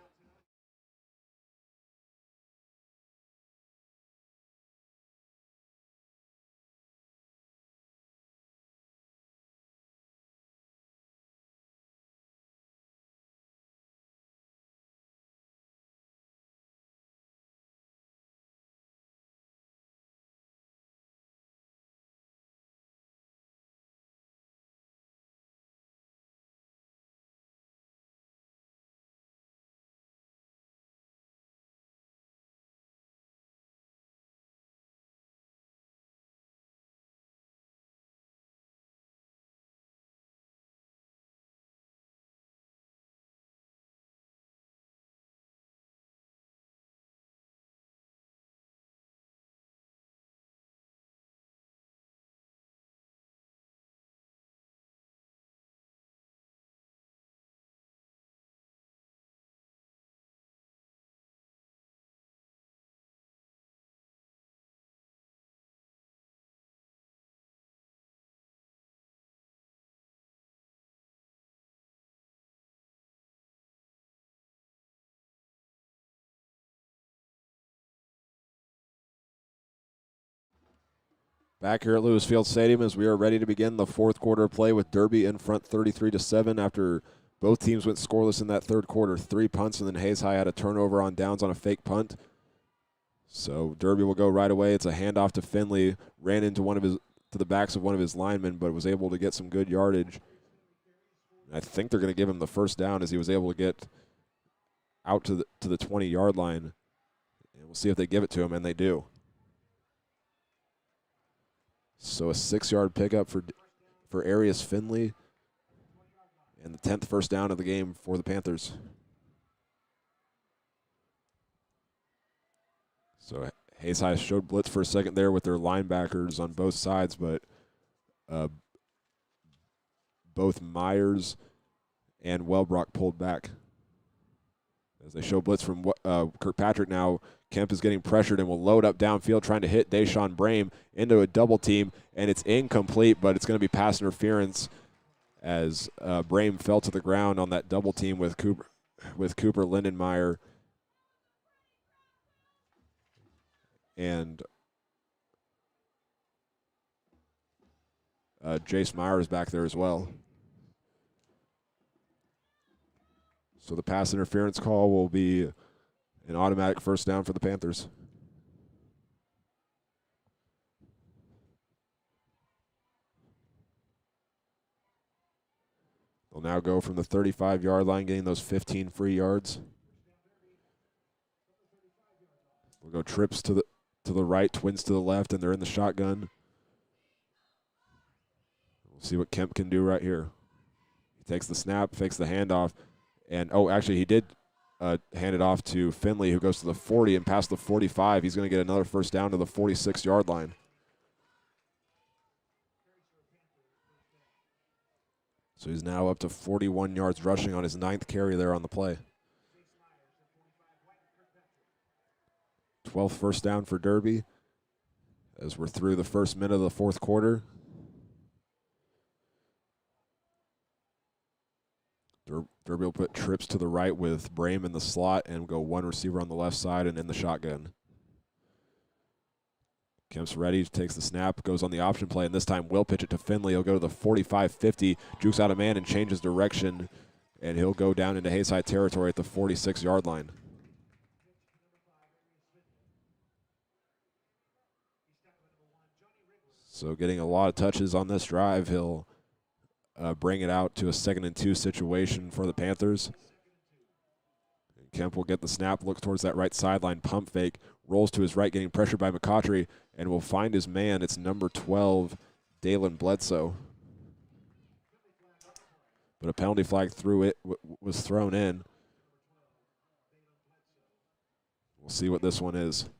A: Back here at Lewis Field Stadium as we are ready to begin the fourth quarter play with Derby in front 33-7 after both teams went scoreless in that third quarter. 3 punts, and then Hayes High had a turnover on downs on a fake punt. So Derby will go right away. It's a handoff to Finley. Ran into to the backs of one of his linemen, but was able to get some good yardage. I think they're going to give him the first down as he was able to get out to the 20-yard line. And we'll see if they give it to him, and they do. So a 6-yard pickup for Arias Finley, and the 10th first down of the game for the Panthers. So Hayes High showed blitz for a second there with their linebackers on both sides, but both Myers and Wellbrock pulled back. As they show blitz from Kirkpatrick now, Kemp is getting pressured and will load up downfield trying to hit Deshaun Brame into a double team, and it's incomplete, but it's going to be pass interference as Brame fell to the ground on that double team with Cooper Lindenmeyer and Jace Myers back there as well. So the pass interference call will be an automatic first down for the Panthers. They'll now go from the 35-yard line, getting those 15 free yards. We'll go trips to the right, twins to the left, and they're in the shotgun. We'll see what Kemp can do right here. He takes the snap, fakes the handoff, and actually he did hand it off to Finley, who goes to the 40 and past the 45. He's going to get another first down to the 46-yard line. So he's now up to 41 yards rushing on his 9th carry there on the play. 12th first down for Derby as we're through the first minute of the fourth quarter. Derby will put trips to the right with Brame in the slot and go one receiver on the left side and in the shotgun. Kemp's ready, takes the snap, goes on the option play, and this time will pitch it to Finley. He'll go to the 45-50, jukes out a man and changes direction, and he'll go down into Hayes High territory at the 46-yard line. So getting a lot of touches on this drive, he'll bring it out to a 2nd and 2 situation for the Panthers. And Kemp will get the snap, look towards that right sideline, pump fake, rolls to his right, getting pressured by McCautry, and will find his man. It's number 12, Dalen Bledsoe. But a penalty flag was thrown in. We'll see what this one is.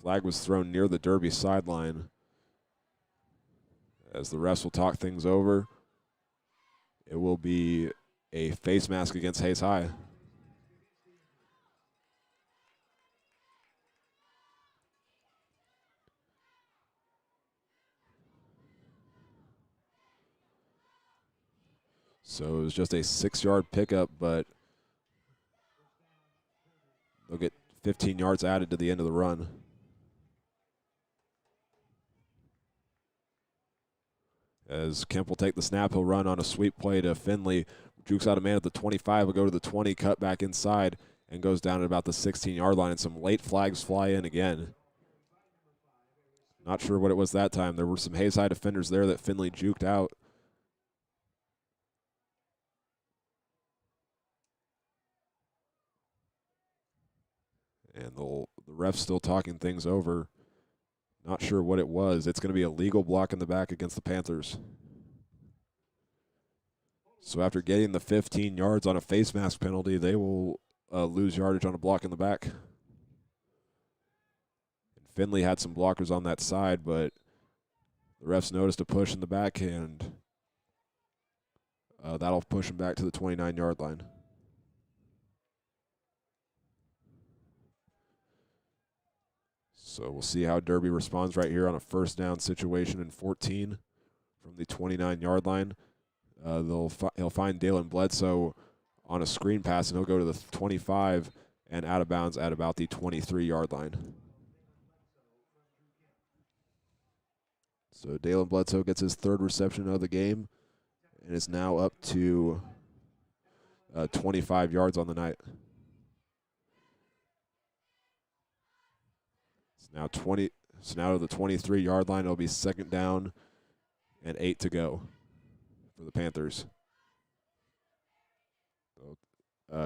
A: Flag was thrown near the Derby sideline. As the refs will talk things over, it will be a face mask against Hayes High. So it was just a 6-yard pickup, but they'll get 15 yards added to the end of the run. As Kemp will take the snap, he'll run on a sweep play to Finley. Jukes out a man at the 25, will go to the 20, cut back inside, and goes down at about the 16-yard line. And some late flags fly in again. Not sure what it was that time. There were some Hayes High defenders there that Finley juked out. And the ref's still talking things over. Not sure what it was. It's going to be a legal block in the back against the Panthers. So after getting the 15 yards on a face mask penalty, they will lose yardage on a block in the back. And Finley had some blockers on that side, but the refs noticed a push in the back, and that'll push him back to the 29-yard line. So we'll see how Derby responds right here on a first down situation in 14 from the 29-yard line. He'll find Dalen Bledsoe on a screen pass, and he'll go to the 25 and out of bounds at about the 23-yard line. So Dalen Bledsoe gets his 3rd reception of the game and is now up to 25 yards on the night. Now to the 23-yard line. It'll be 2nd down and 8 to go for the Panthers.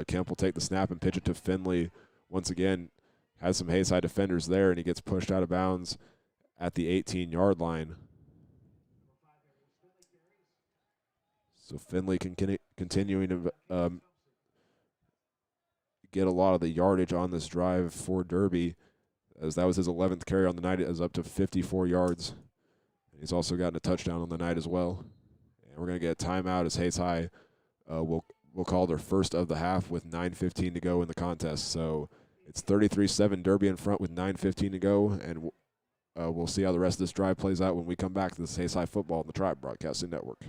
A: Kemp will take the snap and pitch it to Finley. Once again, has some Hayes High defenders there, and he gets pushed out of bounds at the 18-yard line. So Finley continuing to get a lot of the yardage on this drive for Derby, as that was his 11th carry on the night. It is up to 54 yards. He's also gotten a touchdown on the night as well. And we're going to get a timeout as Hayes High will call their first of the half with 9:15 to go in the contest. So it's 33-7 Derby in front with 9:15 to go, and we'll see how the rest of this drive plays out when we come back to this Hayes High football on the Tribe Broadcasting Network.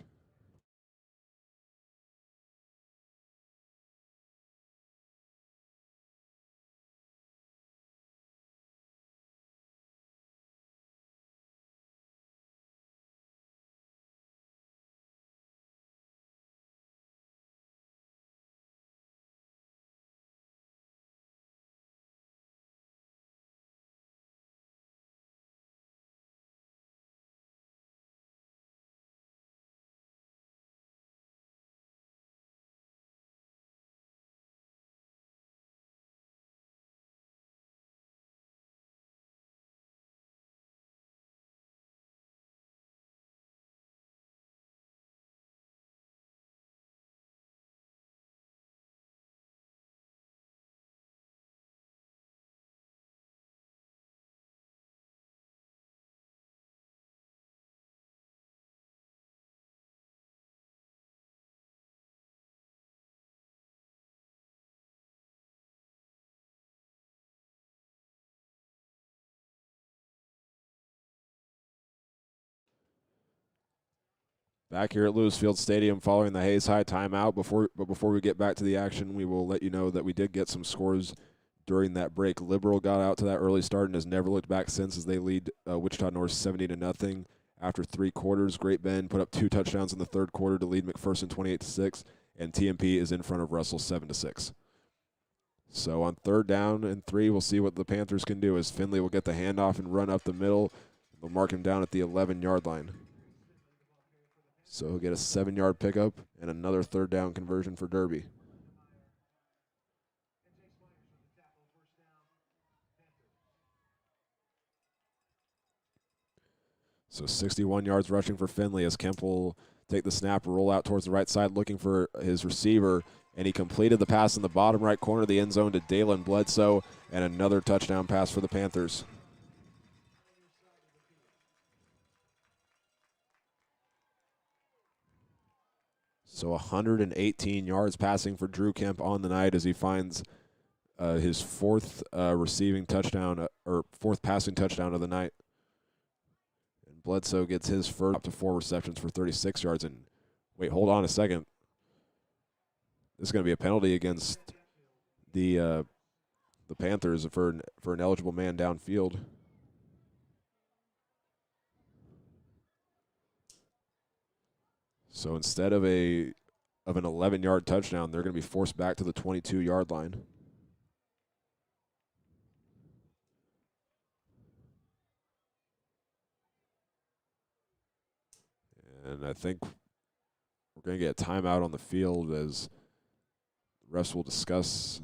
A: Back here at Lewis Field Stadium following the Hayes High timeout. Before we get back to the action, we will let you know that we did get some scores during that break. Liberal got out to that early start and has never looked back since, as they lead Wichita North 70-0 after 3 quarters. Great Bend put up 2 touchdowns in the third quarter to lead McPherson 28-6, and TMP is in front of Russell 7-6. So on 3rd down and 3, we'll see what the Panthers can do, as Finley will get the handoff and run up the middle. They'll mark him down at the 11-yard line. So he'll get a 7-yard pickup and another 3rd down conversion for Derby. So 61 yards rushing for Finley, as Kemp will take the snap, roll out towards the right side looking for his receiver, and he completed the pass in the bottom right corner of the end zone to Dalen Bledsoe, and another touchdown pass for the Panthers. So 118 yards passing for Drew Kemp on the night, as he finds his 4th receiving touchdown, or 4th passing touchdown of the night. And Bledsoe gets his first up to 4 receptions for 36 yards. And wait, hold on a second. This is going to be a penalty against the Panthers for an eligible man downfield. So instead of an 11-yard touchdown, they're going to be forced back to the 22-yard line. And I think we're going to get a timeout on the field, as the refs will discuss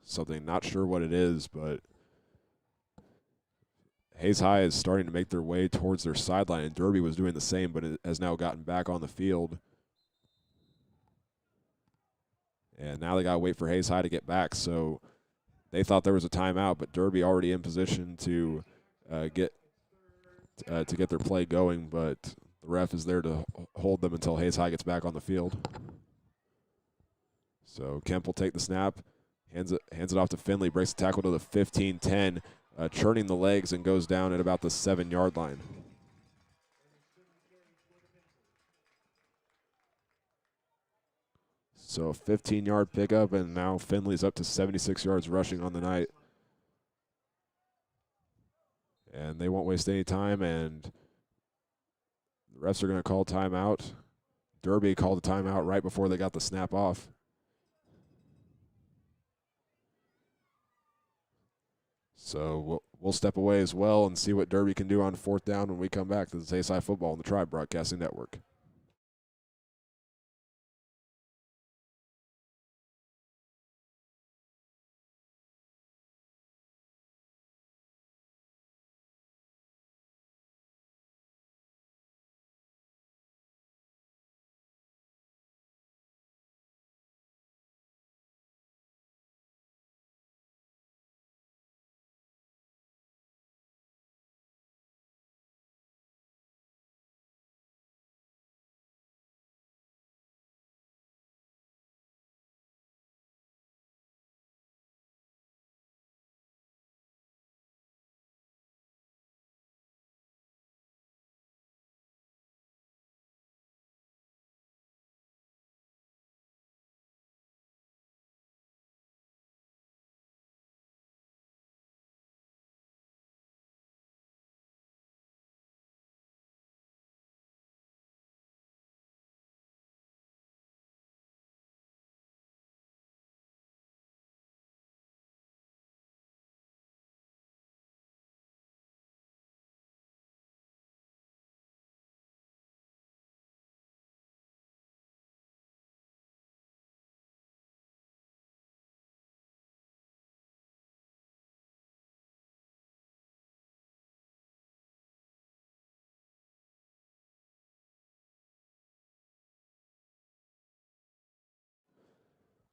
A: something. Not sure what it is, but Hayes High is starting to make their way towards their sideline, and Derby was doing the same, but it has now gotten back on the field. And now they got to wait for Hayes High to get back. So they thought there was a timeout, but Derby already in position to get their play going, but the ref is there to hold them until Hayes High gets back on the field. So Kemp will take the snap, hands it off to Finley, breaks the tackle to the 15-10, churning the legs, and goes down at about the 7-yard line. So a 15-yard pickup, and now Finley's up to 76 yards rushing on the night. And they won't waste any time, and the refs are going to call timeout. Derby called the timeout right before they got the snap off. So we'll step away as well and see what Derby can do on 4th down when we come back to the Hayes Football on the Tribe Broadcasting Network.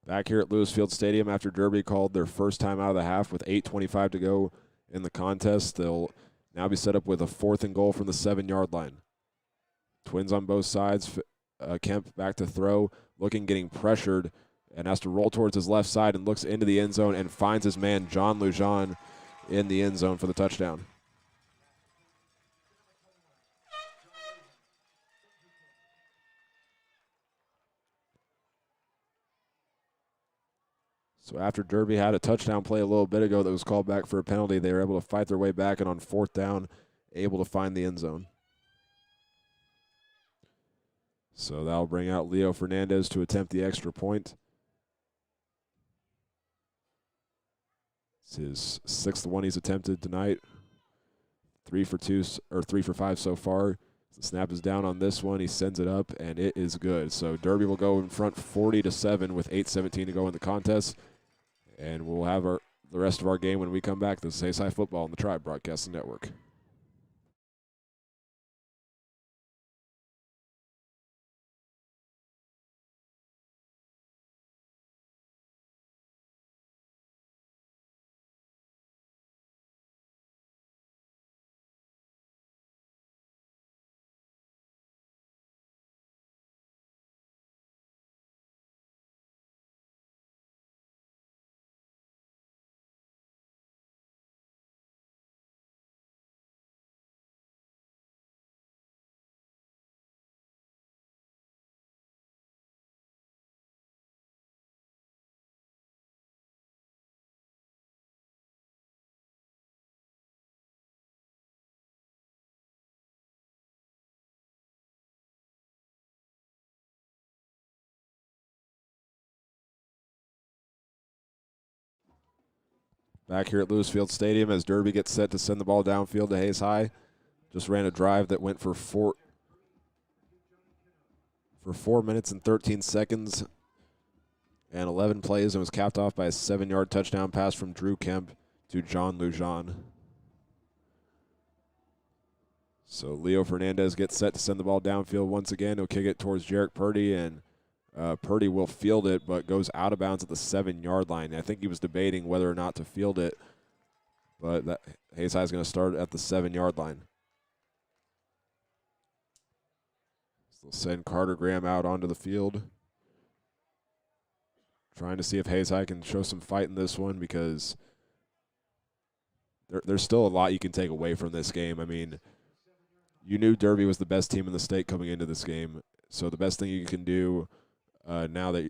A: Back here at Lewis Field Stadium after Derby called their first time out of the half with 8:25 to go in the contest. They'll now be set up with a 4th and goal from the 7-yard line. Twins on both sides. Kemp back to throw, getting pressured, and has to roll towards his left side and looks into the end zone and finds his man John Lujan in the end zone for the touchdown. So after Derby had a touchdown play a little bit ago that was called back for a penalty, they were able to fight their way back, and on 4th down, able to find the end zone. So that'll bring out Leo Fernandez to attempt the extra point. It's his 6th one he's attempted tonight. 3 for 5 so far. The snap is down on this one. He sends it up, and it is good. So Derby will go in front 40-7 with 8:17 to go in the contest. And we'll have the rest of our game when we come back. This is Hayes High Football on the Tribe Broadcasting Network. Back here at Lewisfield Stadium as Derby gets set to send the ball downfield to Hayes High. Just ran a drive that went for 4 minutes and 13 seconds and 11 plays and was capped off by a 7-yard touchdown pass from Drew Kemp to John Lujan. So Leo Fernandez gets set to send the ball downfield once again. He'll kick it towards Jarek Purdy, and Purdy will field it, but goes out of bounds at the 7-yard line. I think he was debating whether or not to field it, but Hayes High is going to start at the 7-yard line. So they'll send Carter Graham out onto the field, trying to see if Hayes High can show some fight in this one, because there's still a lot you can take away from this game. I mean, you knew Derby was the best team in the state coming into this game, so the best thing you can do now that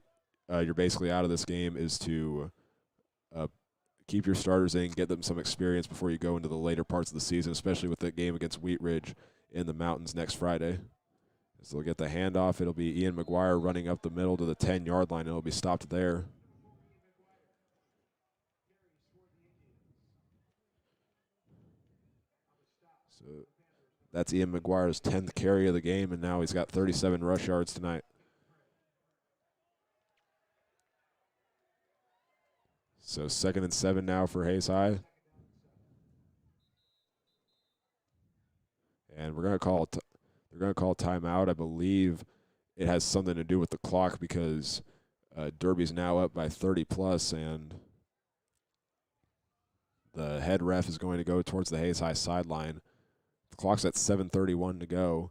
A: you're basically out of this game is to keep your starters in, get them some experience before you go into the later parts of the season, especially with the game against Wheat Ridge in the mountains next Friday. So they'll get the handoff. It'll be Ian McGuire running up the middle to the 10-yard line, and it'll be stopped there. So that's Ian McGuire's 10th carry of the game, and now he's got 37 rush yards tonight. So 2nd and 7 now for Hayes High. And we're going to call they're going to call timeout. I believe it has something to do with the clock, because Derby's now up by 30+, and the head ref is going to go towards the Hayes High sideline. The clock's at 7:31 to go.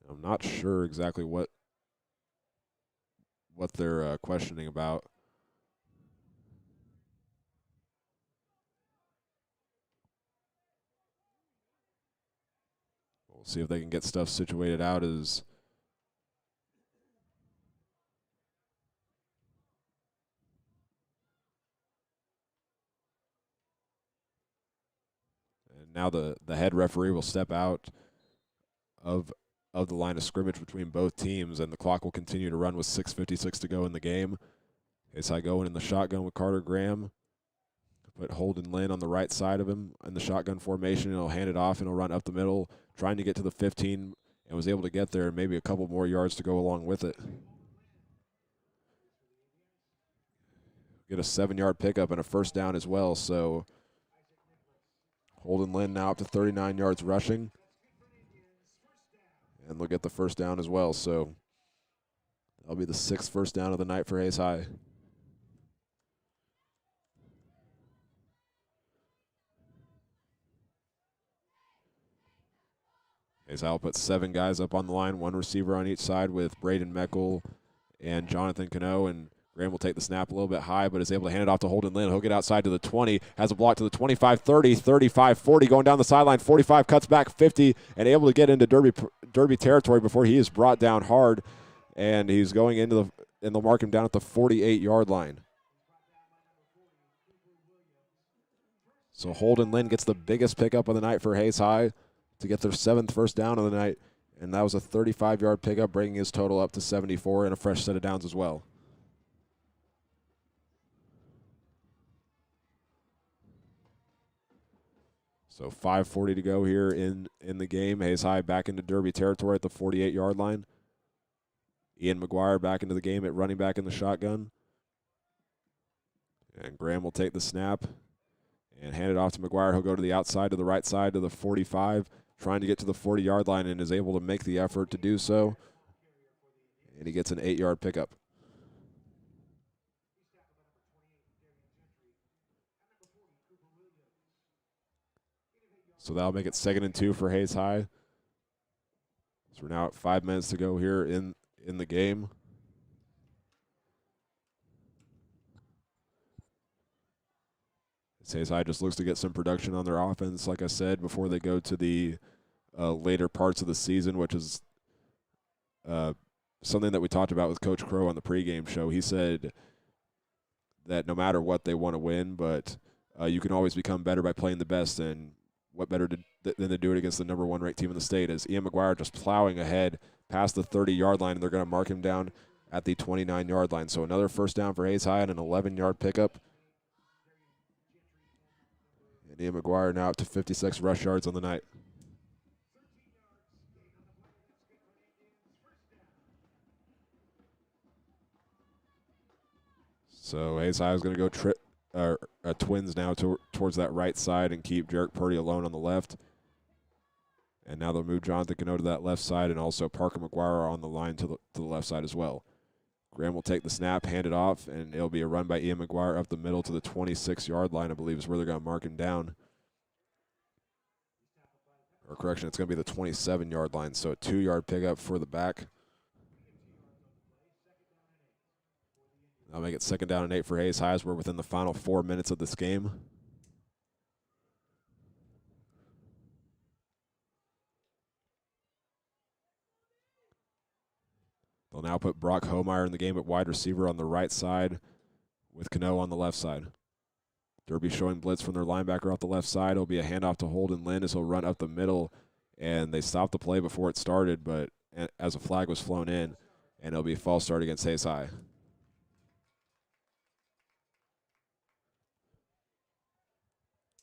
A: I'm not sure exactly what they're questioning about. We'll see if they can get stuff situated out as and now the head referee will step out of the line of scrimmage between both teams, and the clock will continue to run with 6:56 to go in the game. Hayes High going in the shotgun with Carter Graham. Put Holden Lynn on the right side of him in the shotgun formation, and he'll hand it off, and he'll run up the middle, trying to get to the 15, and was able to get there, and maybe a couple more yards to go along with it. Get a 7-yard pickup and a first down as well, so Holden Lynn now up to 39 yards rushing. And they'll get the first down as well, so that'll be the 6th first down of the night for Hayes High. Hayes High will put 7 guys up on the line, 1 receiver on each side with Braden Meckel and Jonathan Cano, and Graham will take the snap a little bit high, but is able to hand it off to Holden Lynn. He'll get outside to the 20, has a block to the 25, 30, 35, 40, going down the sideline, 45, cuts back 50, and able to get into Derby territory before he is brought down hard, and he's going into and they'll mark him down at the 48-yard line. So Holden Lynn gets the biggest pickup of the night for Hayes High to get their 7th first down of the night, and that was a 35-yard pickup, bringing his total up to 74 and a fresh set of downs as well. So 5:40 to go here in the game. Hayes High back into Derby territory at the 48-yard line. Ian McGuire back into the game at running back in the shotgun. And Graham will take the snap and hand it off to McGuire. He'll go to the outside, to the right side, to the 45, trying to get to the 40-yard line, and is able to make the effort to do so. And he gets an 8-yard pickup. So that'll make it 2nd and 2 for Hayes High. So we're now at 5 minutes to go here in the game. Hayes High just looks to get some production on their offense, like I said, before they go to the later parts of the season, which is something that we talked about with Coach Crow on the pregame show. He said that no matter what, they want to win, but you can always become better by playing the best, and what better than to do it against the number 1 ranked team in the state, as Ian McGuire just plowing ahead past the 30-yard line, and they're going to mark him down at the 29-yard line. So another first down for Hayes High and an 11-yard pickup. And Ian McGuire now up to 56 rush yards on the night. So Hayes High is going to go twins now towards that right side and keep Jarek Purdy alone on the left. And now they'll move Jonathan Cano to that left side, and also Parker McGuire on the line to the left side as well. Graham will take the snap, hand it off, and it'll be a run by Ian McGuire up the middle to the 26-yard line, I believe is where they're going to mark him down. Or correction, it's going to be the 27-yard line, so a 2-yard pickup for the back. That'll make it 2nd down and 8 for Hayes High as we're within the final 4 minutes of this game. They'll now put Brock Homeyer in the game at wide receiver on the right side with Cano on the left side. Derby showing blitz from their linebacker off the left side. It'll be a handoff to Holden Lynn as he'll run up the middle, and they stopped the play before it started, but as a flag was flown in, and it'll be a false start against Hayes High.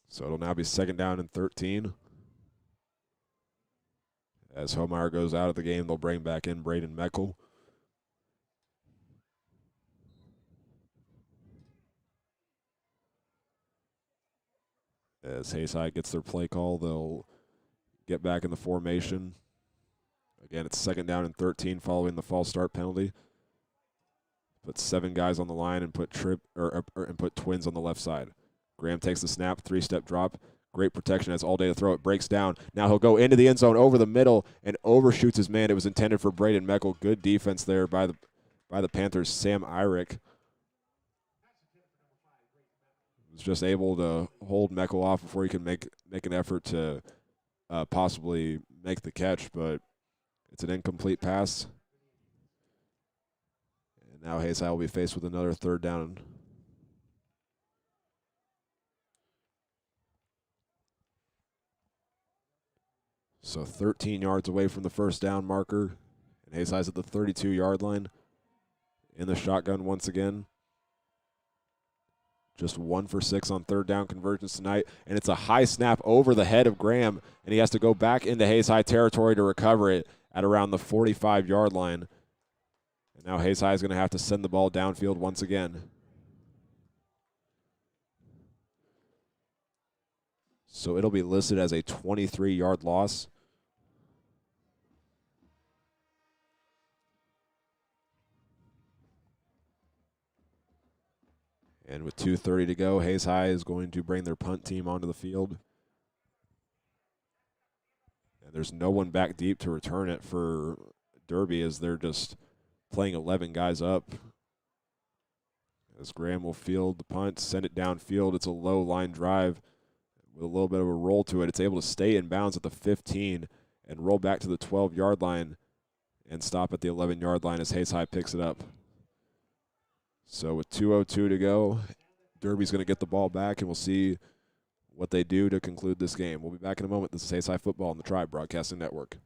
A: So it'll now be 2nd down and 13. As Homeyer goes out of the game, they'll bring back in Braden Meckel. As Hayes High gets their play call, they'll get back in the formation. Again, it's 2nd down and 13 following the false start penalty. Put 7 guys on the line and put twins on the left side. Graham takes the snap, 3-step drop. Great protection, has all day to throw. It breaks down. Now he'll go into the end zone over the middle and overshoots his man. It was intended for Braden Meckel. Good defense there by the Panthers. Sam Irick was just able to hold Meckel off before he could make an effort to possibly make the catch, but it's an incomplete pass. And now Hayes High will be faced with another 3rd down. So 13 yards away from the first down marker. And Hayes High's at the 32-yard line in the shotgun once again. Just 1 for 6 on 3rd down conversions tonight. And it's a high snap over the head of Graham, and he has to go back into Hayes High territory to recover it at around the 45-yard line. And now Hayes High is going to have to send the ball downfield once again. So it'll be listed as a 23-yard loss. And with 2:30 to go, Hayes High is going to bring their punt team onto the field. And there's no one back deep to return it for Derby, as they're just playing 11 guys up. As Graham will field the punt, send it downfield. It's a low line drive with a little bit of a roll to it. It's able to stay in bounds at the 15, and roll back to the 12-yard line and stop at the 11-yard line as Hayes High picks it up. So with 2:02 to go, Derby's going to get the ball back, and we'll see what they do to conclude this game. We'll be back in a moment. This is Hayes High Football on the Tribe Broadcasting Network.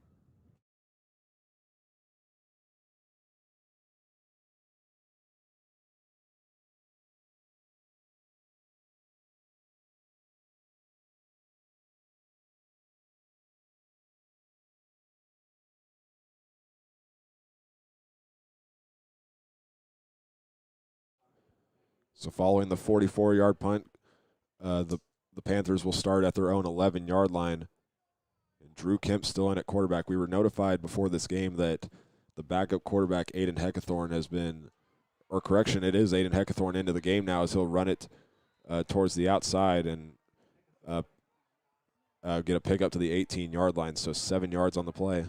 A: So following the 44-yard punt, the Panthers will start at their own 11-yard line. And Drew Kemp still in at quarterback. We were notified before this game that the backup quarterback, Aiden Heckathorn, has been, or correction, it is Aiden Heckathorn into the game now as he'll run it towards the outside and get a pickup to the 18-yard line, so 7 yards on the play.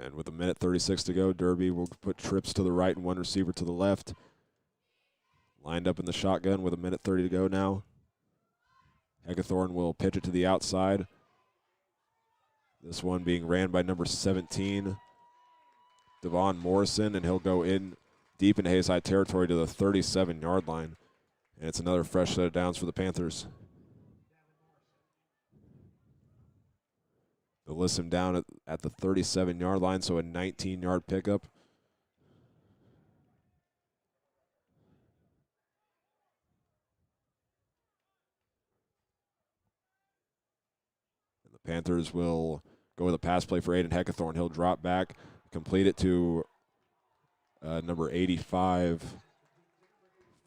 A: And with 1:36 to go, Derby will put trips to the right and one receiver to the left. Lined up in the shotgun with 1:30 to go now. Heckathorn will pitch it to the outside. This one being ran by number 17, Devon Morrison, and he'll go in deep into Hayes High territory to the 37-yard line. And it's another fresh set of downs for the Panthers. They'll list him down at the 37-yard line, so a 19-yard pickup. And the Panthers will go with a pass play for Aiden Heckathorn. He'll drop back, complete it to number 85,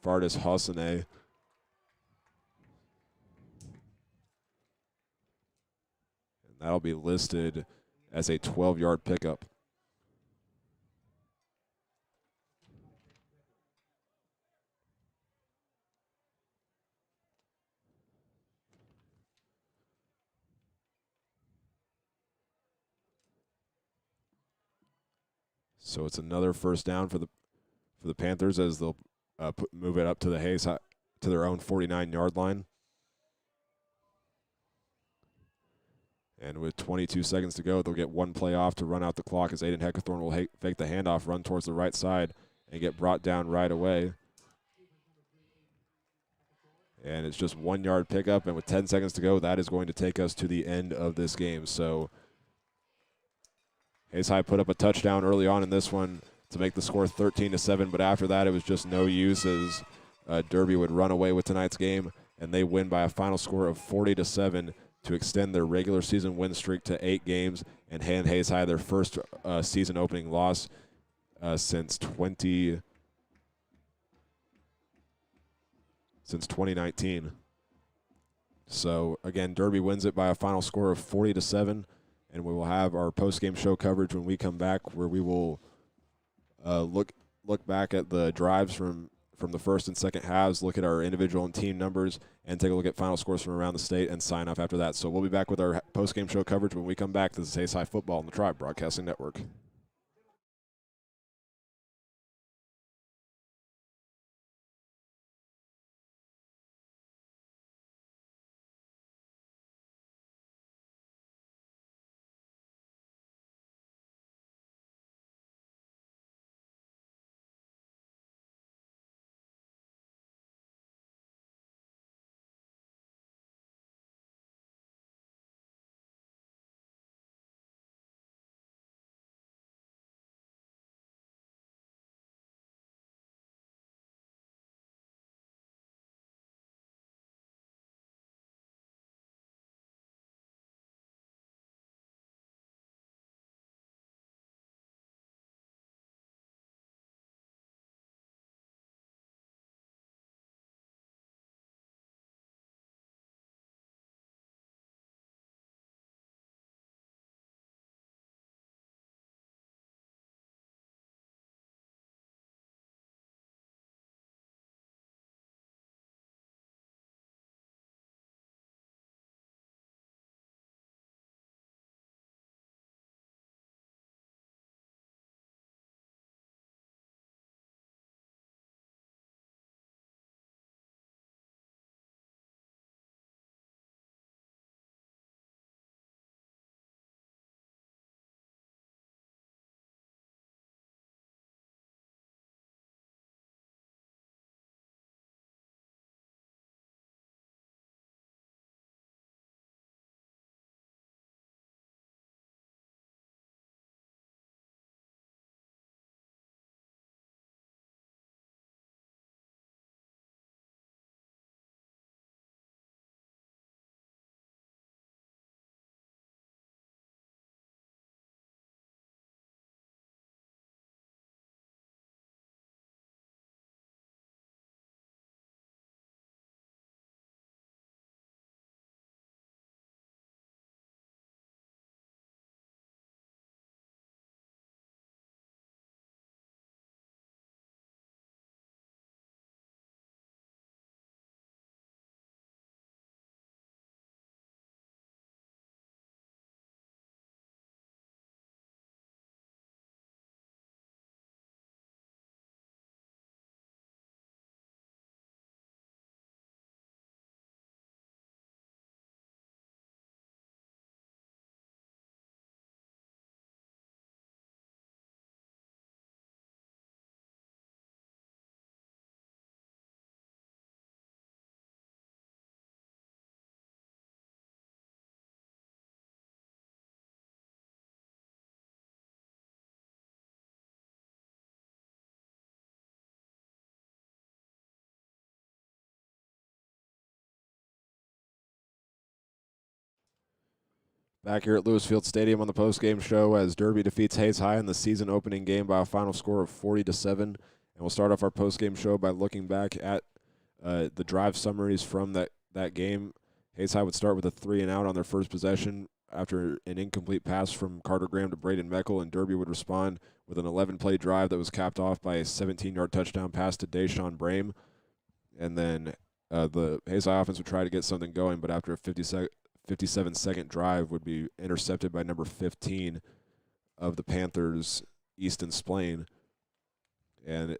A: Fardis Hassane. And that'll be listed as a 12-yard pickup. So it's another first down for the Panthers as they'll move it up to the Hayes High, to their own 49-yard line. And with 22 seconds to go, they'll get one play off to run out the clock as Aiden Heckathorn will fake the handoff, run towards the right side, and get brought down right away. And it's just 1 yard pickup, and with 10 seconds to go, that is going to take us to the end of this game. So Hayes High put up a touchdown early on in this one to make the score 13-7, but after that it was just no use as Derby would run away with tonight's game, and they win by a final score of 40-7 to extend their regular season win streak to 8 games and hand Hayes High their first season opening loss since 2019. So again, Derby wins it by a final score of 40-7, and we will have our post-game show coverage when we come back, where we will look back at the drives from the first and second halves, look at our individual and team numbers, and take a look at final scores from around the state and sign off after that. So we'll be back with our post-game show coverage when we come back. This is Hayes High Football on the Tribe Broadcasting Network. Back here at Lewisfield Stadium on the postgame show as Derby defeats Hayes High in the season opening game by a final score of 40-7. And we'll start off our postgame show by looking back at the drive summaries from that game. Hayes High would start with a 3-and-out on their first possession after an incomplete pass from Carter Graham to Braden Meckel, and Derby would respond with an 11-play drive that was capped off by a 17-yard touchdown pass to Deshaun Brame. And then the Hayes High offense would try to get something going, but after a 57-second drive would be intercepted by number 15 of the Panthers, Easton Splain. And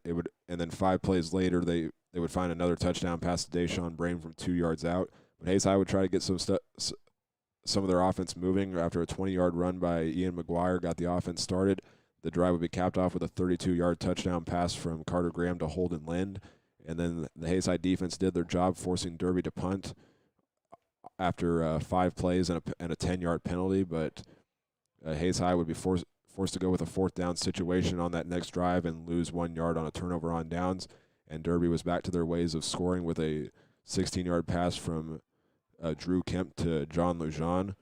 A: then 5 plays later they would find another touchdown pass to Deshaun Brame from 2 yards out. But Hayes High would try to get some of their offense moving after a 20-yard run by Ian McGuire got the offense started. The drive would be capped off with a 32-yard touchdown pass from Carter Graham to Holden Lind. And then the Hayes High defense did their job, forcing Derby to punt after 5 plays and a 10-yard penalty. But Hayes High would be forced to go with a 4th down situation on that next drive and lose 1 yard on a turnover on downs. And Derby was back to their ways of scoring with a 16-yard pass from Drew Kemp to John Lujan.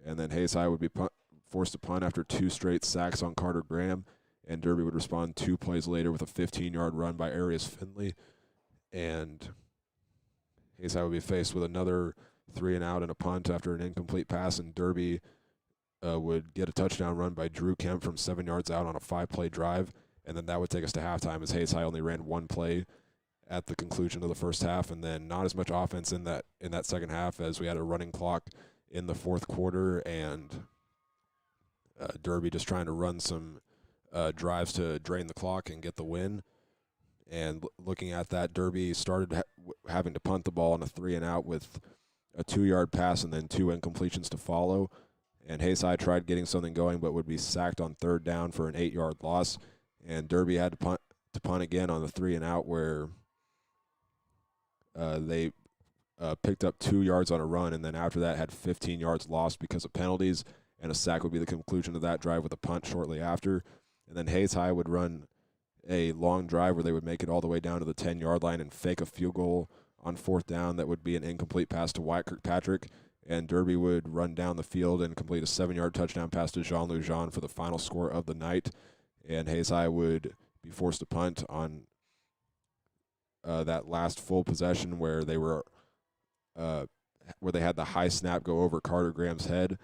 A: And then Hayes High would be forced to punt after 2 straight sacks on Carter Graham. And Derby would respond 2 plays later with a 15-yard run by Arias Finley. And Hayes High would be faced with another 3-and-out and a punt after an incomplete pass, and Derby would get a touchdown run by Drew Kemp from 7 yards out on a 5-play drive. And then that would take us to halftime, as Hayes High only ran 1 play at the conclusion of the first half, and then not as much offense in that second half, as we had a running clock in the fourth quarter, and Derby just trying to run some drives to drain the clock and get the win. And looking at that, Derby started having to punt the ball on a 3-and-out with a 2-yard pass and then 2 incompletions to follow. And Hayes High tried getting something going, but would be sacked on 3rd down for an 8-yard loss. And Derby had to punt again on the 3-and-out, where they picked up 2 yards on a run, and then after that had 15 yards lost because of penalties, and a sack would be the conclusion of that drive with a punt shortly after. And then Hayes High would run a long drive where they would make it all the way down to the 10-yard line and fake a field goal on 4th down. That would be an incomplete pass to Wyatt Kirkpatrick, and Derby would run down the field and complete a 7-yard touchdown pass to Jean Lujan for the final score of the night. And Hayes High would be forced to punt on that last full possession where they had the high snap go over Carter Graham's head,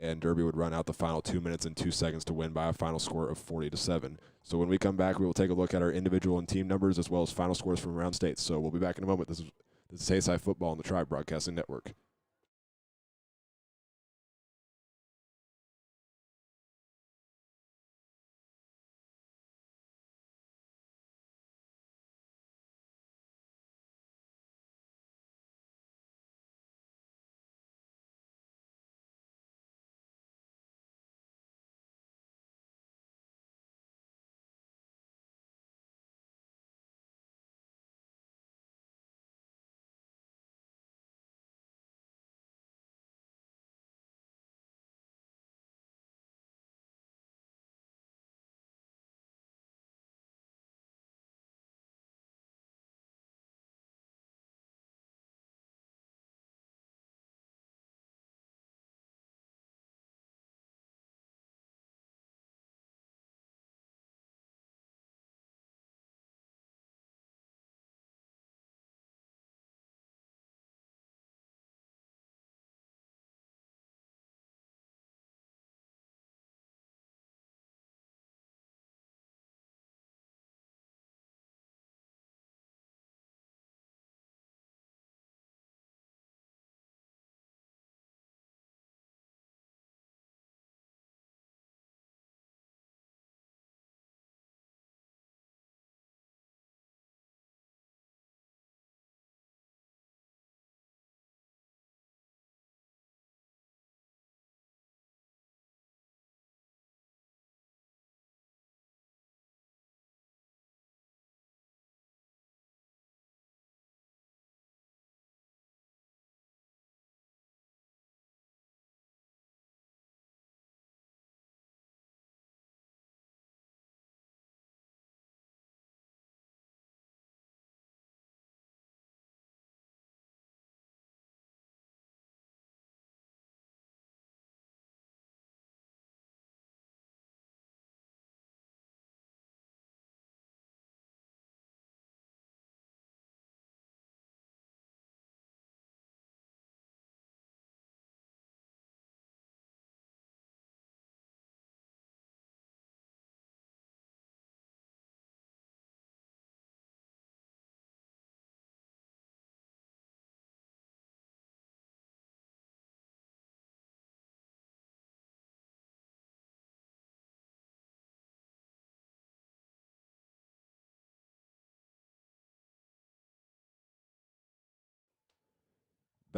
A: and Derby would run out the final 2 minutes and 2 seconds to win by a final score of 40-7. So when we come back, we will take a look at our individual and team numbers as well as final scores from around states. So we'll be back in a moment. This is Hayes High Football on the Tribe Broadcasting Network.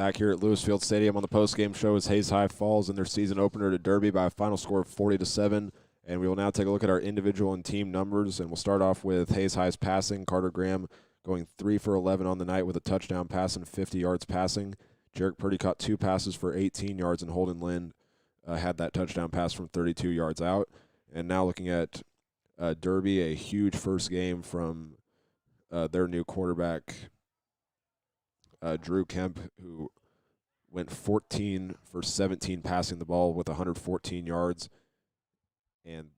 A: Back here at Lewisfield Stadium on the postgame show as Hayes High falls in their season opener to Derby by a final score of 40-7. And we will now take a look at our individual and team numbers. And we'll start off with Hayes High's passing. Carter Graham going 3 for 11 on the night with a touchdown pass and 50 yards passing. Jarek Purdy caught 2 passes for 18 yards, and Holden Lind had that touchdown pass from 32 yards out. And now looking at Derby, a huge first game from their new quarterback, Drew Kemp, who went 14 for 17 passing the ball with 114 yards and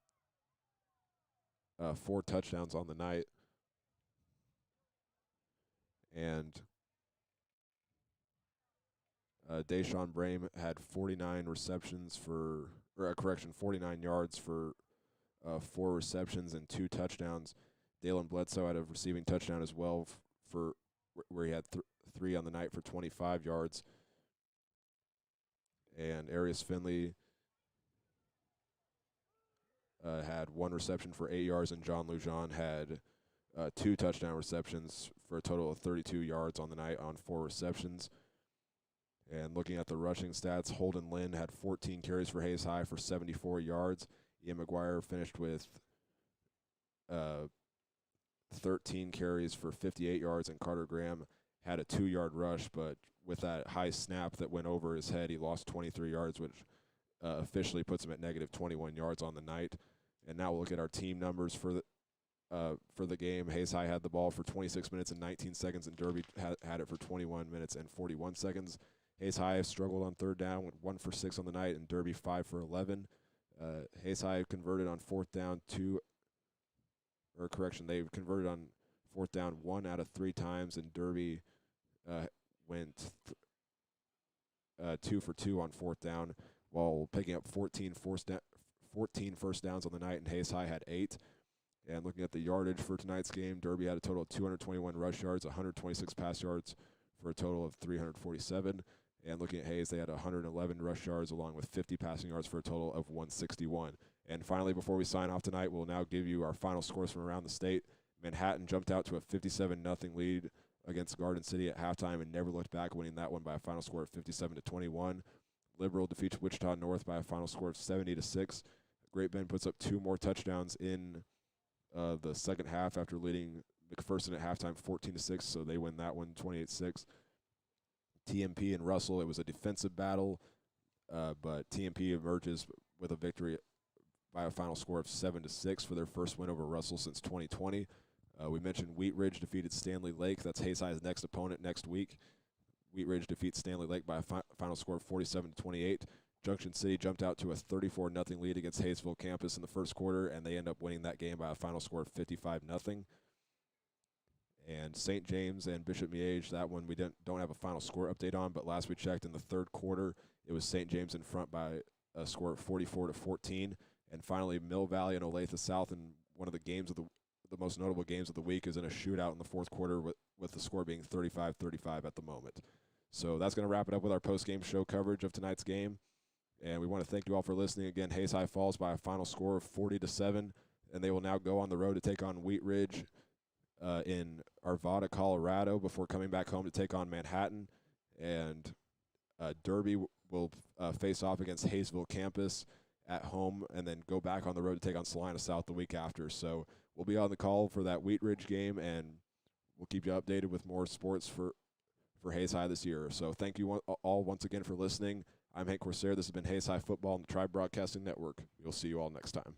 A: 4 touchdowns on the night. And Deshaun Brame had 49 yards for 4 receptions and 2 touchdowns. Dalen Bledsoe had a receiving touchdown as well for where he had 3 on the night for 25 yards. And Arias Finley had 1 reception for 8 yards, and John Lujan had 2 touchdown receptions for a total of 32 yards on the night on 4 receptions. And looking at the rushing stats, Holden Lind had 14 carries for Hayes High for 74 yards. Ian McGuire finished with 13 carries for 58 yards, and Carter Graham had a 2-yard rush, but with that high snap that went over his head, he lost 23 yards, which officially puts him at negative 21 yards on the night. And now we'll look at our team numbers for the game. Hayes High had the ball for 26 minutes and 19 seconds, and Derby had it for 21 minutes and 41 seconds. Hayes High struggled on third down, went 1 for 6 on the night, and Derby 5 for 11. Hayes High converted on fourth down they converted on fourth down 1 out of 3 times, and Derby went 2 for 2 on fourth down while picking up 14 first downs on the night, and Hayes High had 8. And looking at the yardage for tonight's game, Derby had a total of 221 rush yards, 126 pass yards for a total of 347. And looking at Hayes, they had 111 rush yards along with 50 passing yards for a total of 161. And finally, before we sign off tonight, we'll now give you our final scores from around the state. Manhattan jumped out to a 57-0 lead against Garden City at halftime and never looked back, winning that one by a final score of 57-21. Liberal defeats Wichita North by a final score of 70-6. Great Bend puts up 2 more touchdowns in the second half after leading McPherson at halftime 14-6, so they win that one 28-6. TMP and Russell, it was a defensive battle, but TMP emerges with a victory by a final score of 7-6 for their first win over Russell since 2020. We mentioned Wheat Ridge defeated Stanley Lake. That's Hayes High's next opponent next week. Wheat Ridge defeats Stanley Lake by a final score of 47-28. Junction City jumped out to a 34-0 lead against Hayesville Campus in the first quarter, and they end up winning that game by a final score of 55-0. And St. James and Bishop Miege, that one we don't have a final score update on, but last we checked in the third quarter, it was St. James in front by a score of 44-14. And finally, Mill Valley and Olathe South, in one of the games of the most notable games of the week, is in a shootout in the fourth quarter with the score being 35-35 at the moment. So that's going to wrap it up with our post-game show coverage of tonight's game. And we want to thank you all for listening. Again, Hayes High falls by a final score of 40-7, and they will now go on the road to take on Wheat Ridge in Arvada, Colorado, before coming back home to take on Manhattan. And Derby will face off against Hayesville Campus at home and then go back on the road to take on Salina South the week after. So we'll be on the call for that Wheat Ridge game, and we'll keep you updated with more sports for Hayes High this year. So thank you all once again for listening. I'm Hank Corsair. This has been Hayes High Football on the Tribe Broadcasting Network. We'll see you all next time.